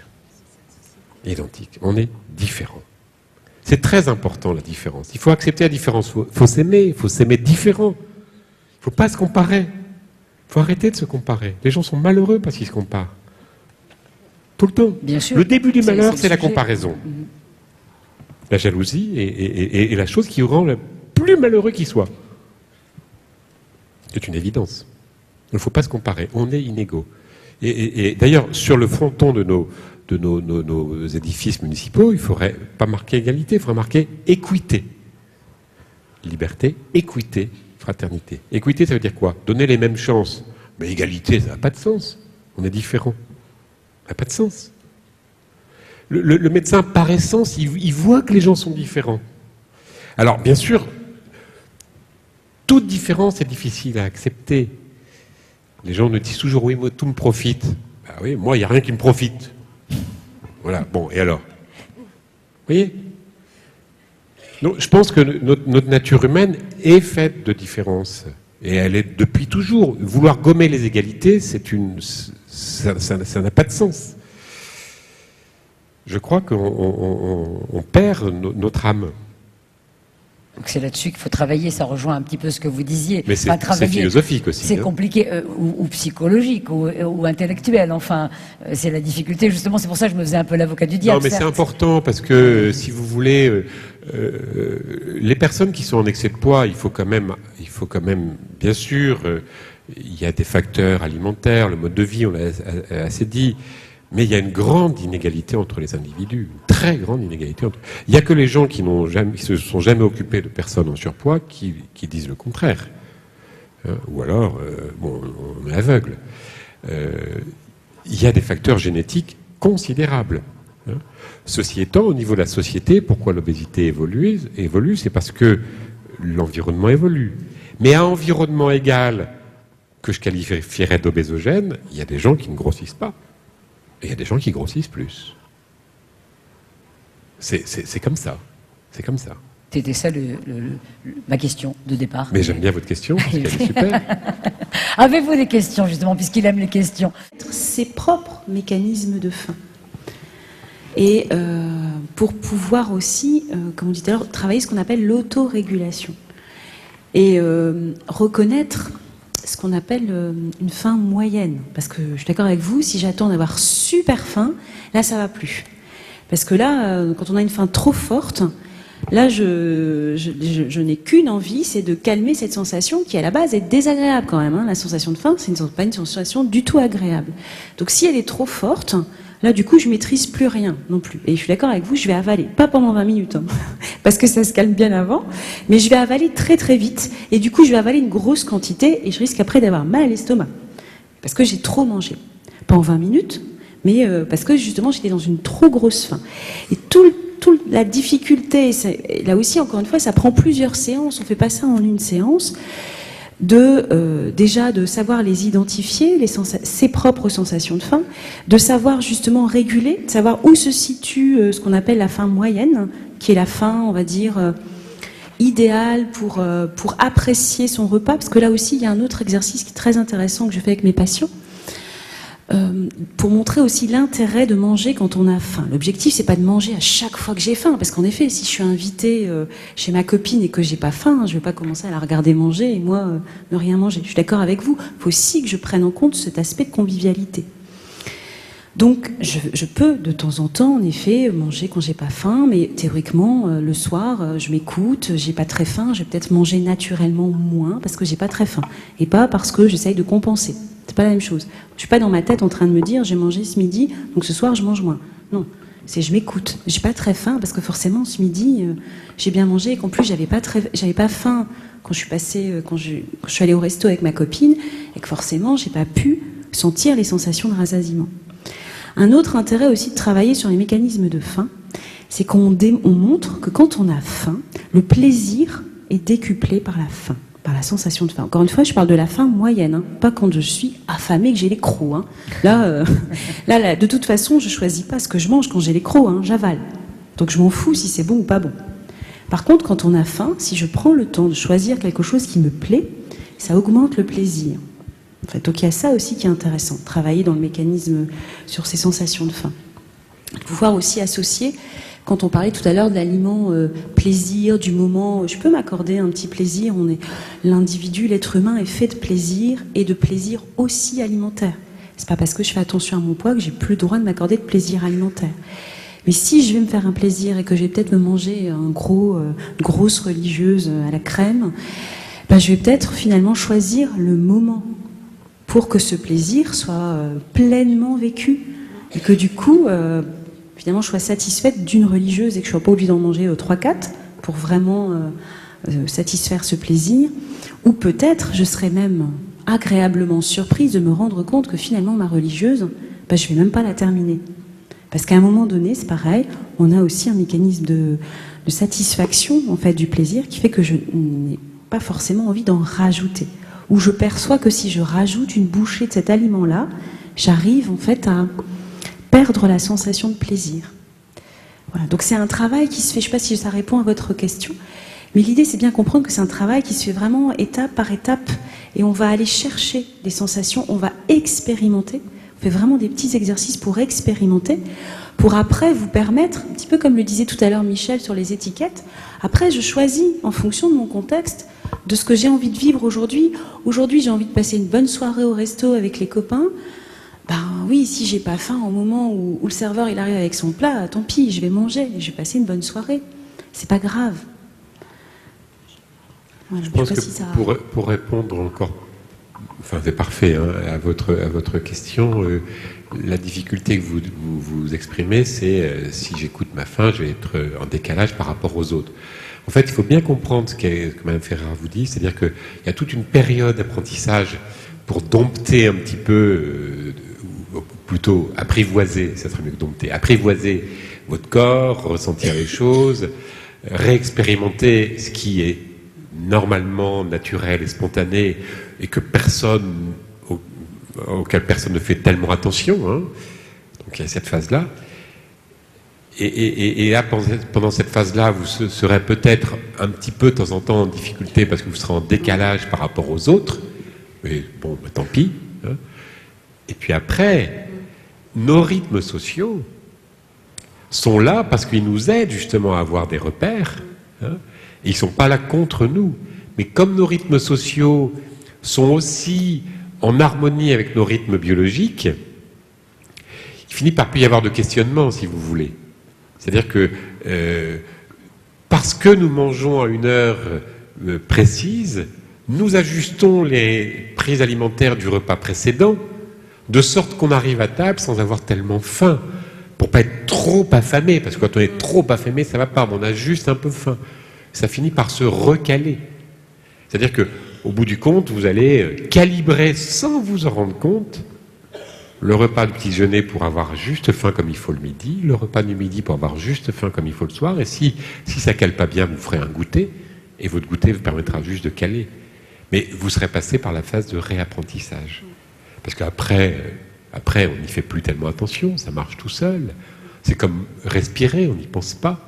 Speaker 2: Identiques. On est différents. C'est très important, la différence. Il faut accepter la différence. Il faut s'aimer différent. Il ne faut pas se comparer. Il faut arrêter de se comparer. Les gens sont malheureux parce qu'ils se comparent. Tout le temps.
Speaker 1: Bien sûr.
Speaker 2: Le début du malheur, c'est la comparaison. La jalousie est la chose qui rend le plus malheureux qui soit. C'est une évidence. Il ne faut pas se comparer. On est inégaux. Et d'ailleurs, sur le fronton de nos édifices municipaux, il ne faudrait pas marquer égalité, il faudrait marquer équité. Liberté, équité, fraternité. Équité, ça veut dire quoi? Donner les mêmes chances. Mais égalité, ça n'a pas de sens. On est différents. Ça n'a pas de sens. Le médecin, par essence, il voit que les gens sont différents. Alors, bien sûr, toute différence est difficile à accepter. Les gens nous disent toujours, oui, moi, tout me profite. Ben oui, moi, il n'y a rien qui me profite. Voilà, bon, et alors? Vous voyez? Donc, je pense que notre nature humaine est faite de différences. Et elle est depuis toujours. Vouloir gommer les égalités, ça n'a pas de sens. Je crois qu'on perd notre âme.
Speaker 1: Donc c'est là-dessus qu'il faut travailler, ça rejoint un petit peu ce que vous disiez.
Speaker 2: Mais c'est philosophique aussi.
Speaker 1: C'est compliqué, ou psychologique, ou intellectuel, enfin, c'est la difficulté, justement, c'est pour ça que je me faisais un peu l'avocat du diable.
Speaker 2: Non, mais c'est important, parce que, si vous voulez, les personnes qui sont en excès de poids, il faut quand même, bien sûr, il y a des facteurs alimentaires, le mode de vie, on l'a assez dit, mais il y a une grande inégalité entre les individus, une très grande inégalité. Il n'y a que les gens qui se sont jamais occupés de personnes en surpoids qui disent le contraire. Hein, ou alors, bon, on est aveugle. Il y a des facteurs génétiques considérables. Hein. Ceci étant, au niveau de la société, pourquoi l'obésité évolue, c'est parce que l'environnement évolue. Mais à environnement égal, que je qualifierais d'obésogène, il y a des gens qui ne grossissent pas. Et il y a des gens qui grossissent plus. C'est comme ça. C'est comme ça.
Speaker 1: C'était ça ma question de départ.
Speaker 2: Mais j'aime bien votre question, parce qu'elle est super.
Speaker 1: Avez-vous des questions, justement, puisqu'il aime les questions?
Speaker 4: Ses propres mécanismes de faim. Et pour pouvoir aussi, comme on dit tout à l'heure, travailler ce qu'on appelle l'autorégulation. Et reconnaître ce qu'on appelle une faim moyenne. Parce que je suis d'accord avec vous, si j'attends d'avoir super faim, là ça va plus. Parce que là, quand on a une faim trop forte, là je n'ai qu'une envie, c'est de calmer cette sensation qui à la base est désagréable quand même. Hein. La sensation de faim, c'est pas une sensation du tout agréable. Donc si elle est trop forte, là, du coup, je maîtrise plus rien non plus. Et je suis d'accord avec vous, je vais avaler. Pas pendant 20 minutes, hein, parce que ça se calme bien avant. Mais je vais avaler très très vite. Et du coup, je vais avaler une grosse quantité et je risque après d'avoir mal à l'estomac. Parce que j'ai trop mangé. Pas en 20 minutes, mais parce que justement, j'étais dans une trop grosse faim. Et toute la difficulté, là aussi, encore une fois, ça prend plusieurs séances. On fait pas ça en une séance. Déjà de savoir les identifier, ses propres sensations de faim, de savoir justement réguler, de savoir où se situe ce qu'on appelle la faim moyenne, qui est la faim, on va dire, idéale pour apprécier son repas, parce que là aussi il y a un autre exercice qui est très intéressant que je fais avec mes patients, pour montrer aussi l'intérêt de manger quand on a faim. L'objectif, c'est pas de manger à chaque fois que j'ai faim, parce qu'en effet, si je suis invitée chez ma copine et que j'ai pas faim, je vais pas commencer à la regarder manger et moi ne rien manger. Je suis d'accord avec vous. Il faut aussi que je prenne en compte cet aspect de convivialité. Donc, je peux de temps en temps, en effet, manger quand j'ai pas faim, mais théoriquement, le soir, je m'écoute, j'ai pas très faim, je vais peut-être manger naturellement moins parce que j'ai pas très faim, et pas parce que j'essaye de compenser. C'est pas la même chose. Je suis pas dans ma tête en train de me dire j'ai mangé ce midi, donc ce soir je mange moins. Non, c'est je m'écoute. J'ai pas très faim parce que forcément ce midi j'ai bien mangé et qu'en plus j'avais pas faim quand je suis allée au resto avec ma copine et que forcément j'ai pas pu sentir les sensations de rassasiement. Un autre intérêt aussi de travailler sur les mécanismes de faim, c'est qu'on montre que quand on a faim, le plaisir est décuplé par la faim. Par la sensation de faim. Encore une fois, je parle de la faim moyenne, hein, pas quand je suis affamée que j'ai les crocs. Hein. Là, de toute façon, je choisis pas ce que je mange quand j'ai les crocs, hein, j'avale. Donc je m'en fous si c'est bon ou pas bon. Par contre, quand on a faim, si je prends le temps de choisir quelque chose qui me plaît, ça augmente le plaisir. En fait, donc il y a ça aussi qui est intéressant, travailler dans le mécanisme sur ces sensations de faim. Pouvoir aussi associer. Quand on parlait tout à l'heure de l'aliment plaisir, du moment, je peux m'accorder un petit plaisir. L'individu, l'être humain est fait de plaisir et de plaisir aussi alimentaire. C'est pas parce que je fais attention à mon poids que j'ai plus le droit de m'accorder de plaisir alimentaire. Mais si je vais me faire un plaisir et que je vais peut-être me manger une grosse religieuse à la crème, ben je vais peut-être finalement choisir le moment pour que ce plaisir soit pleinement vécu et que du coup finalement je sois satisfaite d'une religieuse et que je ne sois pas obligée d'en manger 3-4 pour vraiment satisfaire ce plaisir. Ou peut-être je serais même agréablement surprise de me rendre compte que finalement ma religieuse, je ne vais même pas la terminer. Parce qu'à un moment donné, c'est pareil, on a aussi un mécanisme de satisfaction en fait, du plaisir qui fait que je n'ai pas forcément envie d'en rajouter. Ou je perçois que si je rajoute une bouchée de cet aliment-là, j'arrive en fait à perdre la sensation de plaisir. Voilà, donc c'est un travail qui se fait, je ne sais pas si ça répond à votre question, mais l'idée c'est bien comprendre que c'est un travail qui se fait vraiment étape par étape et on va aller chercher des sensations, on va expérimenter, on fait vraiment des petits exercices pour expérimenter, pour après vous permettre, un petit peu comme le disait tout à l'heure Michel sur les étiquettes, après je choisis en fonction de mon contexte, de ce que j'ai envie de vivre aujourd'hui. Aujourd'hui j'ai envie de passer une bonne soirée au resto avec les copains. Ben oui, si j'ai pas faim au moment où le serveur il arrive avec son plat, tant pis, je vais manger, je vais passer une bonne soirée. C'est pas grave. Voilà,
Speaker 2: je pense que
Speaker 4: si ça...
Speaker 2: pour répondre encore, enfin c'est parfait hein, à votre question, la difficulté que vous exprimez, c'est si j'écoute ma faim, je vais être en décalage par rapport aux autres. En fait, il faut bien comprendre ce que Mme Ferrer vous dit, c'est-à-dire qu'il y a toute une période d'apprentissage pour dompter un petit peu, ou plutôt apprivoiser, ça serait mieux que dompter, apprivoiser votre corps, ressentir les choses, réexpérimenter ce qui est normalement naturel et spontané et que auquel personne ne fait tellement attention. Hein. Donc il y a cette phase-là. Et là, pendant cette phase-là, vous serez peut-être un petit peu de temps en temps en difficulté parce que vous serez en décalage par rapport aux autres. Mais bon, bah, tant pis. Hein. Et puis après, nos rythmes sociaux sont là parce qu'ils nous aident justement à avoir des repères. Hein. Et ils ne sont pas là contre nous. Mais comme nos rythmes sociaux sont aussi en harmonie avec nos rythmes biologiques, il finit par plus y avoir de questionnement, si vous voulez. C'est-à-dire que parce que nous mangeons à une heure précise, nous ajustons les prises alimentaires du repas précédent, de sorte qu'on arrive à table sans avoir tellement faim, pour pas être trop affamé, parce que quand on est trop affamé, ça va pas, mais on a juste un peu faim. Ça finit par se recaler. C'est-à-dire que, au bout du compte, vous allez calibrer sans vous en rendre compte le repas du petit déjeuner pour avoir juste faim comme il faut le midi, le repas du midi pour avoir juste faim comme il faut le soir, et si ça cale pas bien, vous ferez un goûter, et votre goûter vous permettra juste de caler. Mais vous serez passé par la phase de réapprentissage. Parce qu'après, on n'y fait plus tellement attention, ça marche tout seul. C'est comme respirer, on n'y pense pas.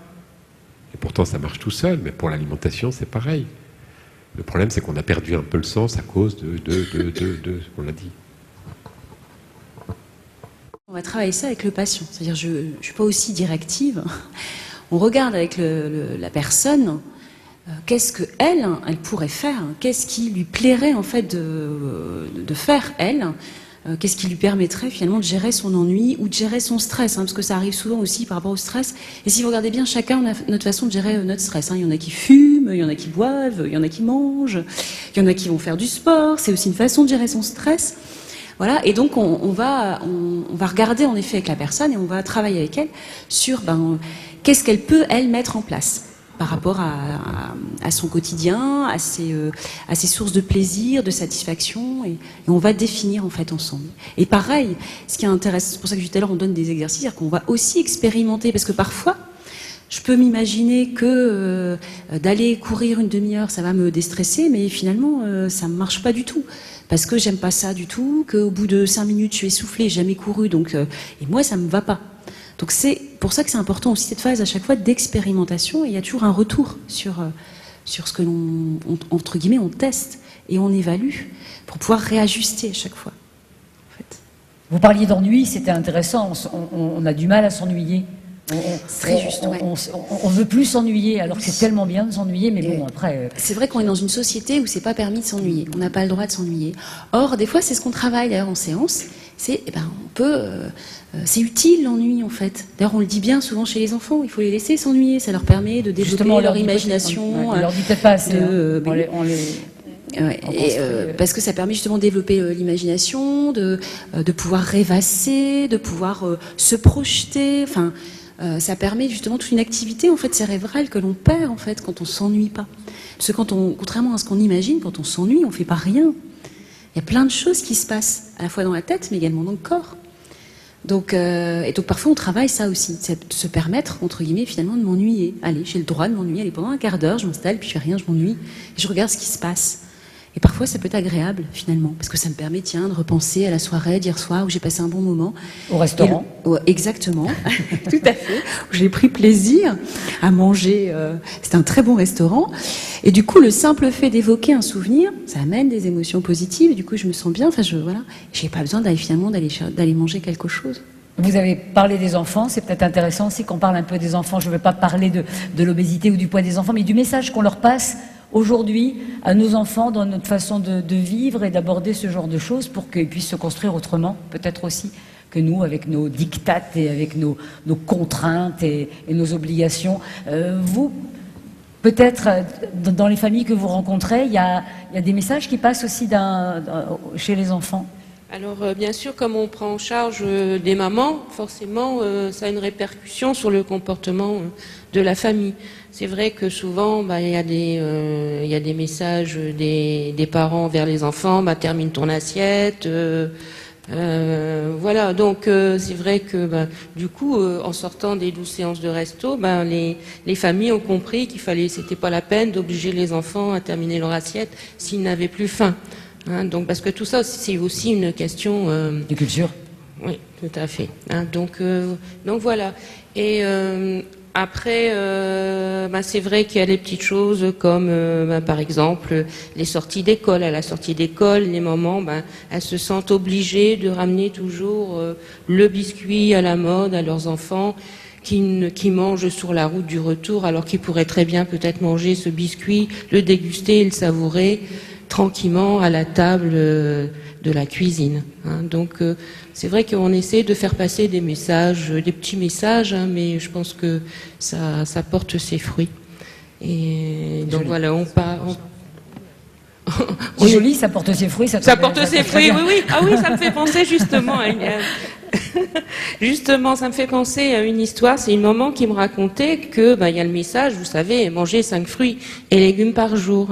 Speaker 2: Et pourtant, ça marche tout seul, mais pour l'alimentation, c'est pareil. Le problème, c'est qu'on a perdu un peu le sens à cause on l'a dit.
Speaker 4: On va travailler ça avec le patient. C'est-à-dire, je ne suis pas aussi directive. On regarde avec la personne, qu'est-ce qu'elle pourrait faire, qu'est-ce qui lui plairait en fait de faire, elle, qu'est-ce qui lui permettrait finalement de gérer son ennui ou de gérer son stress, parce que ça arrive souvent aussi par rapport au stress. Et si vous regardez bien, chacun on a notre façon de gérer notre stress. Il y en a qui fument, il y en a qui boivent, il y en a qui mangent, il y en a qui vont faire du sport. C'est aussi une façon de gérer son stress. Voilà, et donc on va regarder en effet avec la personne et on va travailler avec elle sur qu'est-ce qu'elle peut elle mettre en place par rapport à son quotidien, à ses sources de plaisir, de satisfaction, et on va définir en fait ensemble. Et pareil, ce qui est intéressant, c'est pour ça que tout à l'heure on donne des exercices, c'est-à-dire qu'on va aussi expérimenter, parce que parfois je peux m'imaginer que d'aller courir une demi-heure, ça va me déstresser, mais finalement ça ne marche pas du tout. Parce que j'aime pas ça du tout, qu'au bout de 5 minutes, je suis essoufflée, j'ai jamais couru, donc et moi, ça me va pas. Donc c'est pour ça que c'est important aussi cette phase à chaque fois d'expérimentation, et il y a toujours un retour sur ce que l'on, entre guillemets, on teste et on évalue pour pouvoir réajuster à chaque fois. En fait.
Speaker 1: Vous parliez d'ennui, c'était intéressant, on a du mal à s'ennuyer.
Speaker 4: Très juste, ouais.
Speaker 1: On veut plus s'ennuyer, alors que c'est tellement bien de s'ennuyer, mais bon, après...
Speaker 4: C'est vrai qu'on est dans une société où c'est pas permis de s'ennuyer, on n'a pas le droit de s'ennuyer. Or, des fois, c'est ce qu'on travaille d'ailleurs en séance, c'est, c'est utile l'ennui en fait. D'ailleurs, on le dit bien souvent chez les enfants, il faut les laisser s'ennuyer, ça leur permet de développer leur imagination.
Speaker 1: On leur dit peut-être pas assez,
Speaker 4: parce que ça permet justement de développer l'imagination, de pouvoir rêvasser, de pouvoir se projeter, enfin... ça permet justement toute une activité en fait cérébrale que l'on perd en fait quand on s'ennuie pas. Parce que contrairement à ce qu'on imagine, quand on s'ennuie, on fait pas rien. Il y a plein de choses qui se passent à la fois dans la tête, mais également dans le corps. Donc parfois on travaille ça aussi, c'est de se permettre entre guillemets finalement de m'ennuyer. Allez, j'ai le droit de m'ennuyer. Allez, pendant un quart d'heure, je m'installe, puis je fais rien, je m'ennuie, et je regarde ce qui se passe. Et parfois, ça peut être agréable, finalement, parce que ça me permet, de repenser à la soirée d'hier soir où j'ai passé un bon moment.
Speaker 1: Au restaurant.
Speaker 4: Exactement, tout à fait. Où j'ai pris plaisir à manger. C'était un très bon restaurant. Et du coup, le simple fait d'évoquer un souvenir, ça amène des émotions positives. Et du coup, je me sens bien. Enfin, j'ai pas besoin d'aller manger quelque chose.
Speaker 1: Vous avez parlé des enfants, c'est peut-être intéressant aussi qu'on parle un peu des enfants. Je ne veux pas parler de l'obésité ou du poids des enfants, mais du message qu'on leur passe aujourd'hui à nos enfants dans notre façon de vivre et d'aborder ce genre de choses pour qu'ils puissent se construire autrement, peut-être aussi que nous, avec nos dictates et avec nos contraintes et nos obligations. Vous, peut-être, dans les familles que vous rencontrez, il y a des messages qui passent aussi chez les enfants.
Speaker 3: Alors bien sûr, comme on prend en charge des mamans, forcément ça a une répercussion sur le comportement de la famille. C'est vrai que souvent il y a des messages des parents vers les enfants, termine ton assiette, voilà. Donc c'est vrai que du coup en sortant des 12 séances de resto, les familles ont compris c'était pas la peine d'obliger les enfants à terminer leur assiette s'ils n'avaient plus faim. Donc parce que tout ça c'est aussi une question
Speaker 1: de culture.
Speaker 3: Oui, tout à fait. Hein, donc voilà. Et après, c'est vrai qu'il y a des petites choses comme, par exemple, les sorties d'école. À la sortie d'école, les mamans, elles se sentent obligées de ramener toujours le biscuit à la mode à leurs enfants qui mangent sur la route du retour, alors qu'ils pourraient très bien peut-être manger ce biscuit, le déguster et le savourer tranquillement à la table de la cuisine. Hein. Donc c'est vrai qu'on essaie de faire passer des messages, des petits messages, hein, mais je pense que ça porte ses fruits. Et donc voilà, on part.
Speaker 1: C'est joli, ça porte ses fruits.
Speaker 3: Ça porte ses fruits, oui. Ah oui, ça me fait penser justement à Justement, ça me fait penser à une histoire. C'est une maman qui me racontait que, il y a le message, vous savez, manger 5 fruits et légumes par jour.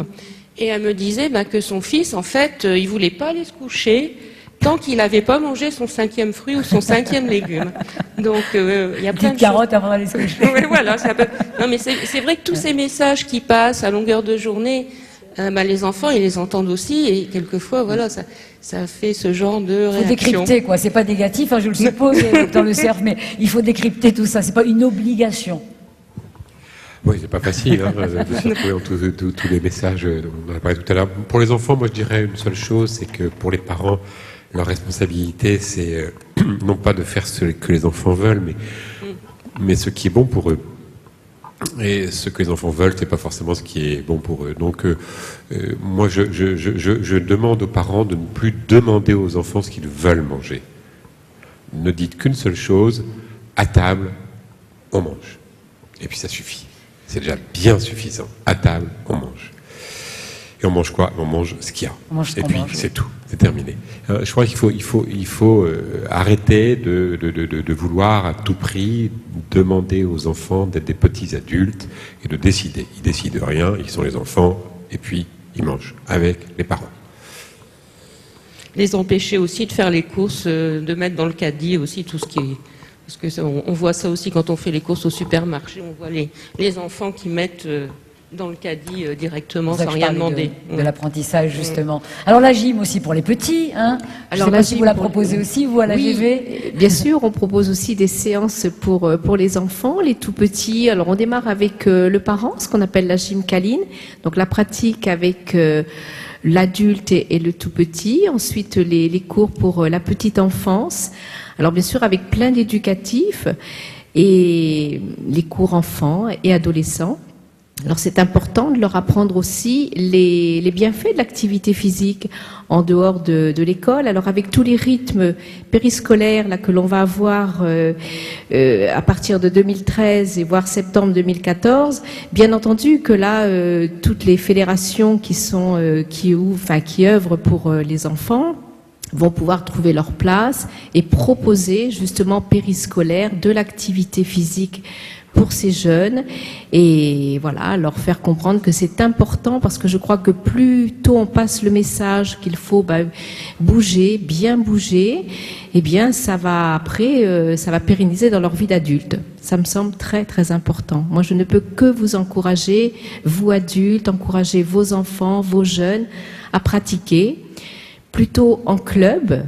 Speaker 3: Et elle me disait que son fils, en fait, il voulait pas aller se coucher tant qu'il n'avait pas mangé son 5e fruit ou son 5e légume. Donc, il y a plein de
Speaker 1: carottes avant d'aller se coucher.
Speaker 3: Oui, voilà. Non, mais c'est vrai que tous ces messages qui passent à longueur de journée, les enfants, ils les entendent aussi, et quelquefois, voilà, ça fait ce genre de réaction.
Speaker 1: Il faut décrypter, quoi. C'est pas négatif, hein, je le suppose, docteur Le Cerf, mais il faut décrypter tout ça. C'est pas une obligation.
Speaker 2: Oui, c'est pas facile de circuler dans tous les messages dont on a parlé tout à l'heure. Pour les enfants, moi je dirais une seule chose, c'est que pour les parents, leur responsabilité, c'est non pas de faire ce que les enfants veulent, mais ce qui est bon pour eux. Et ce que les enfants veulent, c'est pas forcément ce qui est bon pour eux. Donc, moi, je demande aux parents de ne plus demander aux enfants ce qu'ils veulent manger. Ne dites qu'une seule chose, à table, on mange. Et puis ça suffit. C'est déjà bien suffisant. À table, on mange. Et on mange quoi? On mange ce qu'il y a. Et puis c'est tout. C'est terminé. Je crois qu'il faut arrêter de vouloir à tout prix demander aux enfants d'être des petits adultes et de décider. Ils décident rien, ils sont les enfants, et puis ils mangent avec les parents.
Speaker 3: Les empêcher aussi de faire les courses, de mettre dans le caddie aussi tout ce qui est... Parce que on voit ça aussi quand on fait les courses au supermarché, on voit les enfants qui mettent dans le caddie directement sans rien demander.
Speaker 1: De l'apprentissage, justement. Alors la gym aussi pour les petits, hein. Alors la gym, vous la proposez aussi, vous, à la GV?
Speaker 5: Bien sûr, on propose aussi des séances pour les enfants, les tout petits. Alors on démarre avec le parent, ce qu'on appelle la gym câline. Donc la pratique avec l'adulte et le tout petit. Ensuite les cours pour la petite enfance. Alors bien sûr avec plein d'éducatifs et les cours enfants et adolescents. Alors c'est important de leur apprendre aussi les bienfaits de l'activité physique en dehors de l'école. Alors avec tous les rythmes périscolaires là que l'on va avoir à partir de 2013 et voire septembre 2014, bien entendu que là toutes les fédérations qui œuvrent pour les enfants vont pouvoir trouver leur place et proposer justement périscolaire de l'activité physique pour ces jeunes et voilà, leur faire comprendre que c'est important parce que je crois que plus tôt on passe le message qu'il faut bouger, bien bouger, eh bien ça va après, ça va pérenniser dans leur vie d'adulte. Ça me semble très très important. Moi je ne peux que vous encourager, vous adultes, encourager vos enfants, vos jeunes à pratiquer plutôt en club,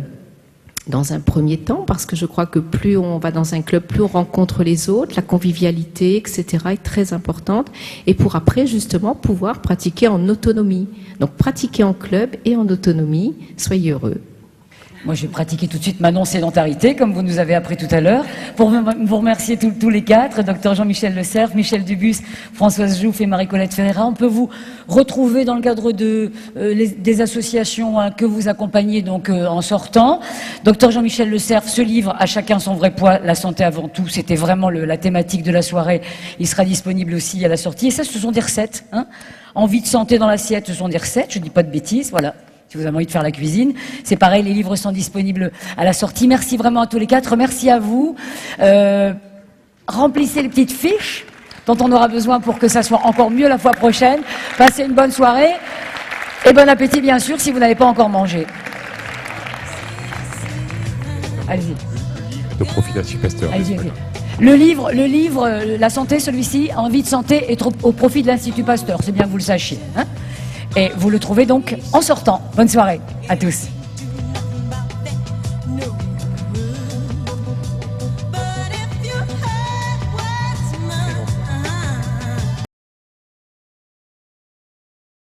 Speaker 5: dans un premier temps, parce que je crois que plus on va dans un club, plus on rencontre les autres, la convivialité, etc. est très importante, et pour après, justement, pouvoir pratiquer en autonomie. Donc, pratiquer en club et en autonomie, soyez heureux.
Speaker 1: Moi, je vais pratiquer tout de suite ma non-sédentarité, comme vous nous avez appris tout à l'heure. Pour vous remercier tous les quatre, docteur Jean-Michel Le Cerf, Michel Dubus, Françoise Jouff et Marie-Colette Ferreira. On peut vous retrouver dans le cadre des associations que vous accompagnez donc en sortant. Docteur Jean-Michel Le Cerf, ce livre, À chacun son vrai poids, la santé avant tout, c'était vraiment la thématique de la soirée. Il sera disponible aussi à la sortie. Et ça, ce sont des recettes. Hein. Envie de santé dans l'assiette, ce sont des recettes. Je dis pas de bêtises, voilà. Si vous avez envie de faire la cuisine, c'est pareil, les livres sont disponibles à la sortie. Merci vraiment à tous les quatre, merci à vous. Remplissez les petites fiches dont on aura besoin pour que ça soit encore mieux la fois prochaine. Passez une bonne soirée et bon appétit bien sûr si vous n'avez pas encore mangé. Allez-y.
Speaker 2: Au profit d'un Pasteur.
Speaker 1: Allez-y, allez-y. Le livre, la santé, celui-ci, Envie de santé, est au profit de l'Institut Pasteur, c'est bien que vous le sachiez. Hein. Et vous le trouvez donc en sortant. Bonne soirée à tous.